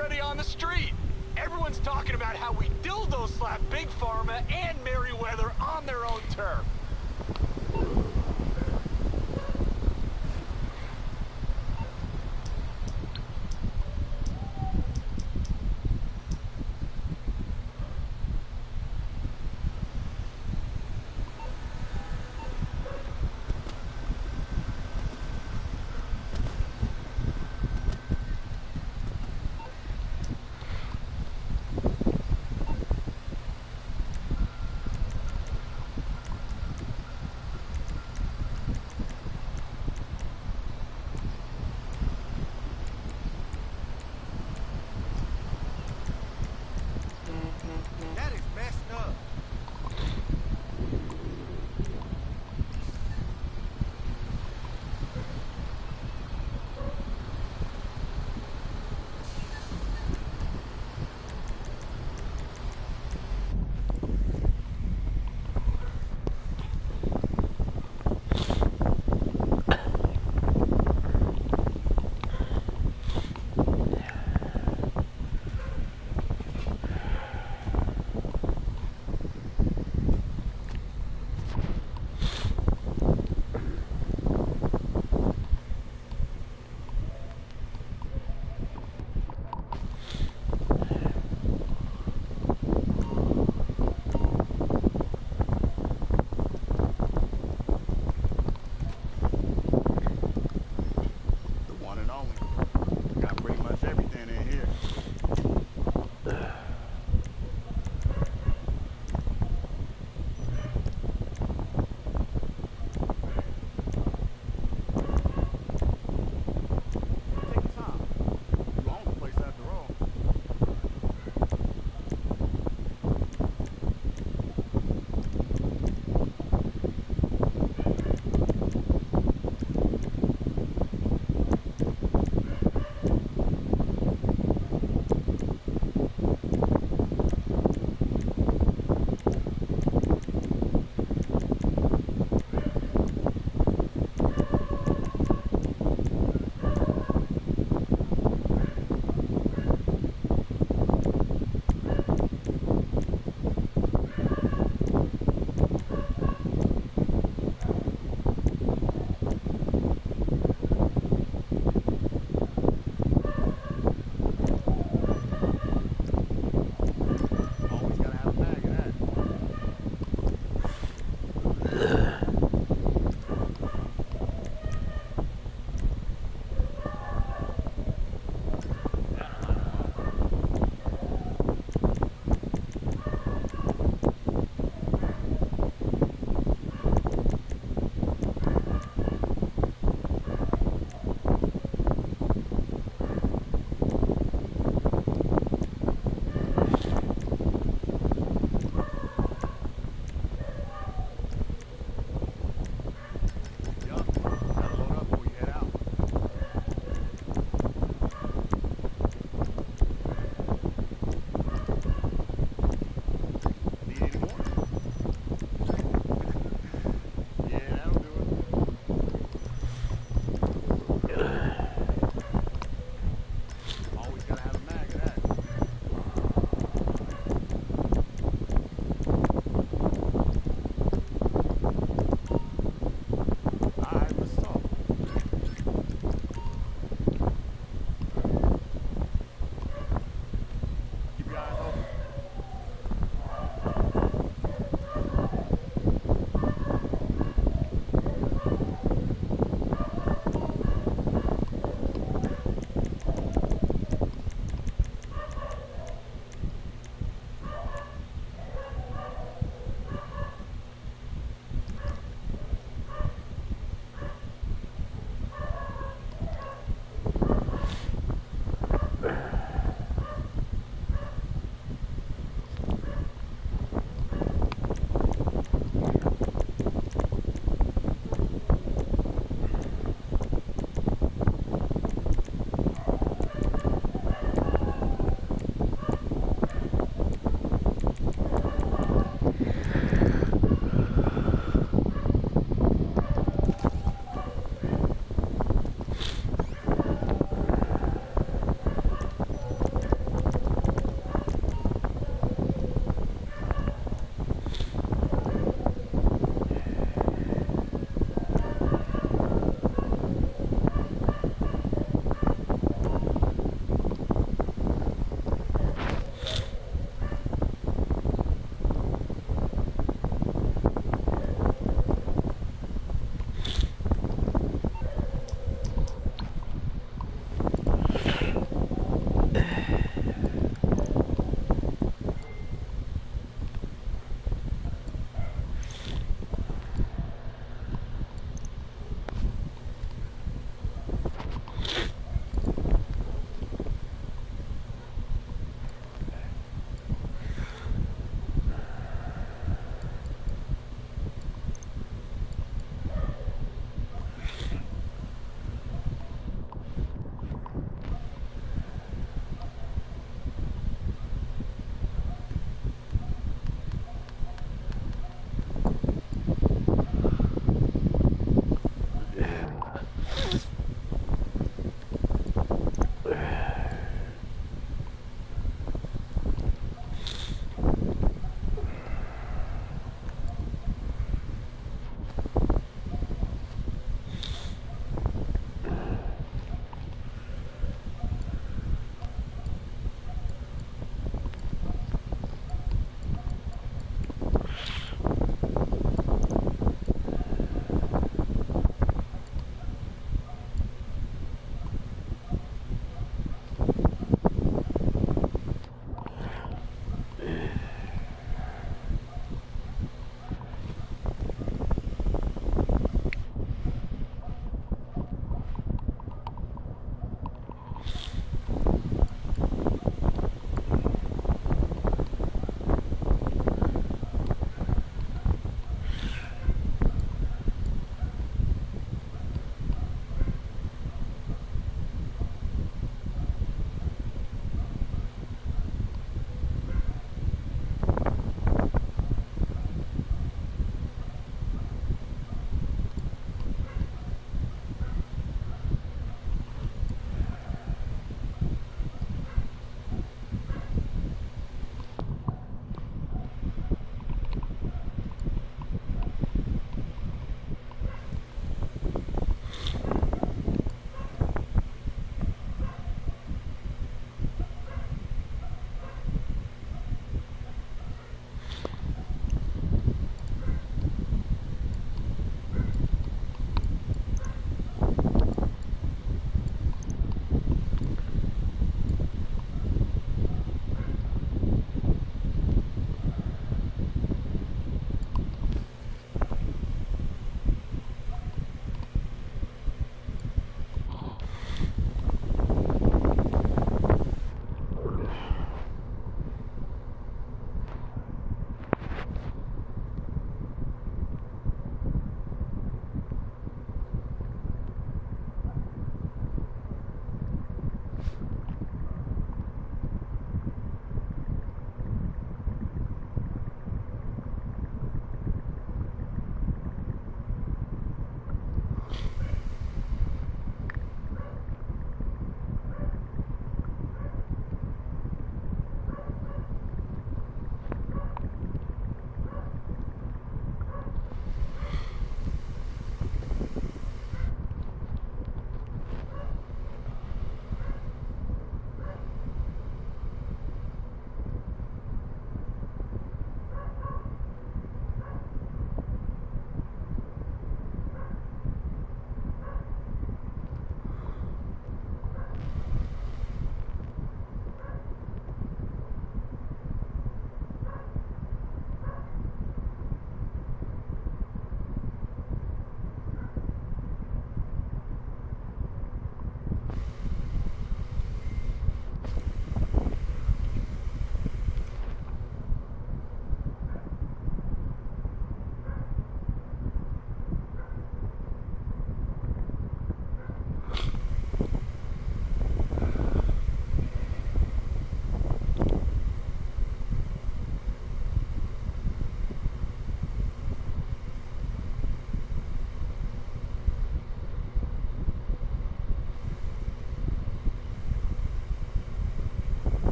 already on the street. Everyone's talking about how we dildo slap Big Pharma and Merryweather on their own turf.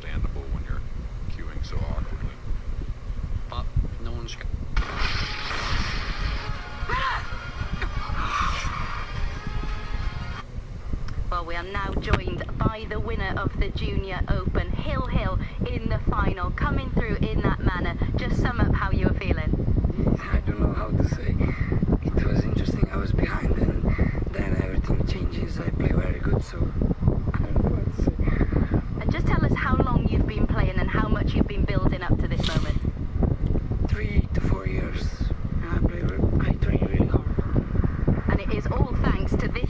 understandable when you're queuing so awkwardly. But no one's got... Well, we are now joined by the winner of the Junior Open, Hill Hill, in the final, coming through in that manner. Just sum up how you were feeling. I don't know how to say. It was interesting. I was behind, and then everything changes. I play very good, so I don't know what to say. And just tell us how long you've been playing and how much you've been building up to this moment. 3 to 4 years. And I train really hard. And it is all thanks to this.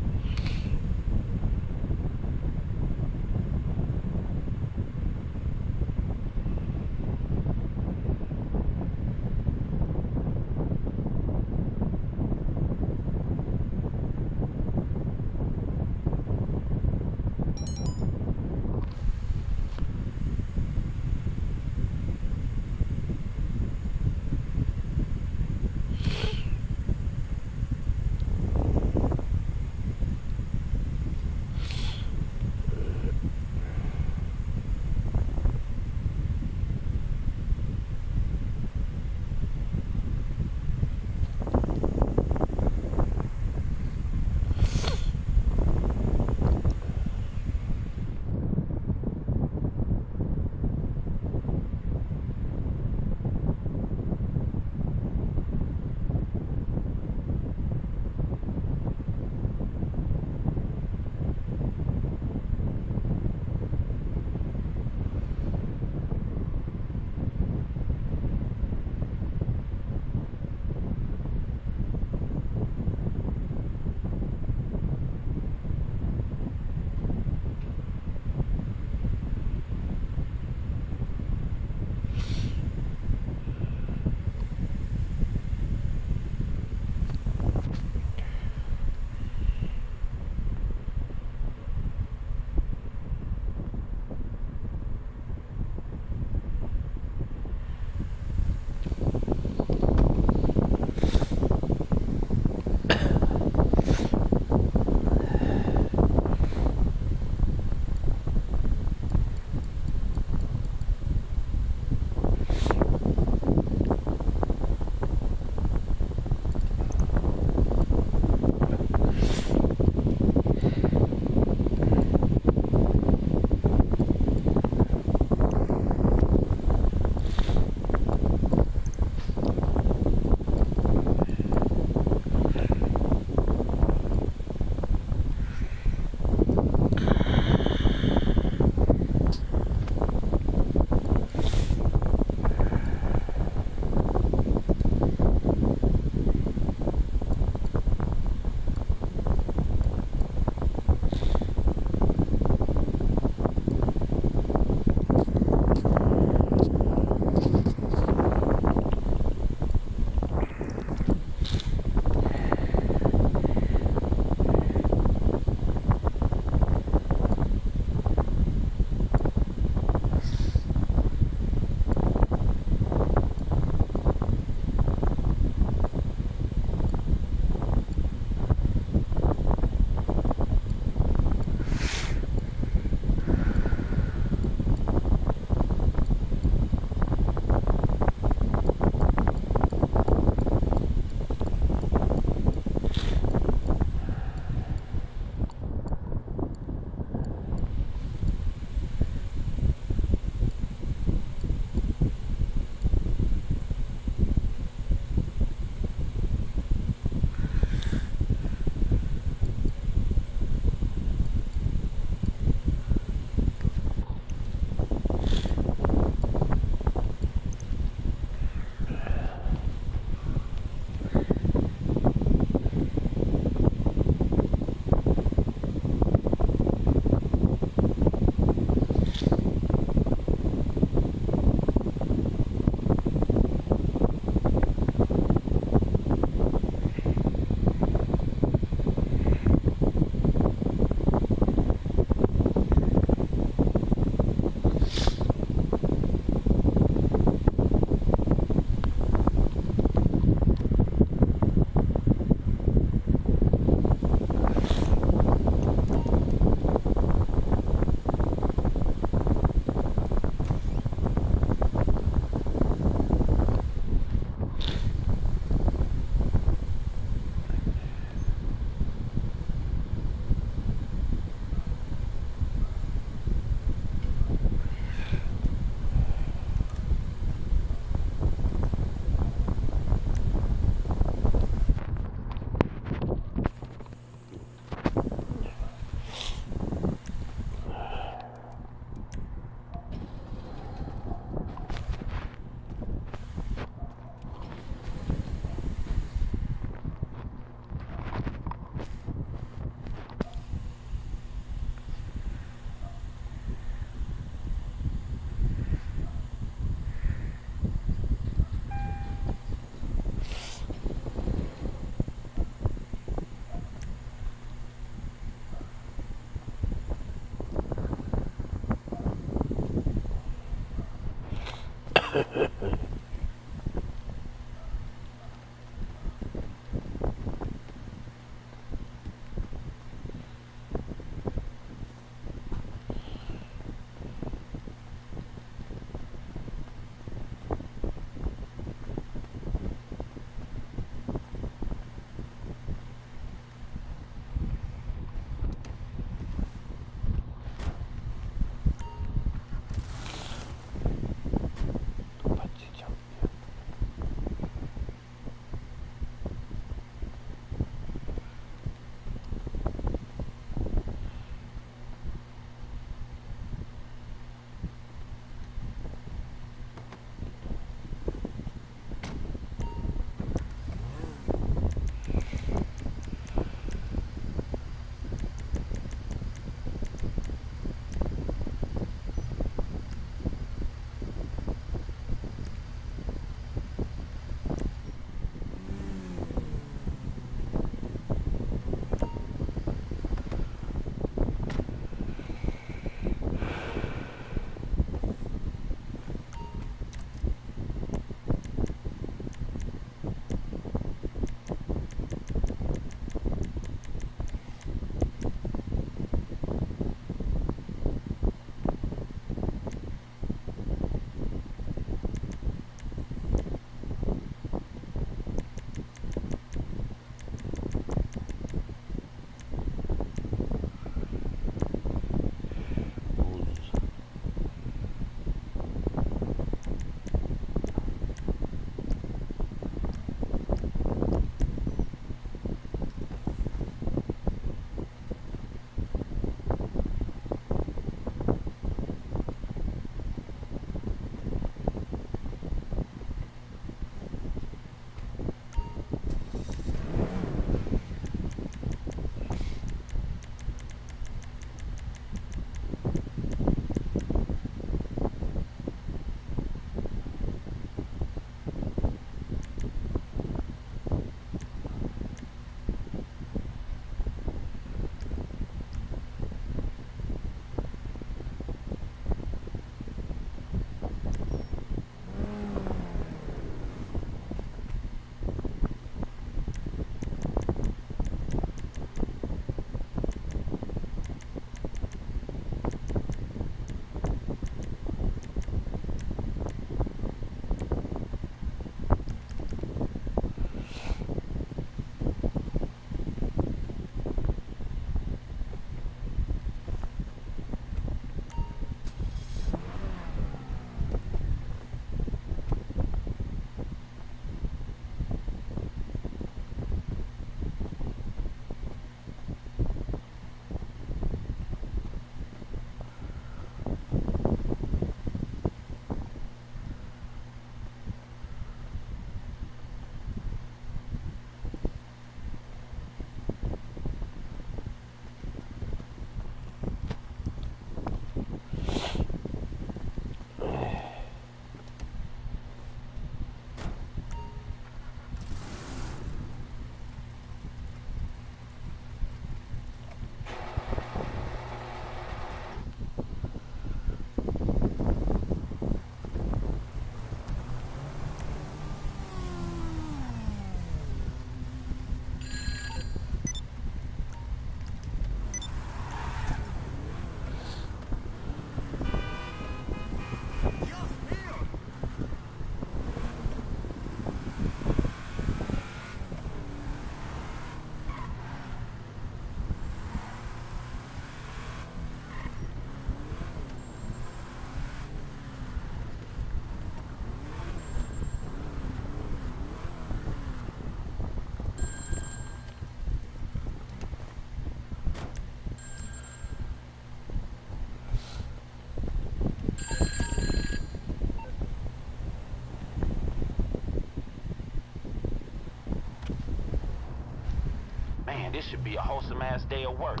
Man, this should be a wholesome ass day of work.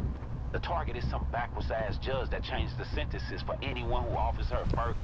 The target is some backwards ass judge that changes the sentences for anyone who offers her first.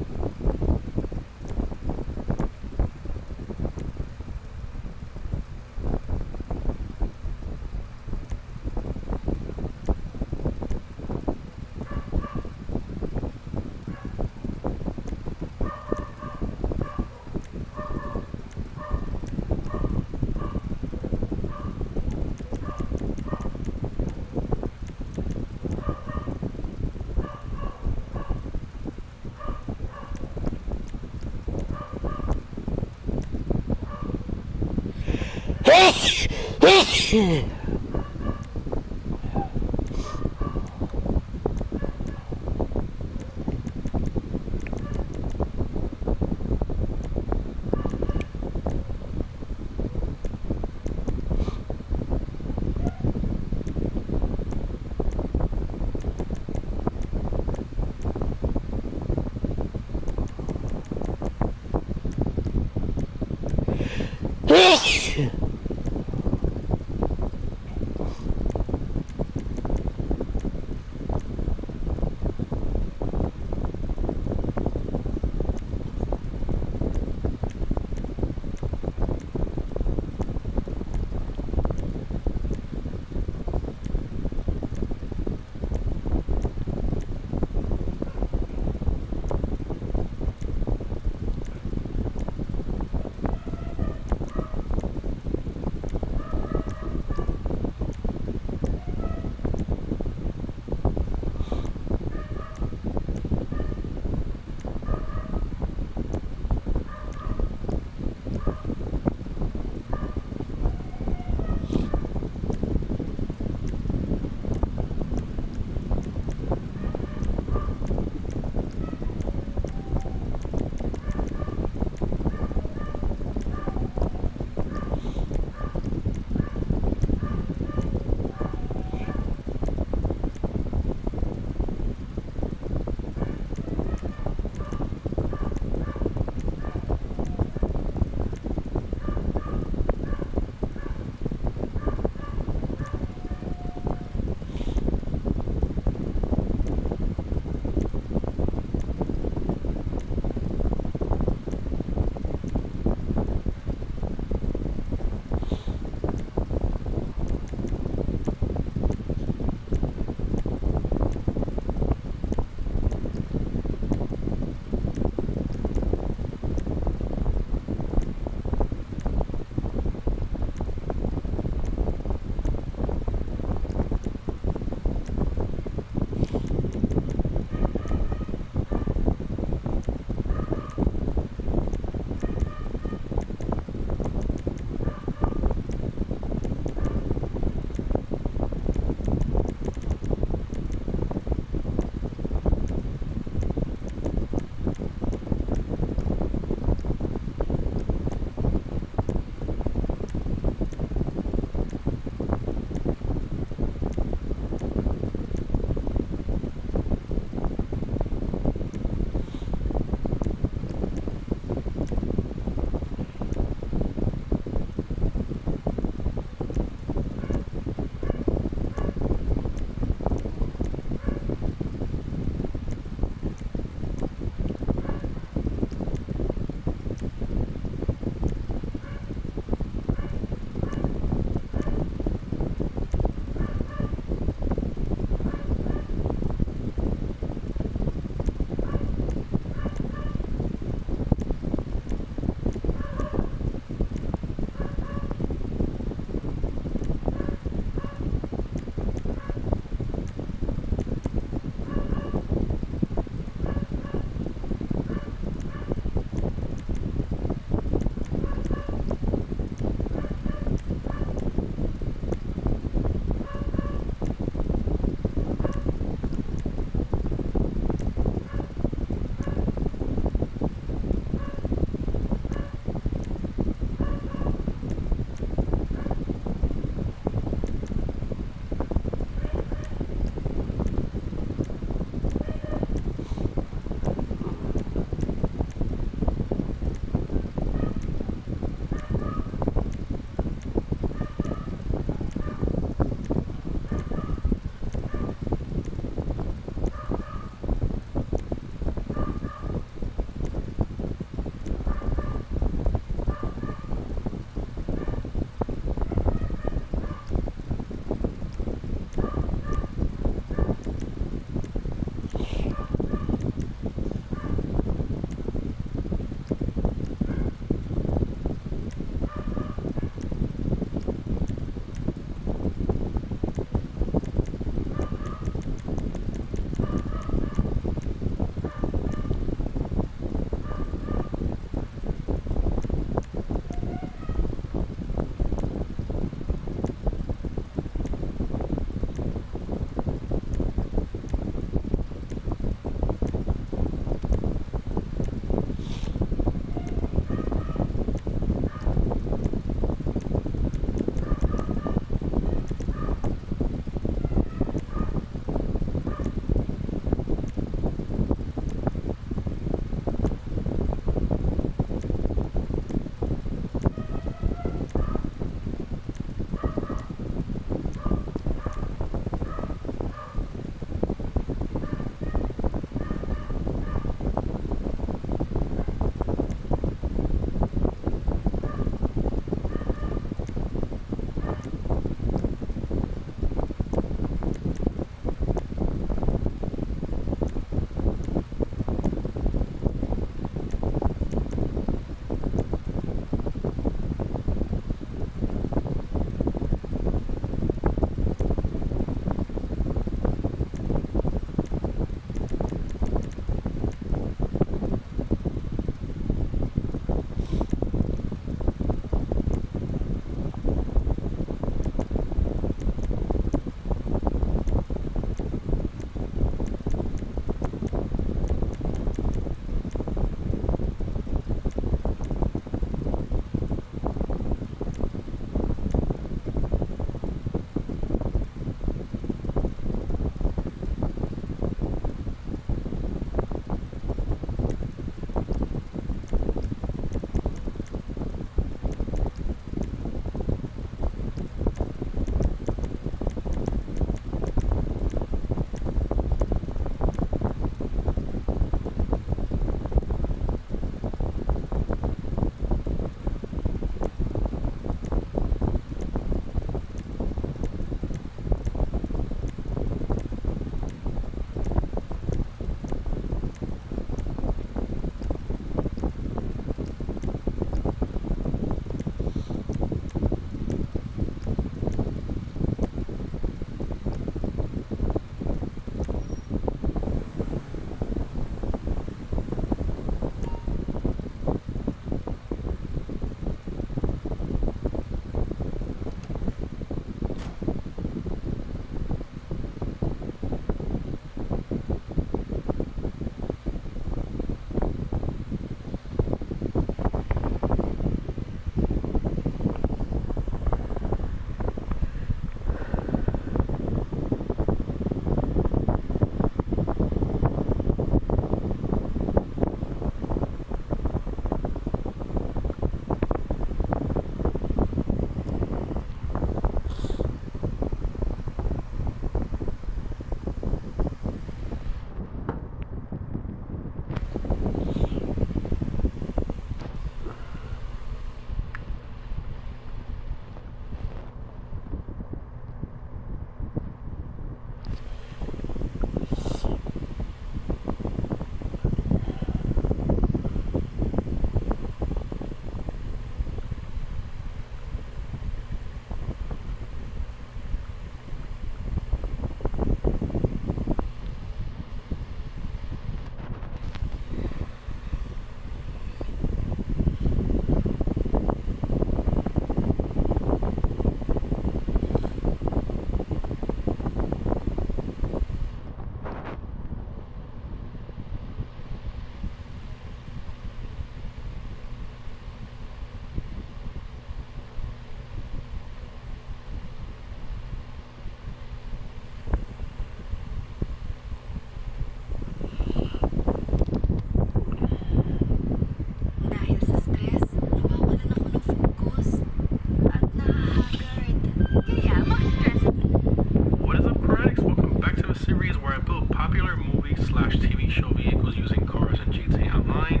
movie/TV show vehicles using cars in GTA Online.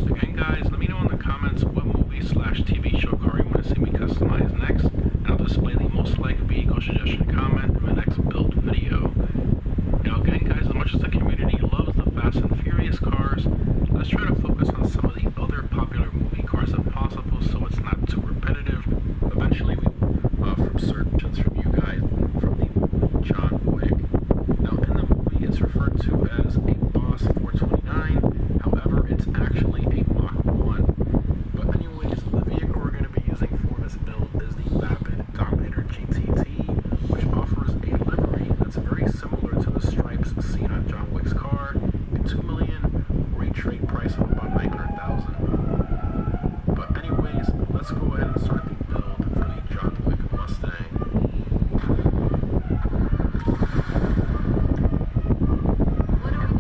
Again, guys, let me know in the comments what movie/TV show car you want to see me customize next, and I'll display the most liked vehicle suggestion comment in my next build video. Now, again, guys, as much as the community loves the Fast and Furious cars, let's try to focus on some of the other popular movie cars if possible, so it's not too repetitive. Eventually, from searches from you guys, from the movie John Wick. Now, in the movie, it's referred to as a Boss 429. However, it's actually a Mach 1. But anyways, the vehicle we're going to be using for this build is the Vapid Dominator GTT, which offers a livery that's very similar to the stripes seen on John Wick's car, a $2 million trade price of about $900,000. But anyways, let's go ahead and start the build for the John Wick Mustang.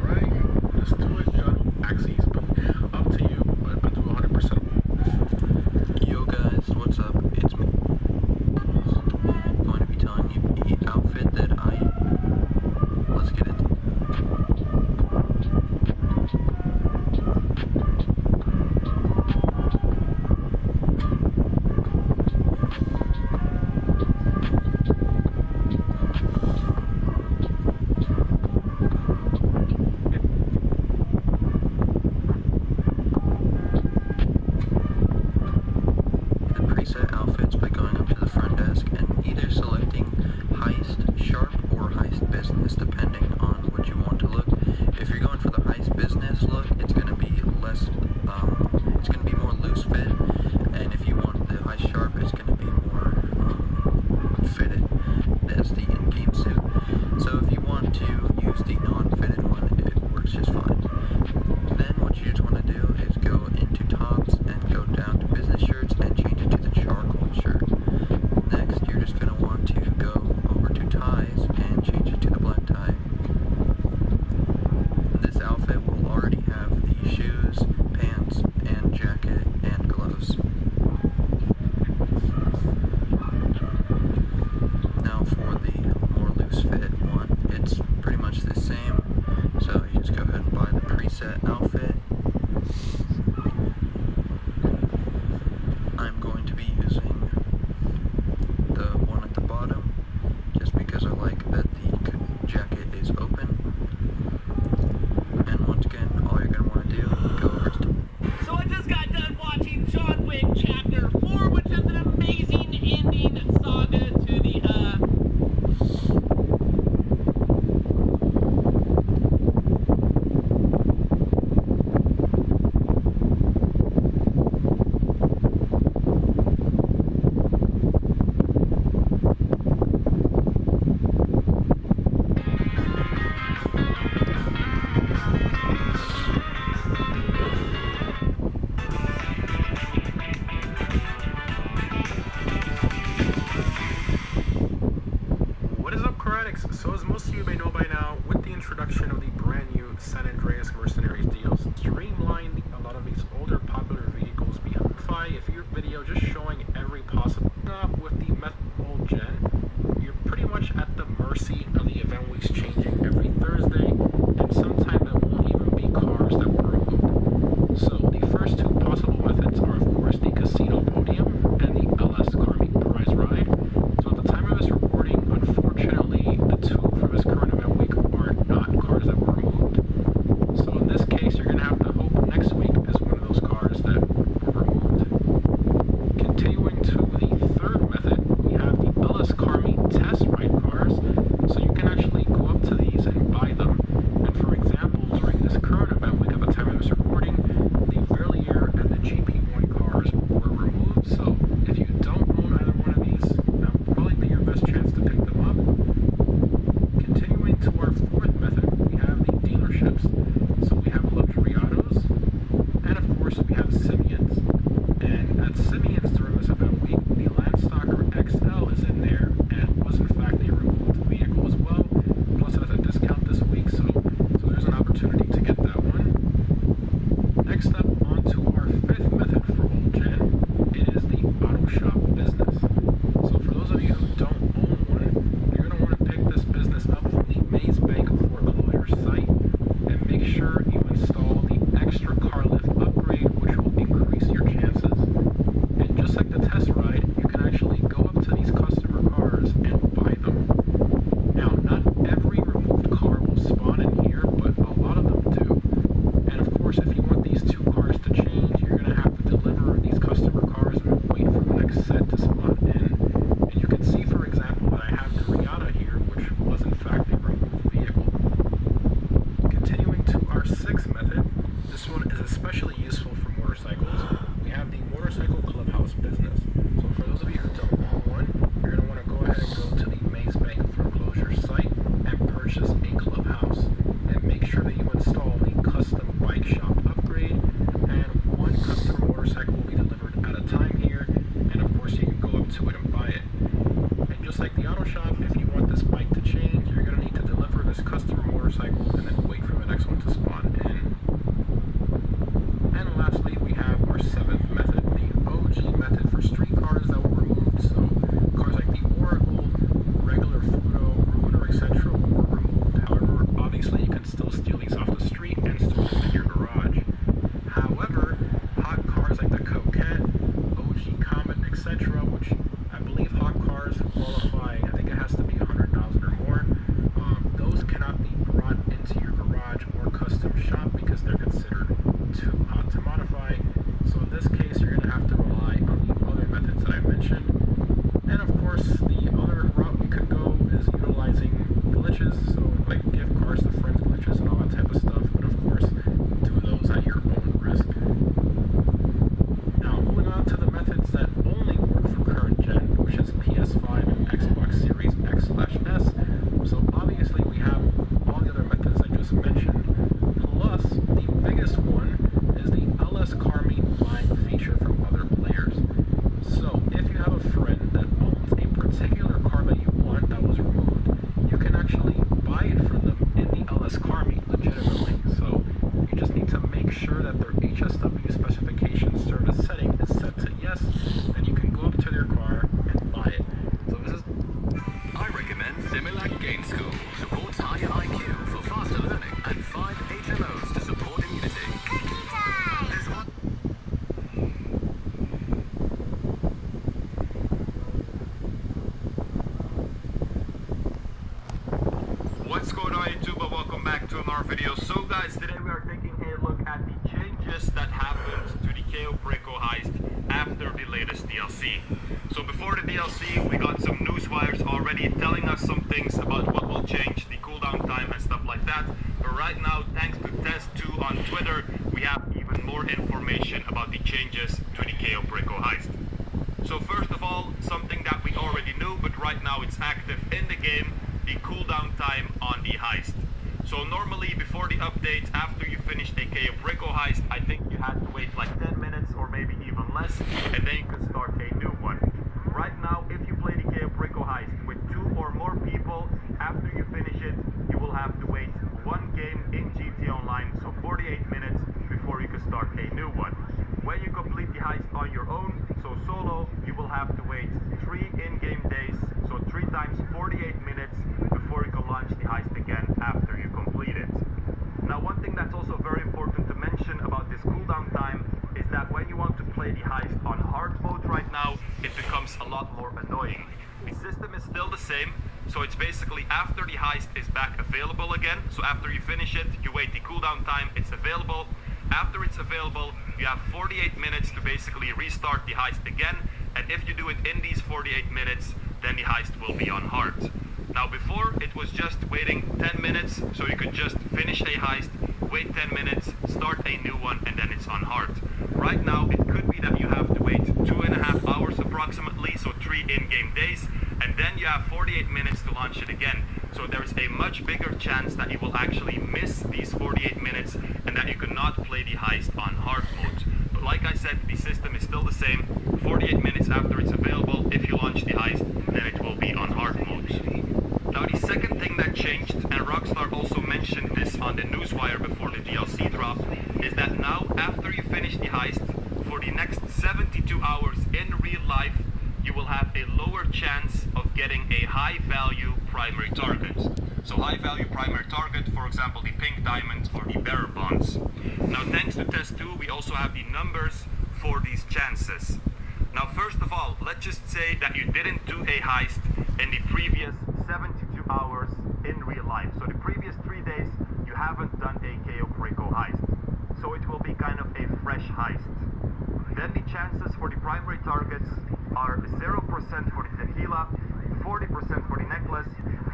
Alright, let's do it, John. Axes, but up to you, but I'll do 100%. Yo guys, what's up? It's me. I'm going to be telling you the outfit that let's get into. Outfits by going up to the front desk and either selecting Heist Sharp or Heist Business, depending on what you want to look. If you're going for the Heist Business look, it's going to be less, it's going to be more loose fit, and if you want the Heist Sharp, it's going to be more fitted as the in-game suit. So if you want to use the non-fitted one, it works just fine. Then what you just want to do is go into tops and go down to business shirts and change it to the charcoal shirt. Next, you're just going to want to go over to ties and change it to the black tie. This outfit will already have the shoes, pants, and jacket, and gloves. Now for the more loose fit one, it's pretty much the same, so you just go ahead and buy the preset outfit. I'm going to be using the one at the bottom, just because I like that the jacket is open. And once again, all you're going to want to do is go over to... So I just got done watching John Wick Chapter 4, which is an amazing ending saga to the, What is up, Karatics? So as most of you may know by now, with the introduction of the brand new San Andreas Mercenaries deals, streamlined a lot of these older popular vehicles behind a video just showing every possible with the method old gen. You're pretty much at the mercy of the event weeks changing every Thursday, and sometimes there won't even be cars that were removed. So the first two possible methods are, of course, the Casino Podium and the LS Car Meet Prize Ride. So at the time of this recording, unfortunately, the two for this current event week are not cars that were removed. So in this case, you're going to have to hope next week is one of those cars that were removed. Continuing to the third method, we have the LS Car Meet Test Ride cars. So you can actually go up to these and buy them. And for example, during this current event week at the time of this recording, the Verlier and the GP1 cars were removed. So if you don't own either one of these, that will probably be your best chance to pick them up. Continuing to our fourth method, we have the dealerships. So we have Luxury Autos, and of course we have Simeon's. And at Simeon's during this event week, the Landstalker XL is in there, and was in fact a removed vehicle as well. Plus it has a discount this week, so there's an opportunity to get that one. Next up, on to our fifth method for old gen. It is the Auto Shop Business. So for those of you who don't own one, you're going to want to pick this business up from the Maze Bank foreclosure site. And sure you install the extra car lift upgrade, which will increase your chances. And just like the test ride, you can actually go up to these customer cars and buy them. Now, not every removed car will spawn in here, but a lot of them do. And of course, if you want these two cars to change, you're going to have to deliver these customer cars and wait for the next set to spawn in. And you can see, for example, that I have the Riata here, which was in fact a removed vehicle. Continuing to our sixth method, this one is especially useful for motorcycles. We have the motorcycle clubhouse business. So for those of you who don't own one, you're going to want to go ahead and go to the Maze Bank foreclosure site and purchase a clubhouse. And make sure that you install the custom bike shop upgrade, and one custom motorcycle will be delivered at a time here, and of course you can go up to it and buy it. And just like the auto shop, if you want this bike to change, you're going to need to deliver this customer motorcycle and then wait for the next one to spawn in. And lastly, we have our seventh method, the OG method for street cars that were removed. So cars like the Oracle, regular Fudo, Ruiner, etc. were removed. However, obviously you can still steal these off the street and store them in your garage. However, hot cars like the Coquette, OG Comet, etc., which I believe hot cars qualify, I think it has to be 100,000 or more, those cannot be brought into your garage or custom shop because they're considered too hot to modify. So in this case, you're going to have to rely on the other methods that I mentioned. And of course, the other route we could go is utilizing glitches, so like gift cards to friends glitches and all that type of stuff, but of course, do those at your own risk. Now, moving on to the methods that only work for current gen, which is PS5 and Xbox Series X/S. So obviously we have all the other methods I just mentioned, plus the biggest one is the LS Car Meet buying feature from other players. So if you have a friend that owns a particular car that you want that was removed, you can actually buy it from them in the LS Car Meet legitimately. So you just need to make sure that their HSW specification service setting is set to yes, and you can go up to their car and buy it. So this is... I recommend Similac Game School. Supports higher IQ for faster learning and 5 HMOs to support immunity. There's one... What's going on YouTube, and welcome back to another video. So guys, today we are taking a look at the changes that happened to the KO Preco heist after the latest DLC. So before the DLC, we got some news wires already telling us some things about what will change, the cooldown time and stuff like that. But right now, thanks to Test2 on Twitter, we have even more information about the changes to the KO Preco heist. So first of all, something that we already knew, but right now it's active in the game, the cooldown time on the heist. So normally before the update, after you finished a KO Preco heist, I think you had to wait like 10 minutes or maybe even less, and then you could start a new one. Right now, if you play the KO Preco heist with 2 or more people, after you finish it, you will have to wait 1 game in GTA Online, so 48 minutes before you can start a new one. When you complete the heist on your own, so solo, you will have to wait 3 in-game days, so 3 times 48 minutes before you can launch the heist again after you complete it. Now, one thing that's also very important to mention about this cooldown time is that when you want to play the heist on hard mode right now, it becomes a lot more annoying. The system is still the same, so it's basically after the heist is back available again, so after you finish it, you wait the cooldown time, it's available. After it's available, you have 48 minutes to basically restart the heist again, and if you do it in these 48 minutes, then the heist will be on hard. Now before, it was just waiting 10 minutes, so you could just finish a heist, wait 10 minutes, start a new one, and then it's on hard. Right now, it could be that you have to wait 2.5 hours approximately, so 3 in-game days, and then you have 48 minutes to launch it again. So there's a much bigger chance that you will actually miss these 48 minutes and that you cannot play the heist on hard mode. But like I said, the system is still the same. 48 minutes after it's available, if you launch the heist, then it will be on hard mode. Now the second thing that changed, and Rockstar also mentioned this on the newswire before the DLC drop, is that now after you finish the heist, for the next 72 hours in real life, you will have a lower chance of getting a high value primary target. So high value primary target, for example, the pink diamond or the bearer bonds. Now thanks to test 2, we also have the numbers for these chances. Now first of all, let's just say that you didn't do a heist in the previous 72 hours in real life. So the previous 3 days, you haven't done a KO Preco heist. So it will be kind of a fresh heist. Then the chances for the primary targets are 0% for the tequila, 40% for the necklace,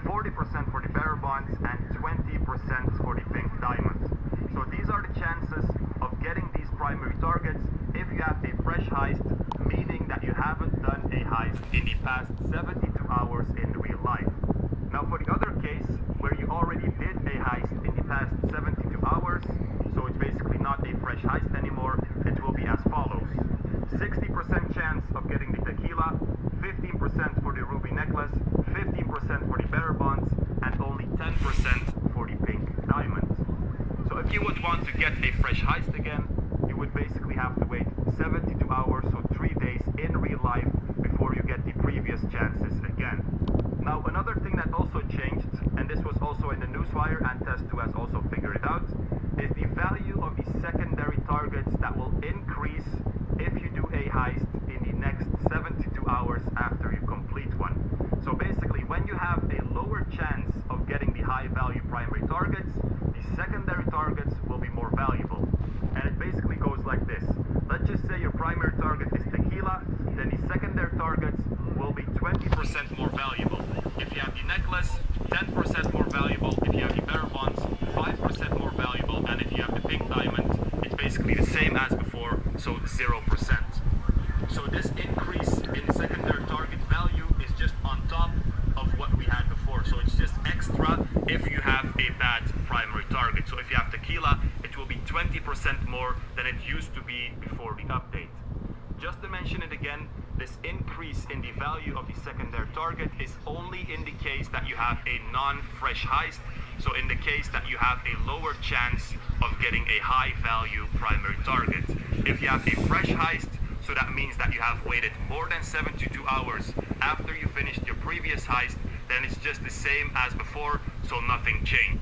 40% for the bearer bonds, and 20% for the pink diamond. So these are the chances of getting these primary targets if you have a fresh heist, meaning that you haven't done a heist in the past 72 hours in real life. Now for the other case, where you already did a heist in the past 72 hours, so it's basically not a fresh heist anymore, it will be as follows. 60% chance of getting the tequila, 15% for the ruby necklace, 15% for the bearer bonds, and only 10% for the pink diamond. So if you would want to get a fresh heist again, you would basically have to wait 72 hours, so 3 days in real life before you get the previous chances again. Now another thing that also changed, and this was also in the newswire and Test 2 has also figured it out, is the value of the secondary targets that will increase if you do a heist in the next 72 hours after you complete one. So basically, when you have a lower chance of getting the high value primary targets, the secondary targets will be more valuable. And it basically goes like this. Let's just say your primary target is tequila, then the secondary targets will be 20% more valuable. If you have the necklace, 10% more valuable. If you have the bearer bonds, 5% more valuable. And if you have the pink diamond, it's basically the same as before, so 0%. So this increase in secondary target value is just on top of what we had before. So it's just extra if you have a bad primary target. So if you have tequila, it will be 20% more than it used to be before the update. Just to mention it again, this increase in the value of the secondary target is only in the case that you have a non-fresh heist. So in the case that you have a lower chance of getting a high value primary target. If you have a fresh heist, so that means that you have waited more than 72 hours after you finished your previous heist, then it's just the same as before, so nothing changed.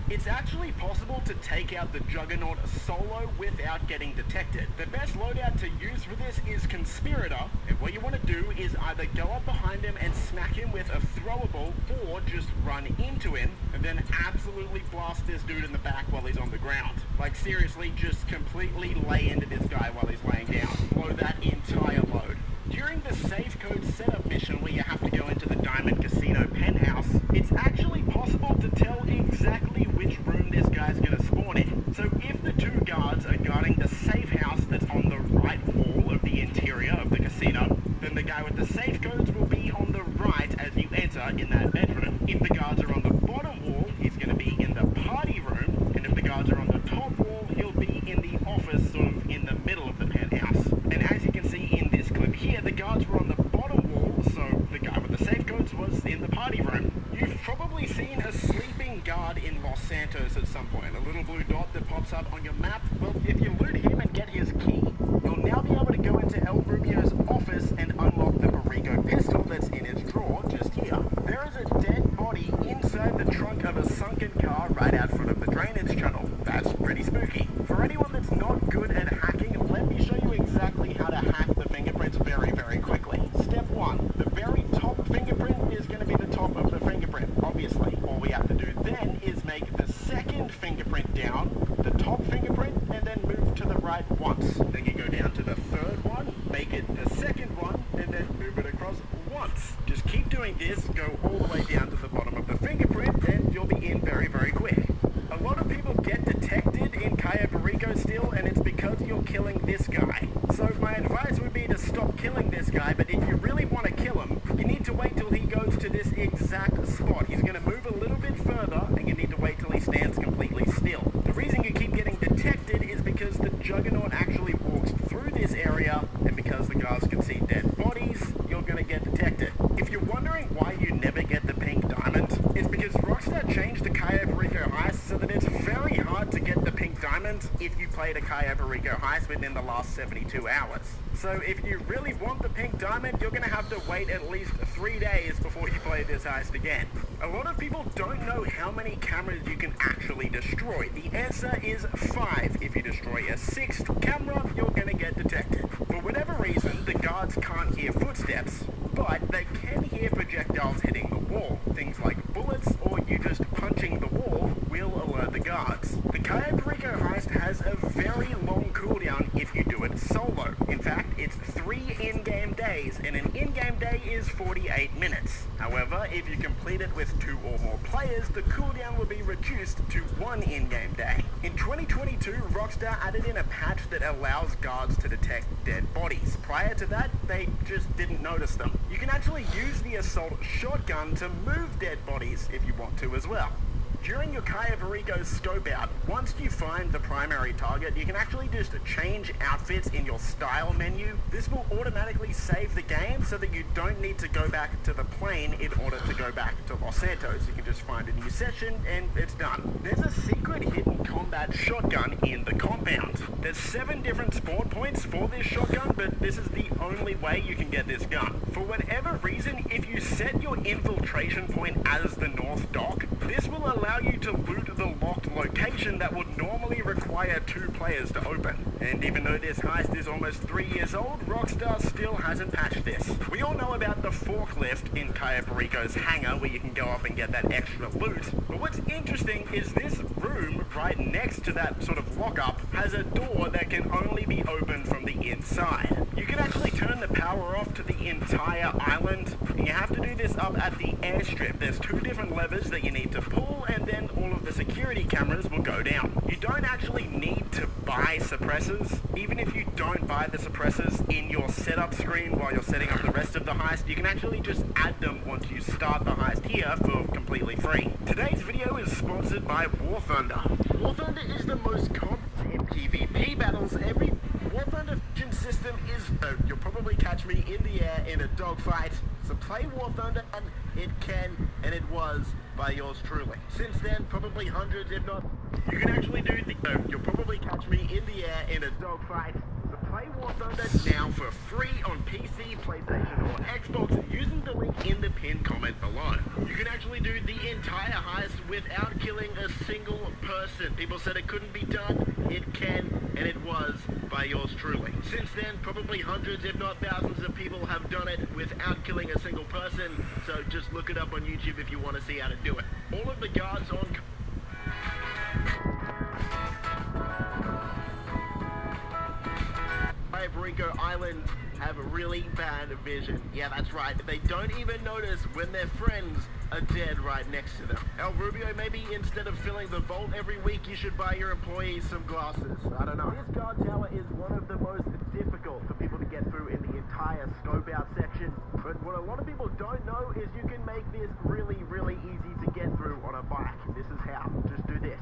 It's actually possible to take out the Juggernaut solo without getting detected. The best loadout to use for this is Conspirator, and what you want to do is either go up behind him and smack him with a throwable, or just run into him, and then absolutely blast this dude in the back while he's on the ground. Like seriously, just completely lay into this guy while he's laying down. Blow that entire load. During the safe code setup mission where you have to go into the Diamond Casino penthouse, it's actually possible to tell exactly which room this guy's going to spawn in. So if the two guards are guarding the safe house that's on the right wall of the interior of the casino, then the guy with the safe codes will be on the right as you enter in that bedroom. If the guards are on the bottom wall, he's going to be in the party room, and if the guards are on the top wall, he'll be in the office sort of in the middle of the penthouse. And as you can see in this clip here, the guards were on the bottom wall, so the guy with the safe codes was in the party room. You've probably seen a sleeping guard in Los Santos at some point, a little blue dot that pops up on your map. Well, if you loot him and get his key, you'll now be able to go into El Rubio's office and unlock the Perico pistol that's in his drawer just here. There is a dead body inside the trunk of a sunken car right out front of the drainage tunnel. That's pretty spooky. For anyone that's not good at hacking, let me show you exactly how to hack the fingerprints very, very quickly. Step 1. The very top fingerprint is going to be the top of the fingerprint, obviously. All we have to do then is make the second fingerprint once. Then you go down to the third one, make it the second one, and then move it across once. Just keep doing this, go all the way down to the bottom of the fingerprint, and you'll be in very, very quick. A lot of people get detected in Cayo Perico still, and it's because you're killing this guy. So my advice would be to stop killing this guy, but if you really want to kill him, you need to wait till he goes to this exact spot. He's going to move a little bit further, and you need to wait till he stands completely still. The reason you keep getting detected is because the Juggernaut actually walks through this area, and because the guards can see dead bodies, you're going to get detected. If you're wondering why you never get the pink diamond, it's because Rockstar changed the Cayo Perico heist so that it's very hard to get the pink diamond if you played a Cayo Perico heist within the last 72 hours. So if you really want the pink diamond, you're going to have to wait at least 3 days before you play this heist again. A lot of people don't know how many cameras you can actually destroy. The answer is 5. If you destroy a 6th camera, you're going to get detected. For whatever reason, the guards can't hear footsteps, but they can hear projectiles hitting the wall. Things like bullets or you just punching the wall will alert the guards. The Cayo Perico heist has a very long cooldown if you do it solo. In fact, it's 3 in-game days, and an in-game day is 48 minutes. However, if you complete it with 2 or more players, the cooldown will be reduced to 1 in-game day. In 2022, Rockstar added in a patch that allows guards to detect dead bodies. Prior to that, they just didn't notice them. You can actually use the assault shotgun to move dead bodies if you want to as well. During your Cayo Perico scope out, once you find the primary target, you can actually just change outfits in your style menu. This will automatically save the game so that you don't need to go back to the plane in order to go back to Los Santos. You can just find a new session and it's done. There's a secret hidden combat shotgun in the compound. There's 7 different spawn points for this shotgun, but this is the only way you can get this gun. For whatever reason, if you set your infiltration point as the North Dock, this will allow you to loot the locked location that would normally require 2 players to open. And even though this heist is almost 3 years old, Rockstar still hasn't patched this. We all know about the forklift in Cayo Perico's hangar where you can go up and get that extra loot. But what's interesting is this room right next to that sort of lockup has a door that can only be opened from the inside. You can actually turn the power off to the entire island, and you have to do this up at the airstrip. There's 2 different levers that you need to pull, and then all of the security cameras will go down. You don't actually need to buy suppressors. Even if you don't buy the suppressors in your setup screen while you're setting up the rest of the heist, you can actually just add them once you start the heist here for completely free. Today's video is sponsored by War Thunder. War Thunder is the most common in PvP battles. Every War Thunder fusion system is you'll probably catch me in the air in a dogfight. So play War Thunder, and it can, and it was, by yours truly. Since then, probably hundreds, if not, you can actually do the, you'll probably catch me in the air in a dogfight. So play War Thunder now for free on PC, PlayStation, or Xbox using the link in the pinned comment below. You can actually do the entire heist without killing a single person. People said it couldn't be done. It can, and it was, by yours truly. Since then, probably hundreds, if not thousands of people have done it without killing a single person, so just look it up on YouTube if you want to see how to do it. All of the guards on Cayo Perico Island have really bad vision. Yeah, that's right. They don't even notice when their friends are dead right next to them. El Rubio, maybe instead of filling the vault every week, you should buy your employees some glasses. I don't know. This guard tower is one of the most difficult for people to get through in the entire scope out section. But what a lot of people don't know is you can make this really, really easy to get through on a bike. This is how. Just do this.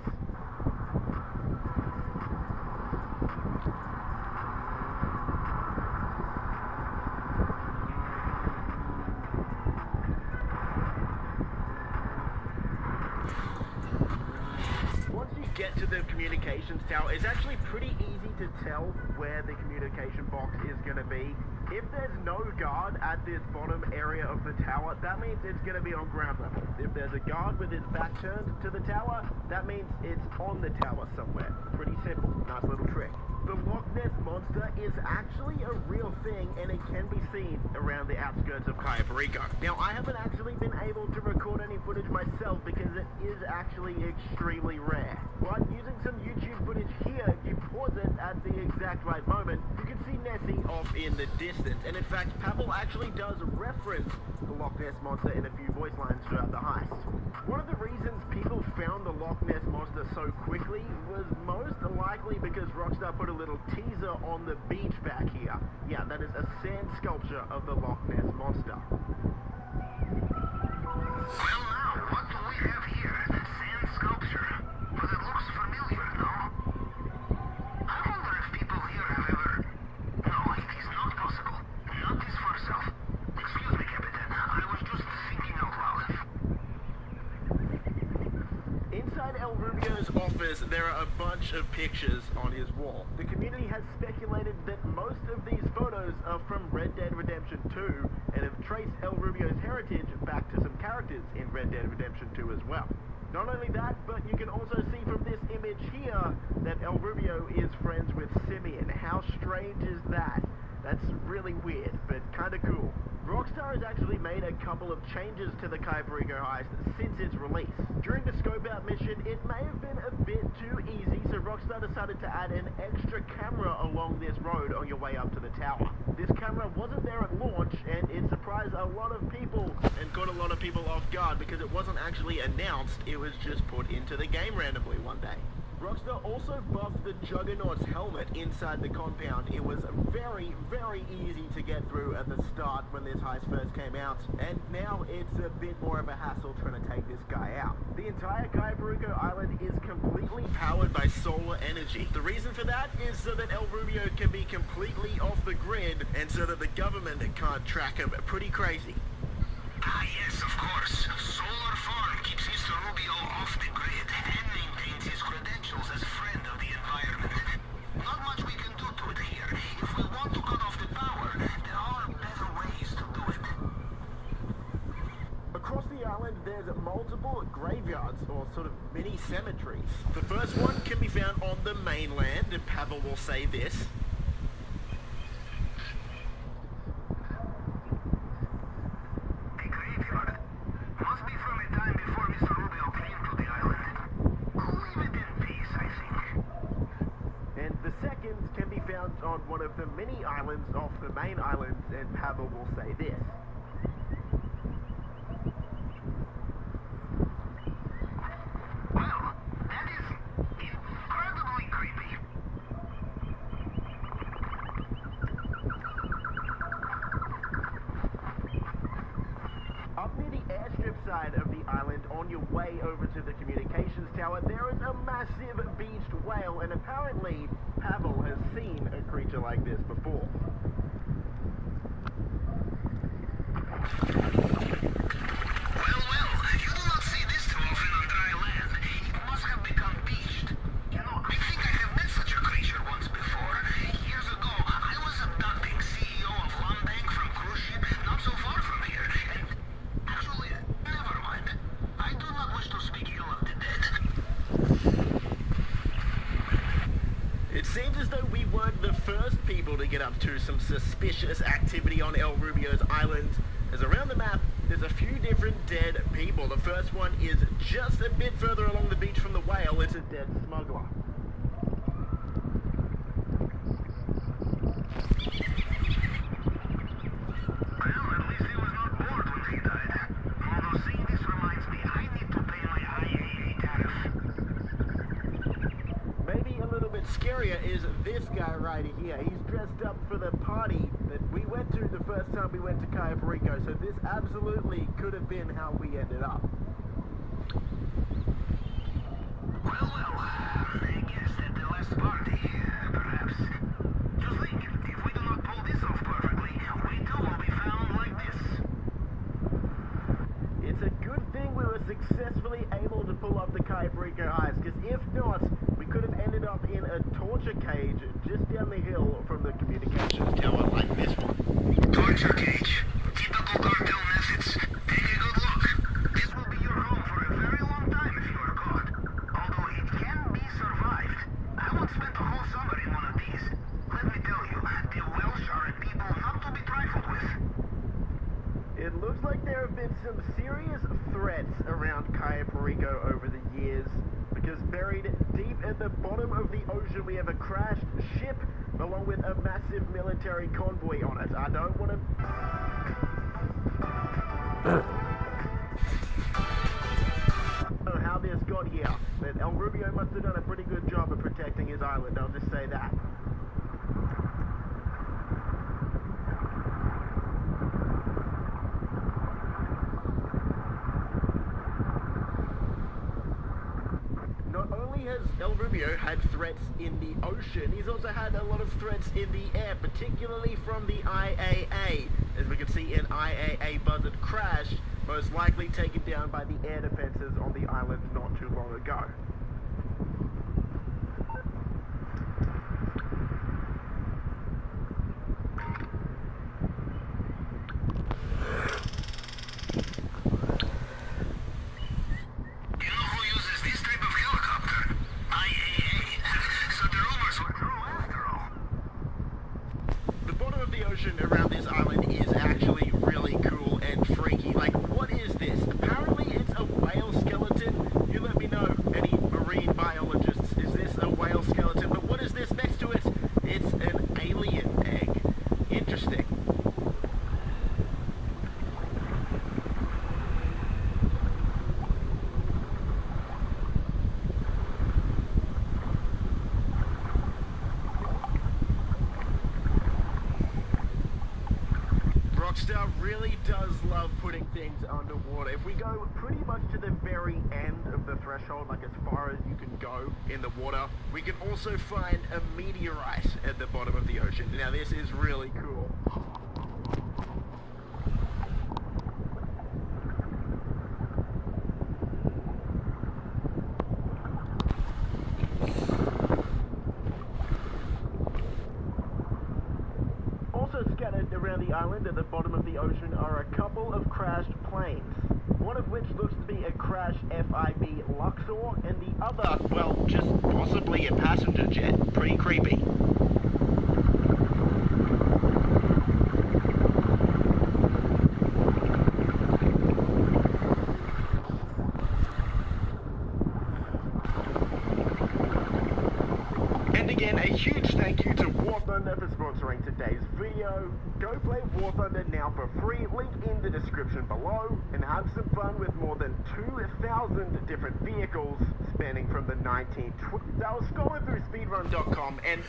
Get to the communications tower, it's actually pretty easy to tell where the communication box is going to be. If there's no guard at this bottom area of the tower, that means it's going to be on ground level. If there's a guard with his back turned to the tower, that means it's on the tower somewhere. Pretty simple. Nice little trick. The Loch Ness monster monster is actually a real thing, and it can be seen around the outskirts of Cayo Perico. Now, I haven't actually been able to record any footage myself because it is actually extremely rare. But using some YouTube footage here, if you pause it at the exact right moment, you can see Nessie off in the distance. And in fact, Pavel actually does reference the Loch Ness Monster in a few voice lines throughout the heist. One of the reasons people found the Loch Ness Monster so quickly was most likely because Rockstar put a little teaser on the beach back here. Yeah, that is a sand sculpture of the Loch Ness Monster. Well now, what do we have here? Sand sculpture. But it looks familiar, no? I wonder if people here have ever... No, it is not possible. Not this far south. Excuse me, Captain. I was just thinking out loud. Inside El Rubio's office, there are a bunch of pictures on his wall. The community has speculated that most of these photos are from Red Dead Redemption 2 and have traced El Rubio's heritage back to some characters in Red Dead Redemption 2 as well. Not only that, but you can also see from this image here that El Rubio is friends with Simeon. How strange is that? That's really weird, but kinda cool. Rockstar has actually made a couple of changes to the Cayo Perico heist since its release. During the scope out mission, it may have been a bit too easy, so Rockstar decided to add an extra camera along this road on your way up to the tower. This camera wasn't there at launch, and it surprised a lot of people and caught a lot of people off guard because it wasn't actually announced, it was just put into the game randomly one day. Rockstar also buffed the Juggernaut's helmet inside the compound. It was very, very easy to get through at the start when this heist first came out, and now it's a bit more of a hassle trying to take this guy out. The entire Cayo Perico island is completely powered by solar energy. The reason for that is so that El Rubio can be completely off the grid, and so that the government can't track him. Pretty crazy. Ah, yes, of course. Solar farm keeps Mr. Rubio off the grid and maintains his credentials as friend of the environment. Not much we can do to it here. If we want to cut off the power, there are better ways to do it. Across the island, there's multiple graveyards, or sort of mini cemeteries. The first one can be found on the mainland, and Pavel will say this. Must be from a time before Mr. Rubio came to the island. Leave it in peace, I think. And the second can be found on one of the mini islands off the main island, and Pavel will say this. Well, that is incredibly creepy. Up near the airstrip side of the island, on your way over to the communications tower, there is a massive beached whale, and apparently Pavel has seen a creature like this before. Well, you do not see this too often on dry land. It must have become beached. You know, I think I have met such a creature once before. Years ago, I was abducting CEO of Lumbank from cruise ship not so far from here, and actually, never mind. I do not wish to speak ill of the dead. It seems as though we weren't the first people to get up to some suspicious activity on El Rubio's island, as around the map, there's a few different dead people. The first one is just a bit further along the beach from the whale. It's a dead smuggler. Well, at least he was not bored when he died. Although seeing this reminds me, I need to pay my IAA tariff. Maybe a little bit scarier is this guy right here. He's dressed up for the party that we went to the first time we went to Cayo Perico, so this absolutely could have been how we ended up. Well, I guess at the last party, perhaps. Just think, if we do not pull this off perfectly, we too will be found like this. It's a good thing we were successfully able to pull off the Cayo Perico heist, because if not, we could have ended up in a torture cage just down the hill from the communications tower like this one. Torture cage. Typical cartel methods. Take a good look. This will be your home for a very long time if you are caught. Although it can be survived. I once spent a whole summer in one of these. Let me tell been some serious threats around Cayo Perico over the years, because buried deep at the bottom of the ocean we have a crashed ship along with a massive military convoy on it. I don't want to... how this got here, but El Rubio must have done a pretty good job of protecting his island, I'll just say that. Not only has El Rubio had threats in the ocean, he's also had a lot of threats in the air, particularly from the IAA. As we can see, an IAA Buzzard crashed, most likely taken down by the air defenses on the island not too long ago. Around this island is actually really cool and freaky. Like, what is this? Apparently it's a whale skeleton. You let me know, any marine biologists. Is this a whale skeleton? But what is this next to it? It's an alien egg. Interesting. Rockstar really does love putting things underwater. If we go pretty much to the very end of the threshold, like as far as you can go in the water, we can also find a meteorite at the bottom of the ocean. Now this is really cool. Scattered around the island at the bottom of the ocean are a couple of crashed planes, one of which looks to be a crashed FIB Luxor, and the other, well, just possibly a passenger jet. Pretty creepy. And again, a huge thank you to War Thunder for sponsoring today's video. Go play War Thunder now for free, link in the description below, and have some fun with more than 2,000 different vehicles spanning from the 1920s. I was scrolling through speedrun.com and...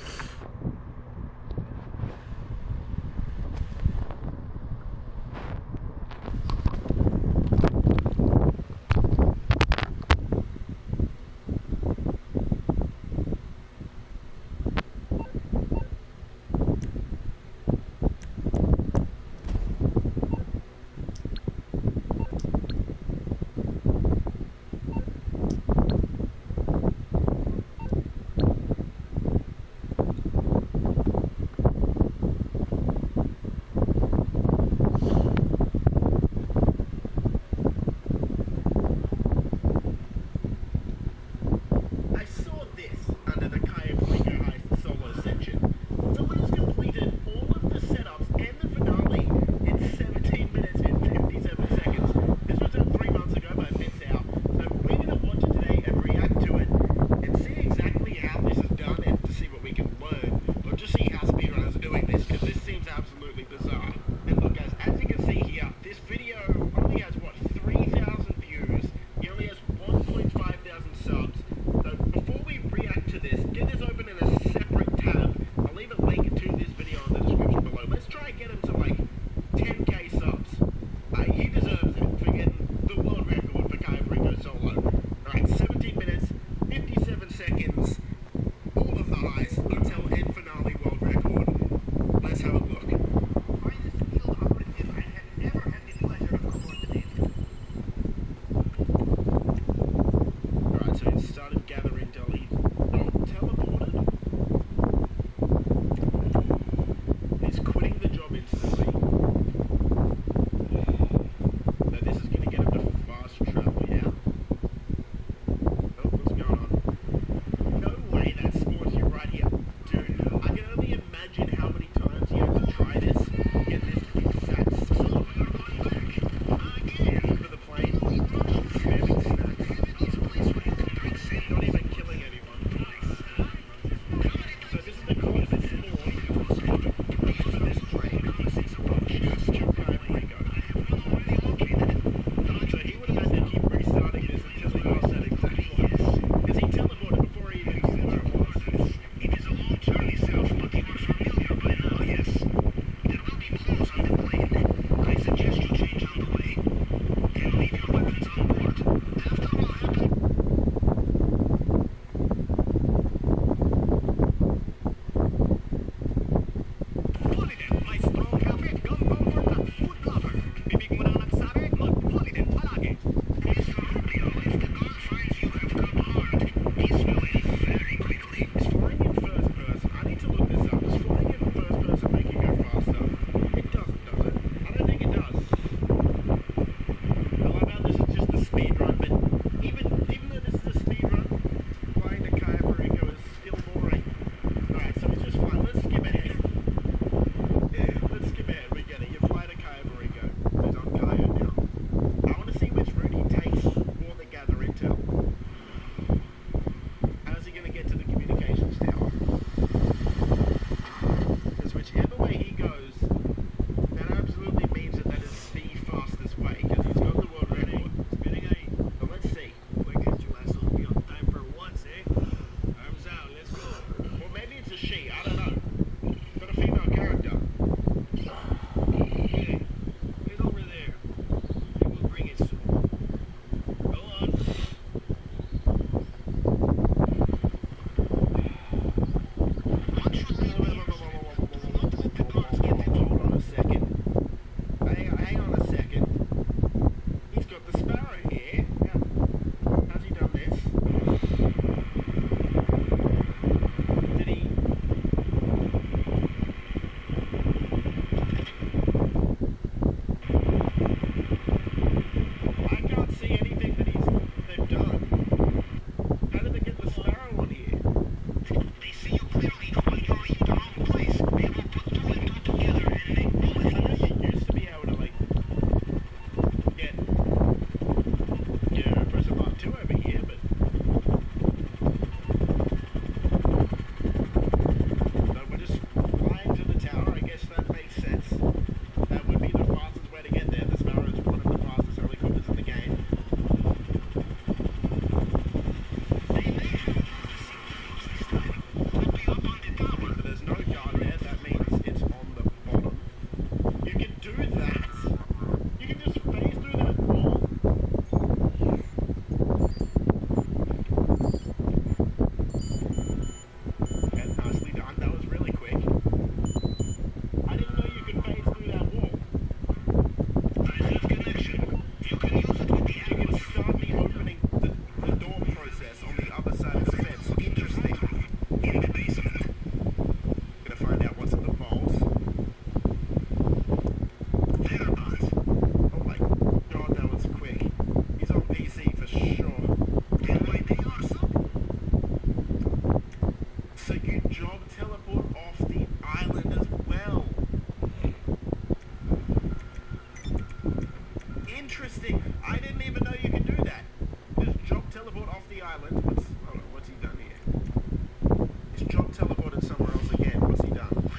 Interesting. I didn't even know you could do that. Just job teleport off the island. What's he done here? He's job teleported somewhere else again. What's he done?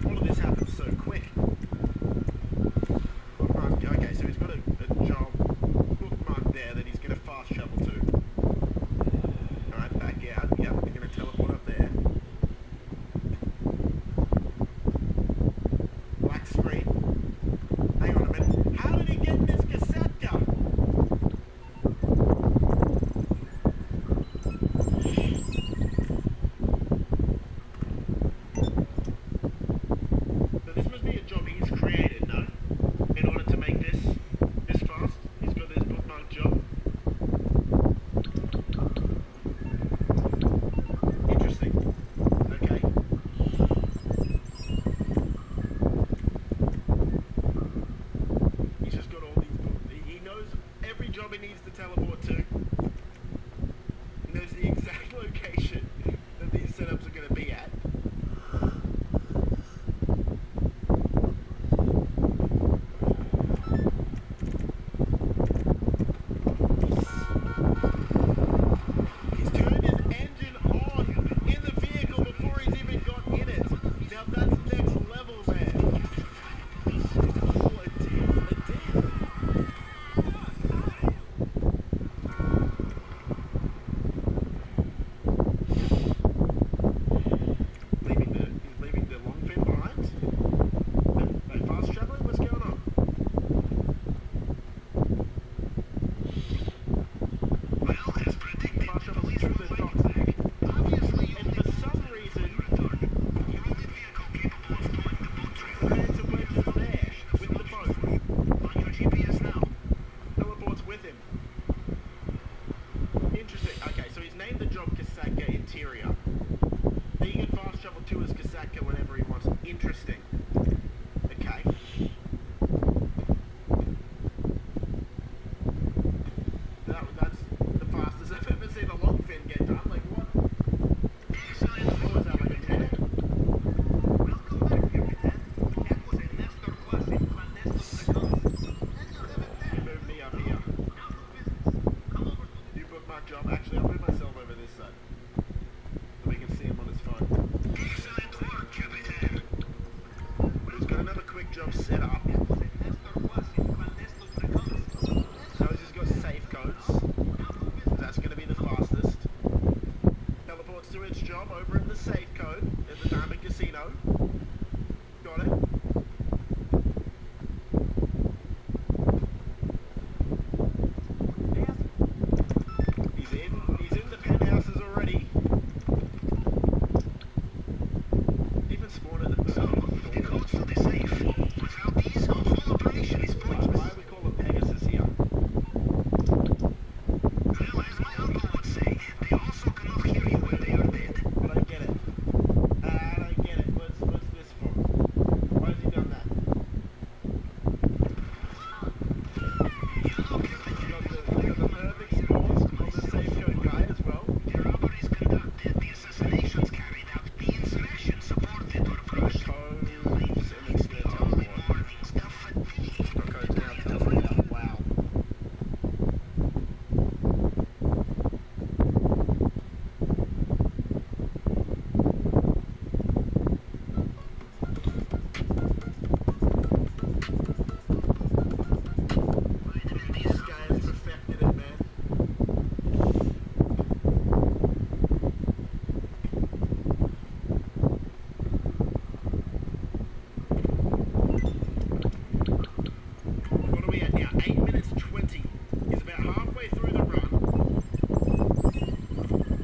All of this happens so quick. Okay, so he's got a job bookmark there that he's going to fast travel to. Alright, back out. Yep, we're going to teleport up there. Black screen. Hang on a minute. How did he get in this cassette gun? So this must be a job he's created, no? In order to make this fast, he's got this bookmark job. Interesting. Okay. He's just got all these books. He knows every job he needs to teleport to. He knows the exact location that these setups are going to be at. He's turned his engine on in the vehicle before he's even got in it. Now that's next level, man. Oh, it did. He's leaving the long fin behind. Like fast traveling? What's going on? Well, as predicted, Fast travel police through will the make docks. it back. Obviously, you And for some reason, your only vehicle capable of towing the boat trailer. Commander Wedge is there with the boat. On your GPS now. Teleports with him. Interesting. Okay, so he's named the job Kasaka Interior. Then you can fast travel to his Kasaka whenever he wants. Interesting. Okay. That's the fastest I've ever seen a long fin get done. Like, what? What was that, like a minute? Welcome back, Captain. That was a Nestor classic, clandestine seconds. You move me up here. You bookmark job. Actually, I'll move myself over this side. So we can see him on his phone. Excellent work, Captain. He's got another quick job set up. So he's just got safe codes. That's going to be the fastest. Teleports to its job over at the safe code at the Diamond Casino. Got it. He's in the penthouses already. Even spawned at the The codes for the safe. Without these, our whole operation is pointless. Why we call him Pegasus here? Well, as my uncle would say, they also cannot hear you when they are dead. I don't get it. I don't get it. What's this for? Why has he done that? You got the perfect spawns on the safe code guy as well. The robberies conducted, the assassinations carried out, the insurrection supported or crushed. Codes and it's gonna teleport. Codes now teleport. Wow. This guy has perfected it, man. What are we at now? 8 minutes 20. He's about halfway through the run.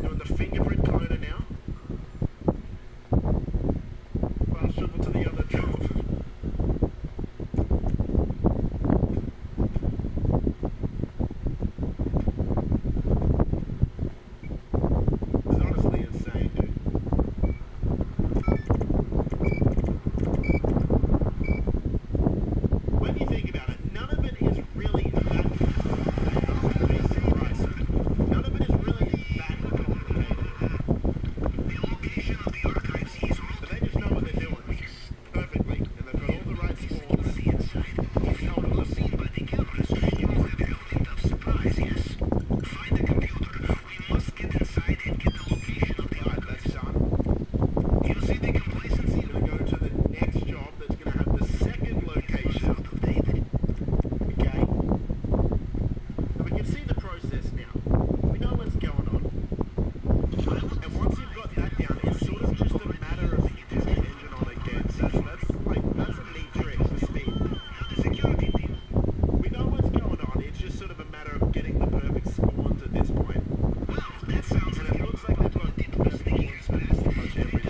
Doing the fingerprint cloner now. Fast travel to the other job. It's honestly insane, dude. When you think about it, none of it is really that none of it is really that complicated. The location of the archives is But they just know what they're doing. You see the complacency? We're going to go to the next job that's going to have the second location. Okay. So we can see the process now. We know what's going on. And once you've got that down, it's sort of just a matter of getting the engine on again. That's a neat trick for speed. Security team. We know what's going on. It's just sort of a matter of getting the perfect spawns at this point. Wow, that sounds. And it looks like they've got perfect spawns for pretty much everything.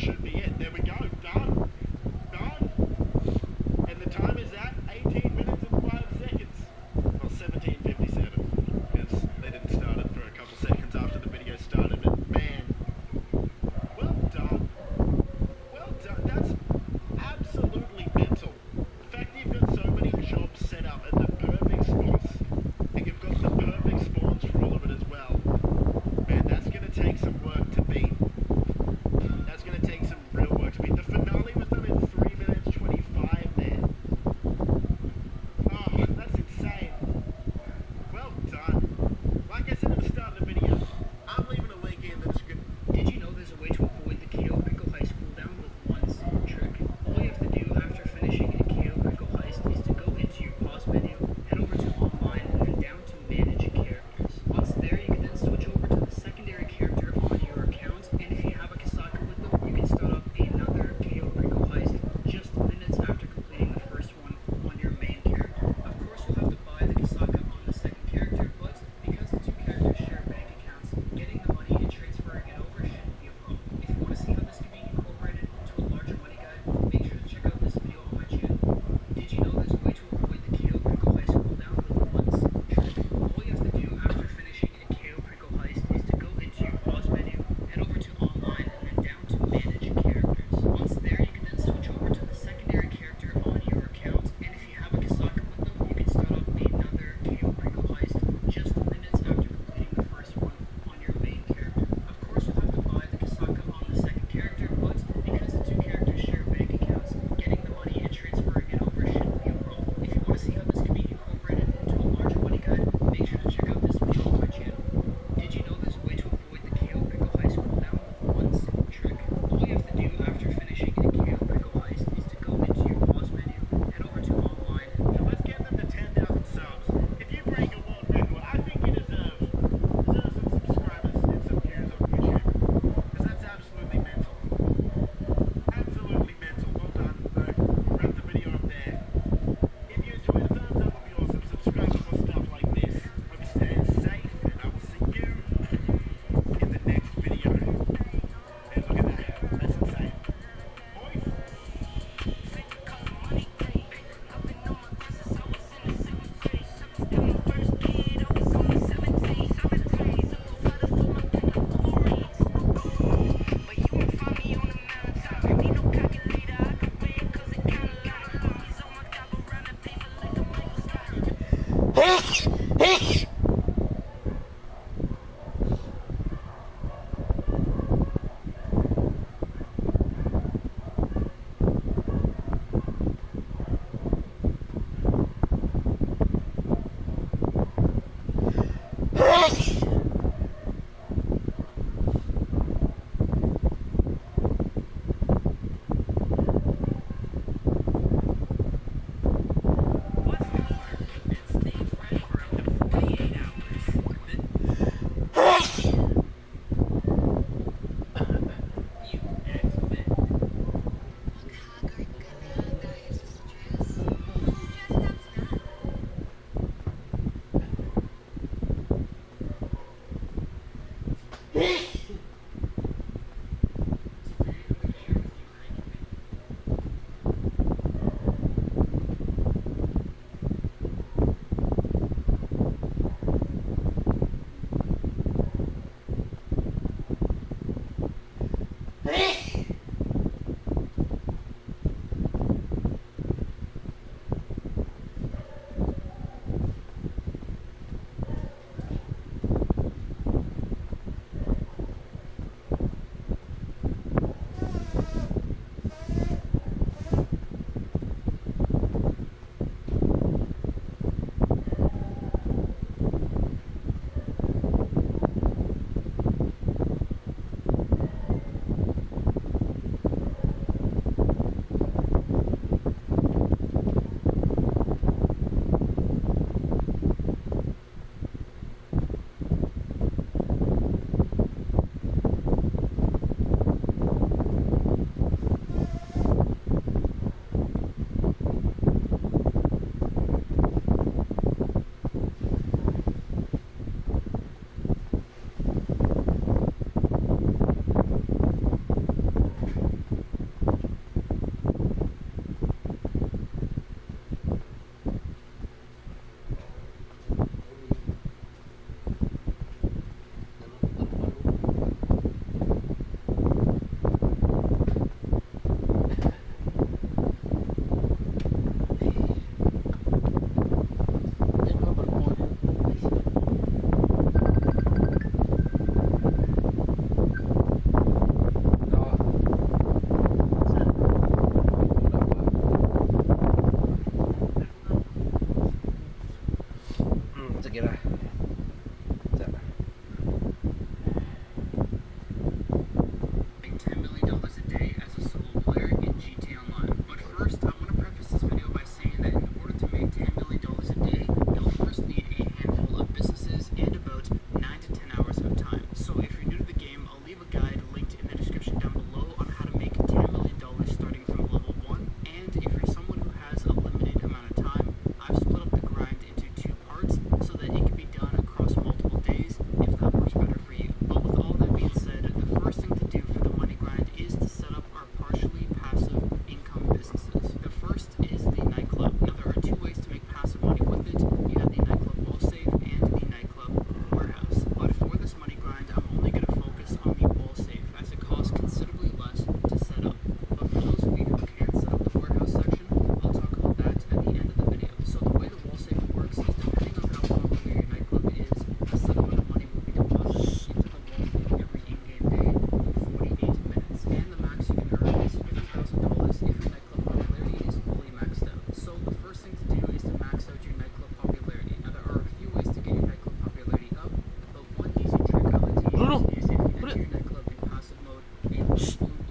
should be it. There we go. Done. Done. And the time is at 18 minutes and 5 seconds. Well, 17:57. Because they didn't start it for a couple seconds after the video started. But man, well done. Well done. That's absolutely mental. The fact that you've got so many jobs set up at the perfect spots, and you've got the perfect spawns for all of it as well. Man, that's going to take some work to beat. That's going to take some real work to beat.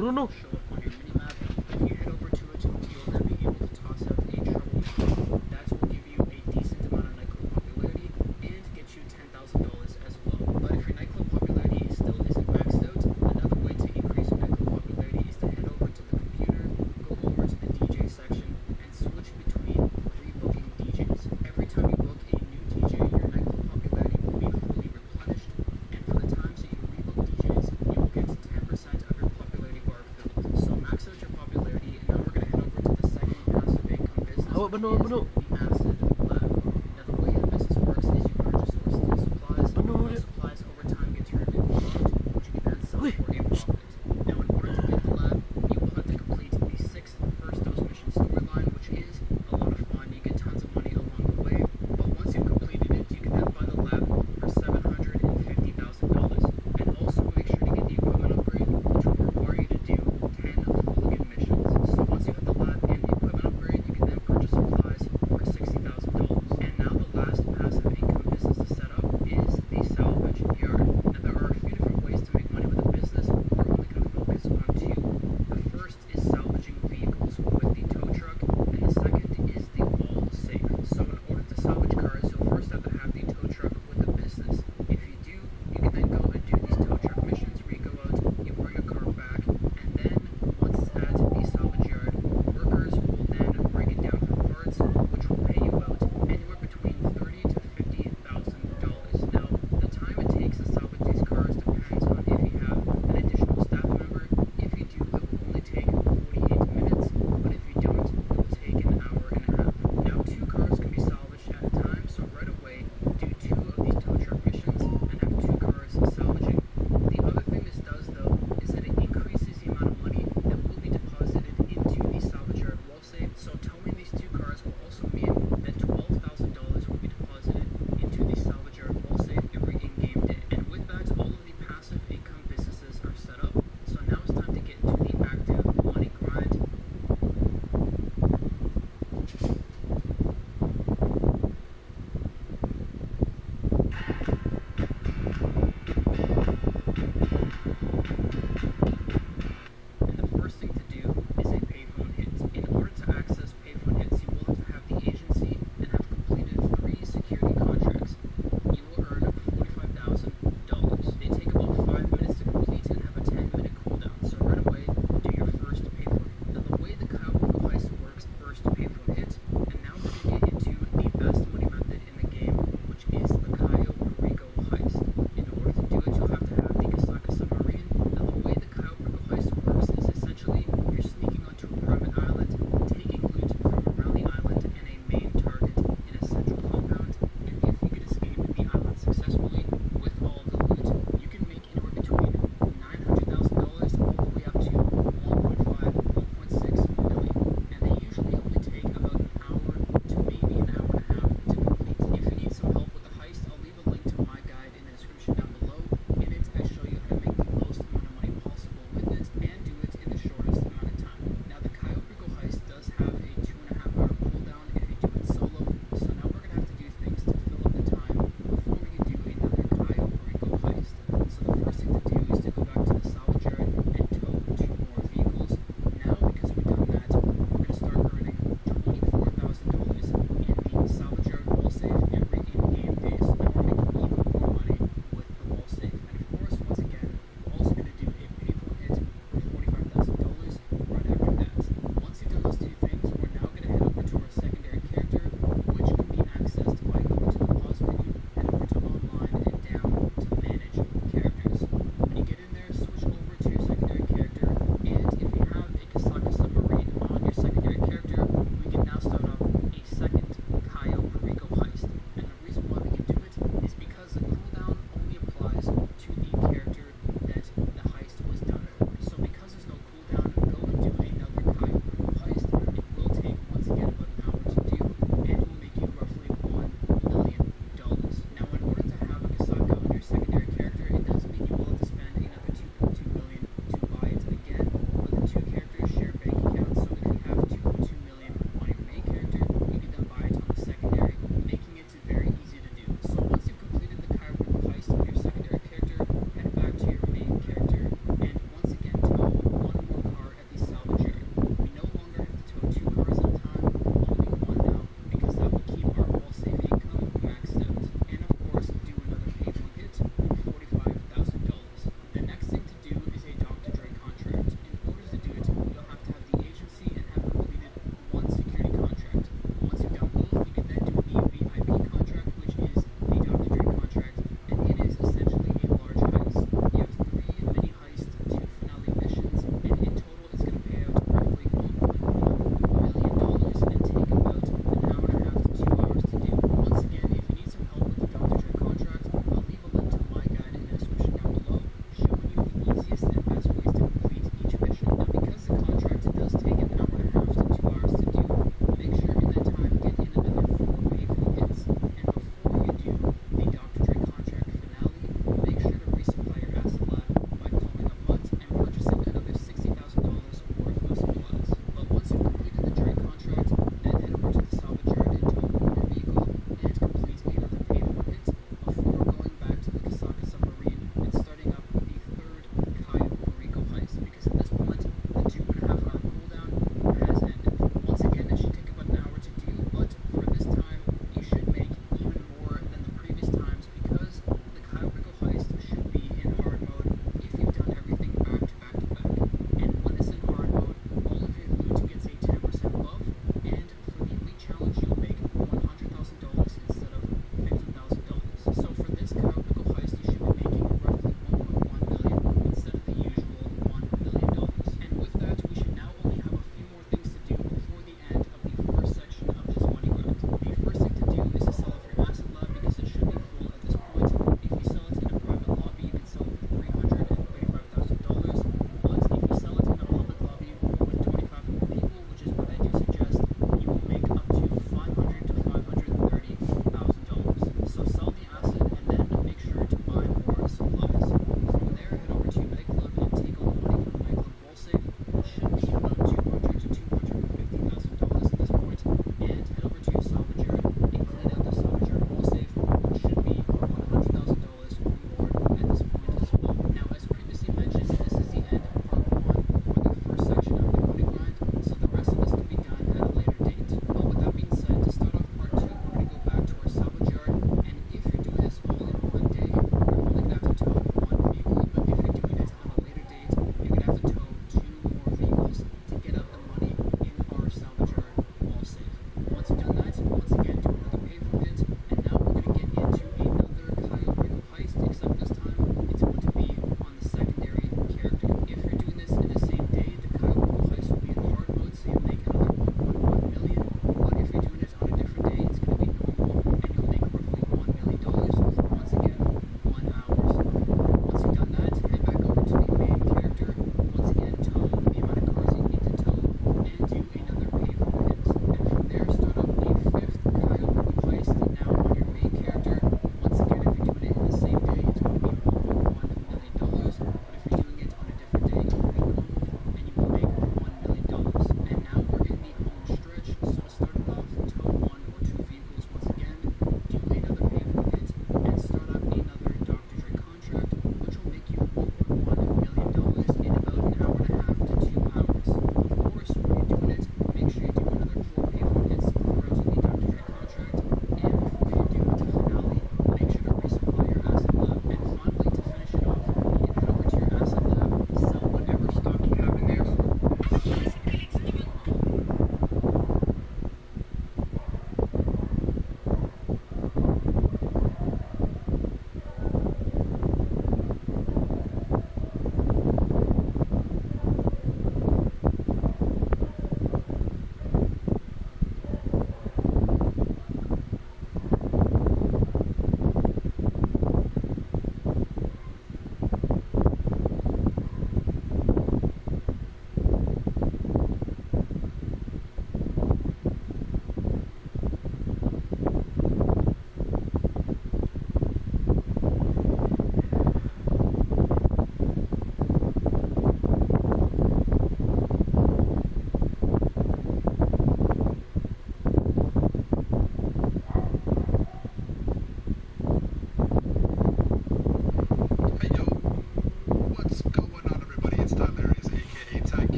Bruno. show up on your minimap. If you head over to it, you'll then be able to toss out a trouble machine. That will give you a decent amount of nightclub popularity and get you $10,000 as well. But if your nightclub popularity still isn't maxed out, another way to increase your nightclub popularity is to head over to the computer, go over to the DJ section, and switch between rebooking DJs. Every time you book a new DJ, your nightclub popularity will be fully replenished, and for the times that you rebook DJs, you will get 10% of your popularity bar filled. So max out your popularity, and now we're going to head over to the second passive income business, which is the acid lab. Now the way the business works is you purchase or steal supplies, those supplies over time get turned into gold, which you can then sell for a profit. Now in order to get the lab, you will have to complete the 6th first dose mission storyline, which is a lot of fun. You get tons of money along the way, but once you've completed it, you can then buy the lab for $750,000. And also make sure to get the equipment upgrade, which will require you to do 10 hooligan missions. So once you have the lab and the equipment upgrade, you can then purchase supplies for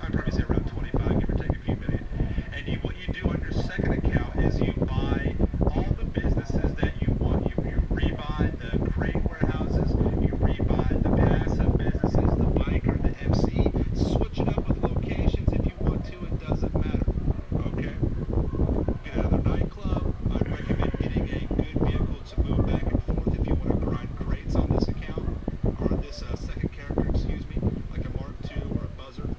I'd probably say around 25, give or take a few million. And what you do on your second account is you buy all the businesses that you want. You rebuy the crate warehouses, you rebuy the passive businesses, the biker, the MC. Switch it up with locations if you want to. It doesn't matter. Okay. Get another nightclub. I'd recommend getting a good vehicle to move back and forth if you want to grind crates on this account, or this second character, excuse me, like a Mark II or a Buzzer.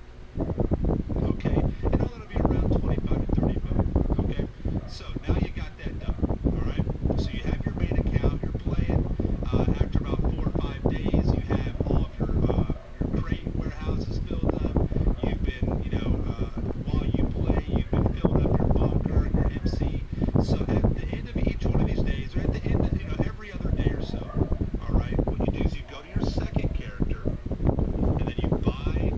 Okay, and all that'll be around 25 to 30 million. Okay, so now you got that done. All right, so you have your main account, you're playing. After about 4 or 5 days, you have all of your crate warehouses filled up. You've been, while you play, you've been filling up your bunker and your MC. So at the end of each one of these days, or at the end of, every other day or so, all right, what you do is you go to your second character, and then you buy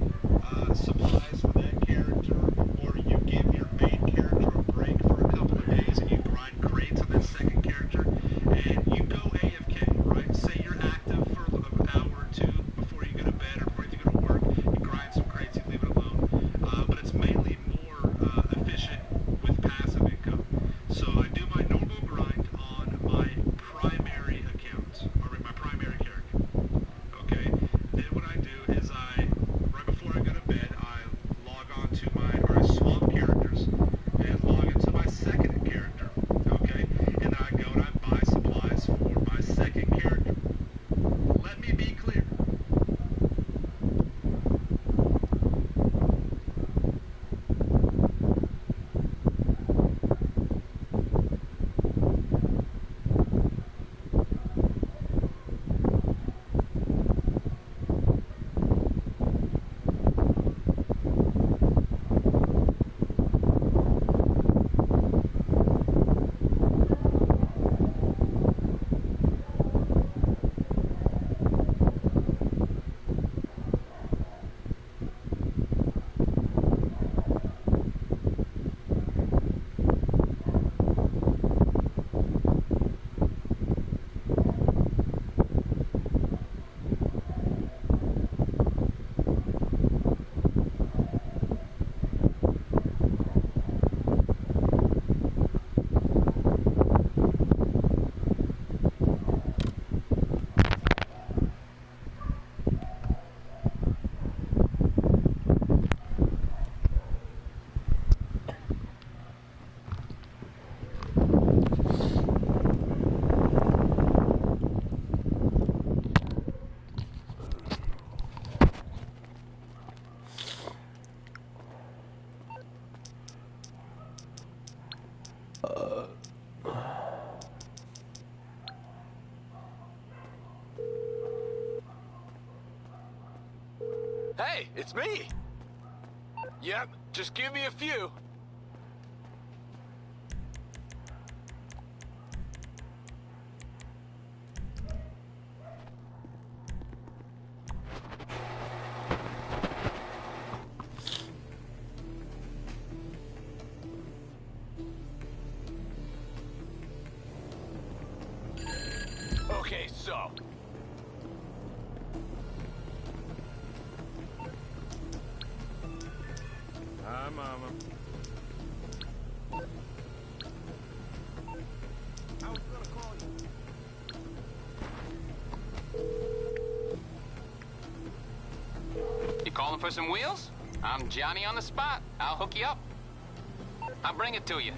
supplies for that character, or you give your main character a break for a couple of days, and you grind crates on that second character, and you go AFK, right? Say you're active for an hour or two before you go to bed or before you go to work. You grind some crates, you leave it alone. But it's mainly more efficient with passive income. So I do my normal grind on my primary account, or my primary character. Okay? Then what I do is right before I go to bed, I log on to I swap characters and log into my second character. Okay? And then I go and I buy supplies for my second character. Let me be clear. Hey, it's me! Yep, just give me a few. Okay, so... Hi, Mama. I was gonna call you. You calling for some wheels? I'm Johnny on the spot. I'll hook you up. I'll bring it to you.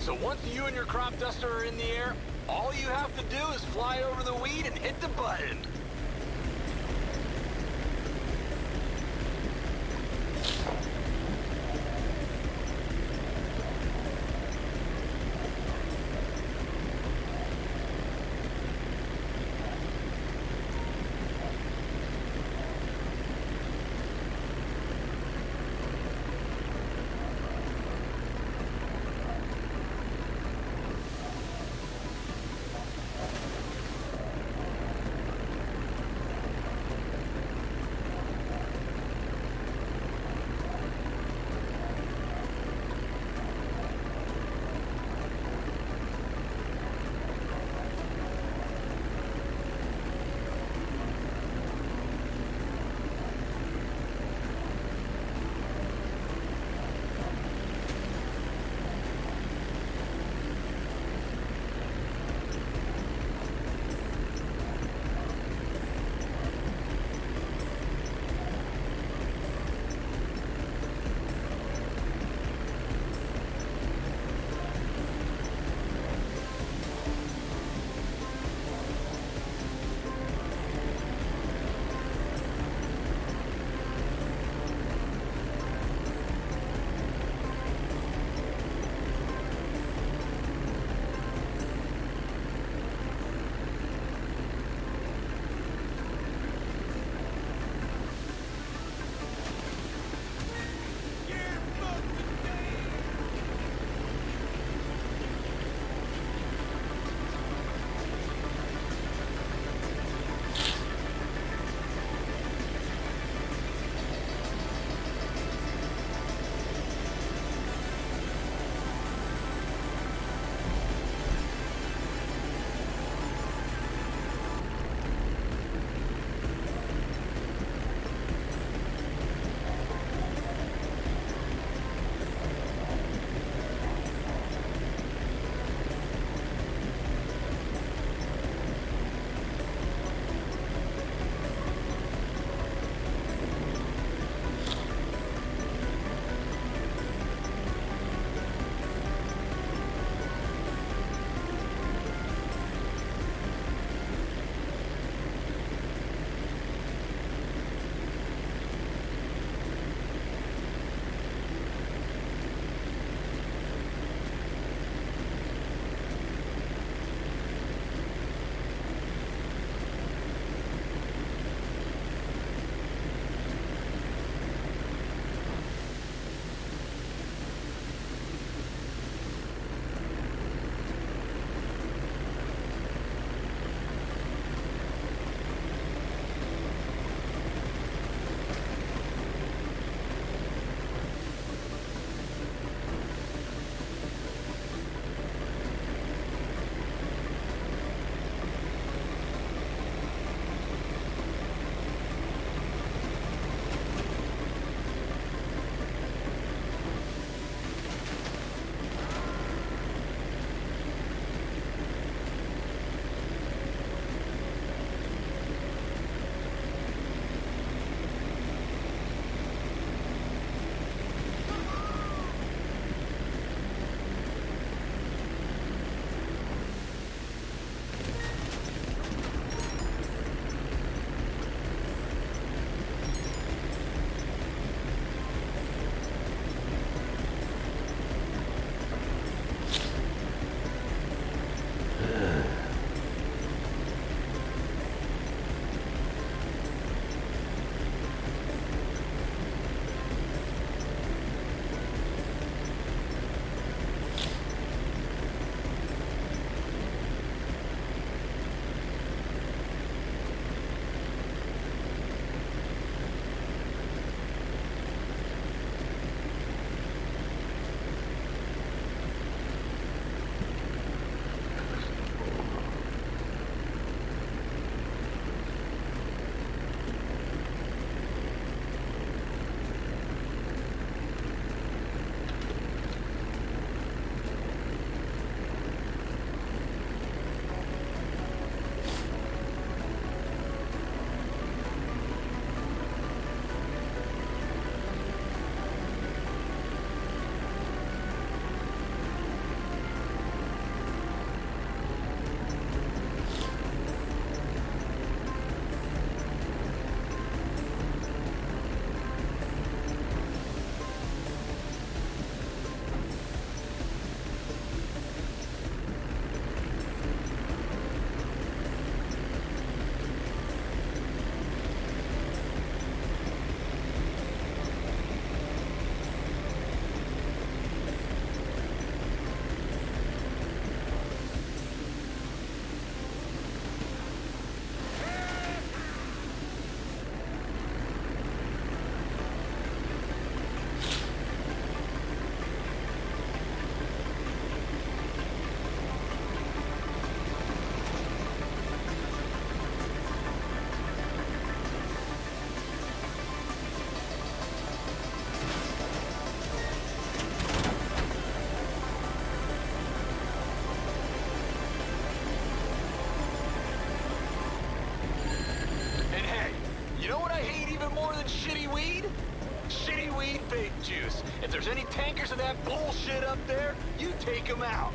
So once you and your crop duster are in the air, all you have to do is fly over the weed and hit the button. need fake juice. If there's any tankers of that bullshit up there, you take them out.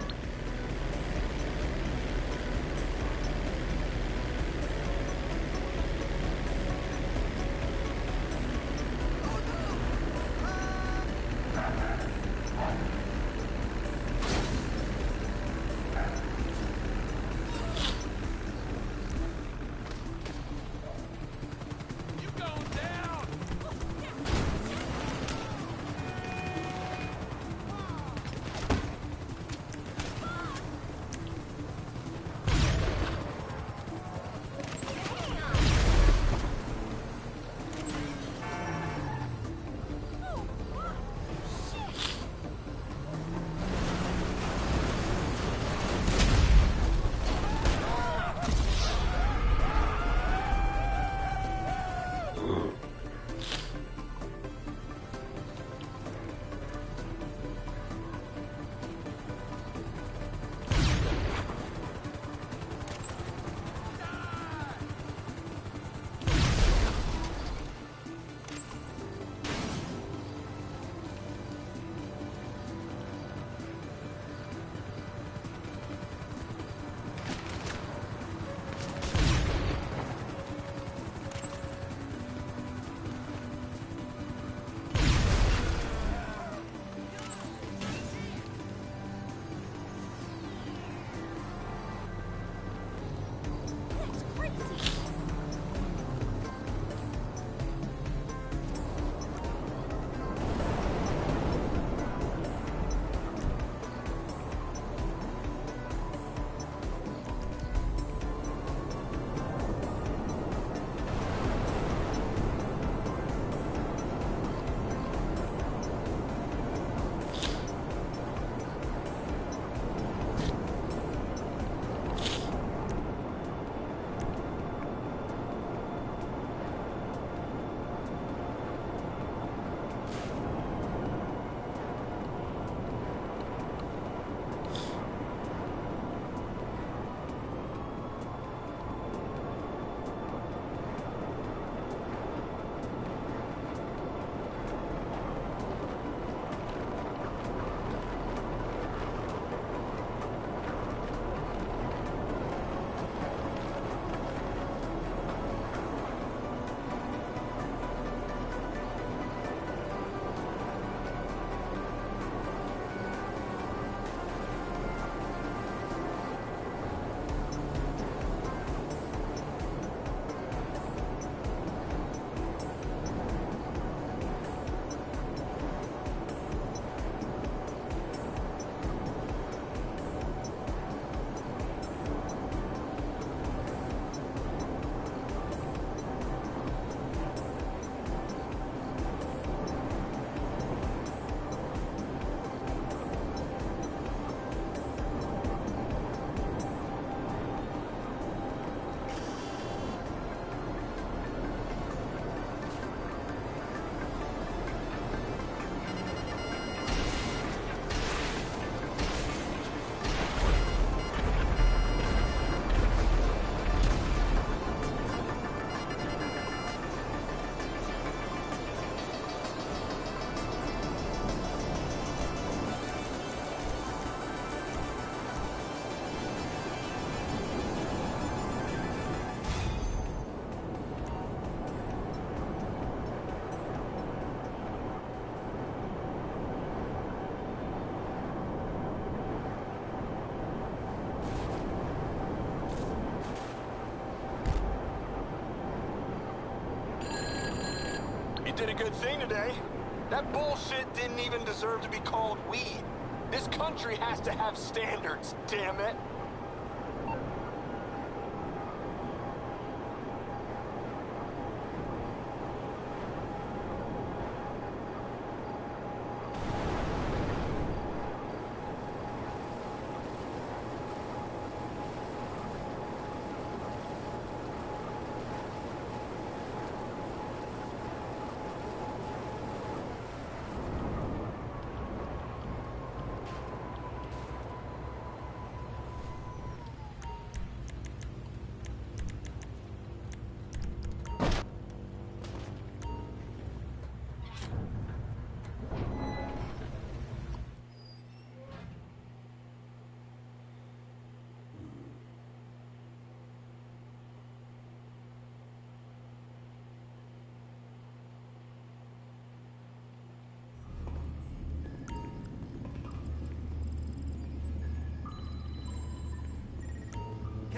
You did a good thing today. That bullshit didn't even deserve to be called weed. This country has to have standards, damn it.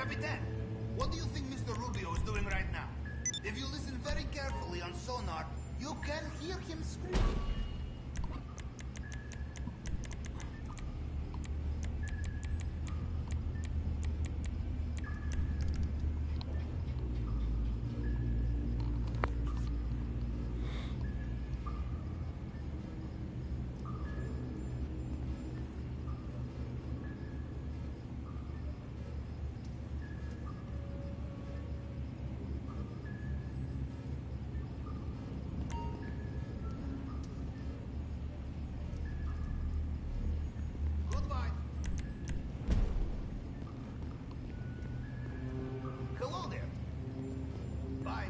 Capitan, what do you think Mr. Rubio is doing right now? If you listen very carefully on sonar, you can hear him screaming. Goodbye. Hello there. Bye.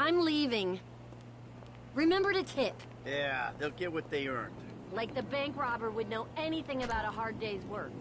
I'm leaving. Remember to tip. Yeah, they'll get what they earned. Like the bank robber would know anything about a hard day's work.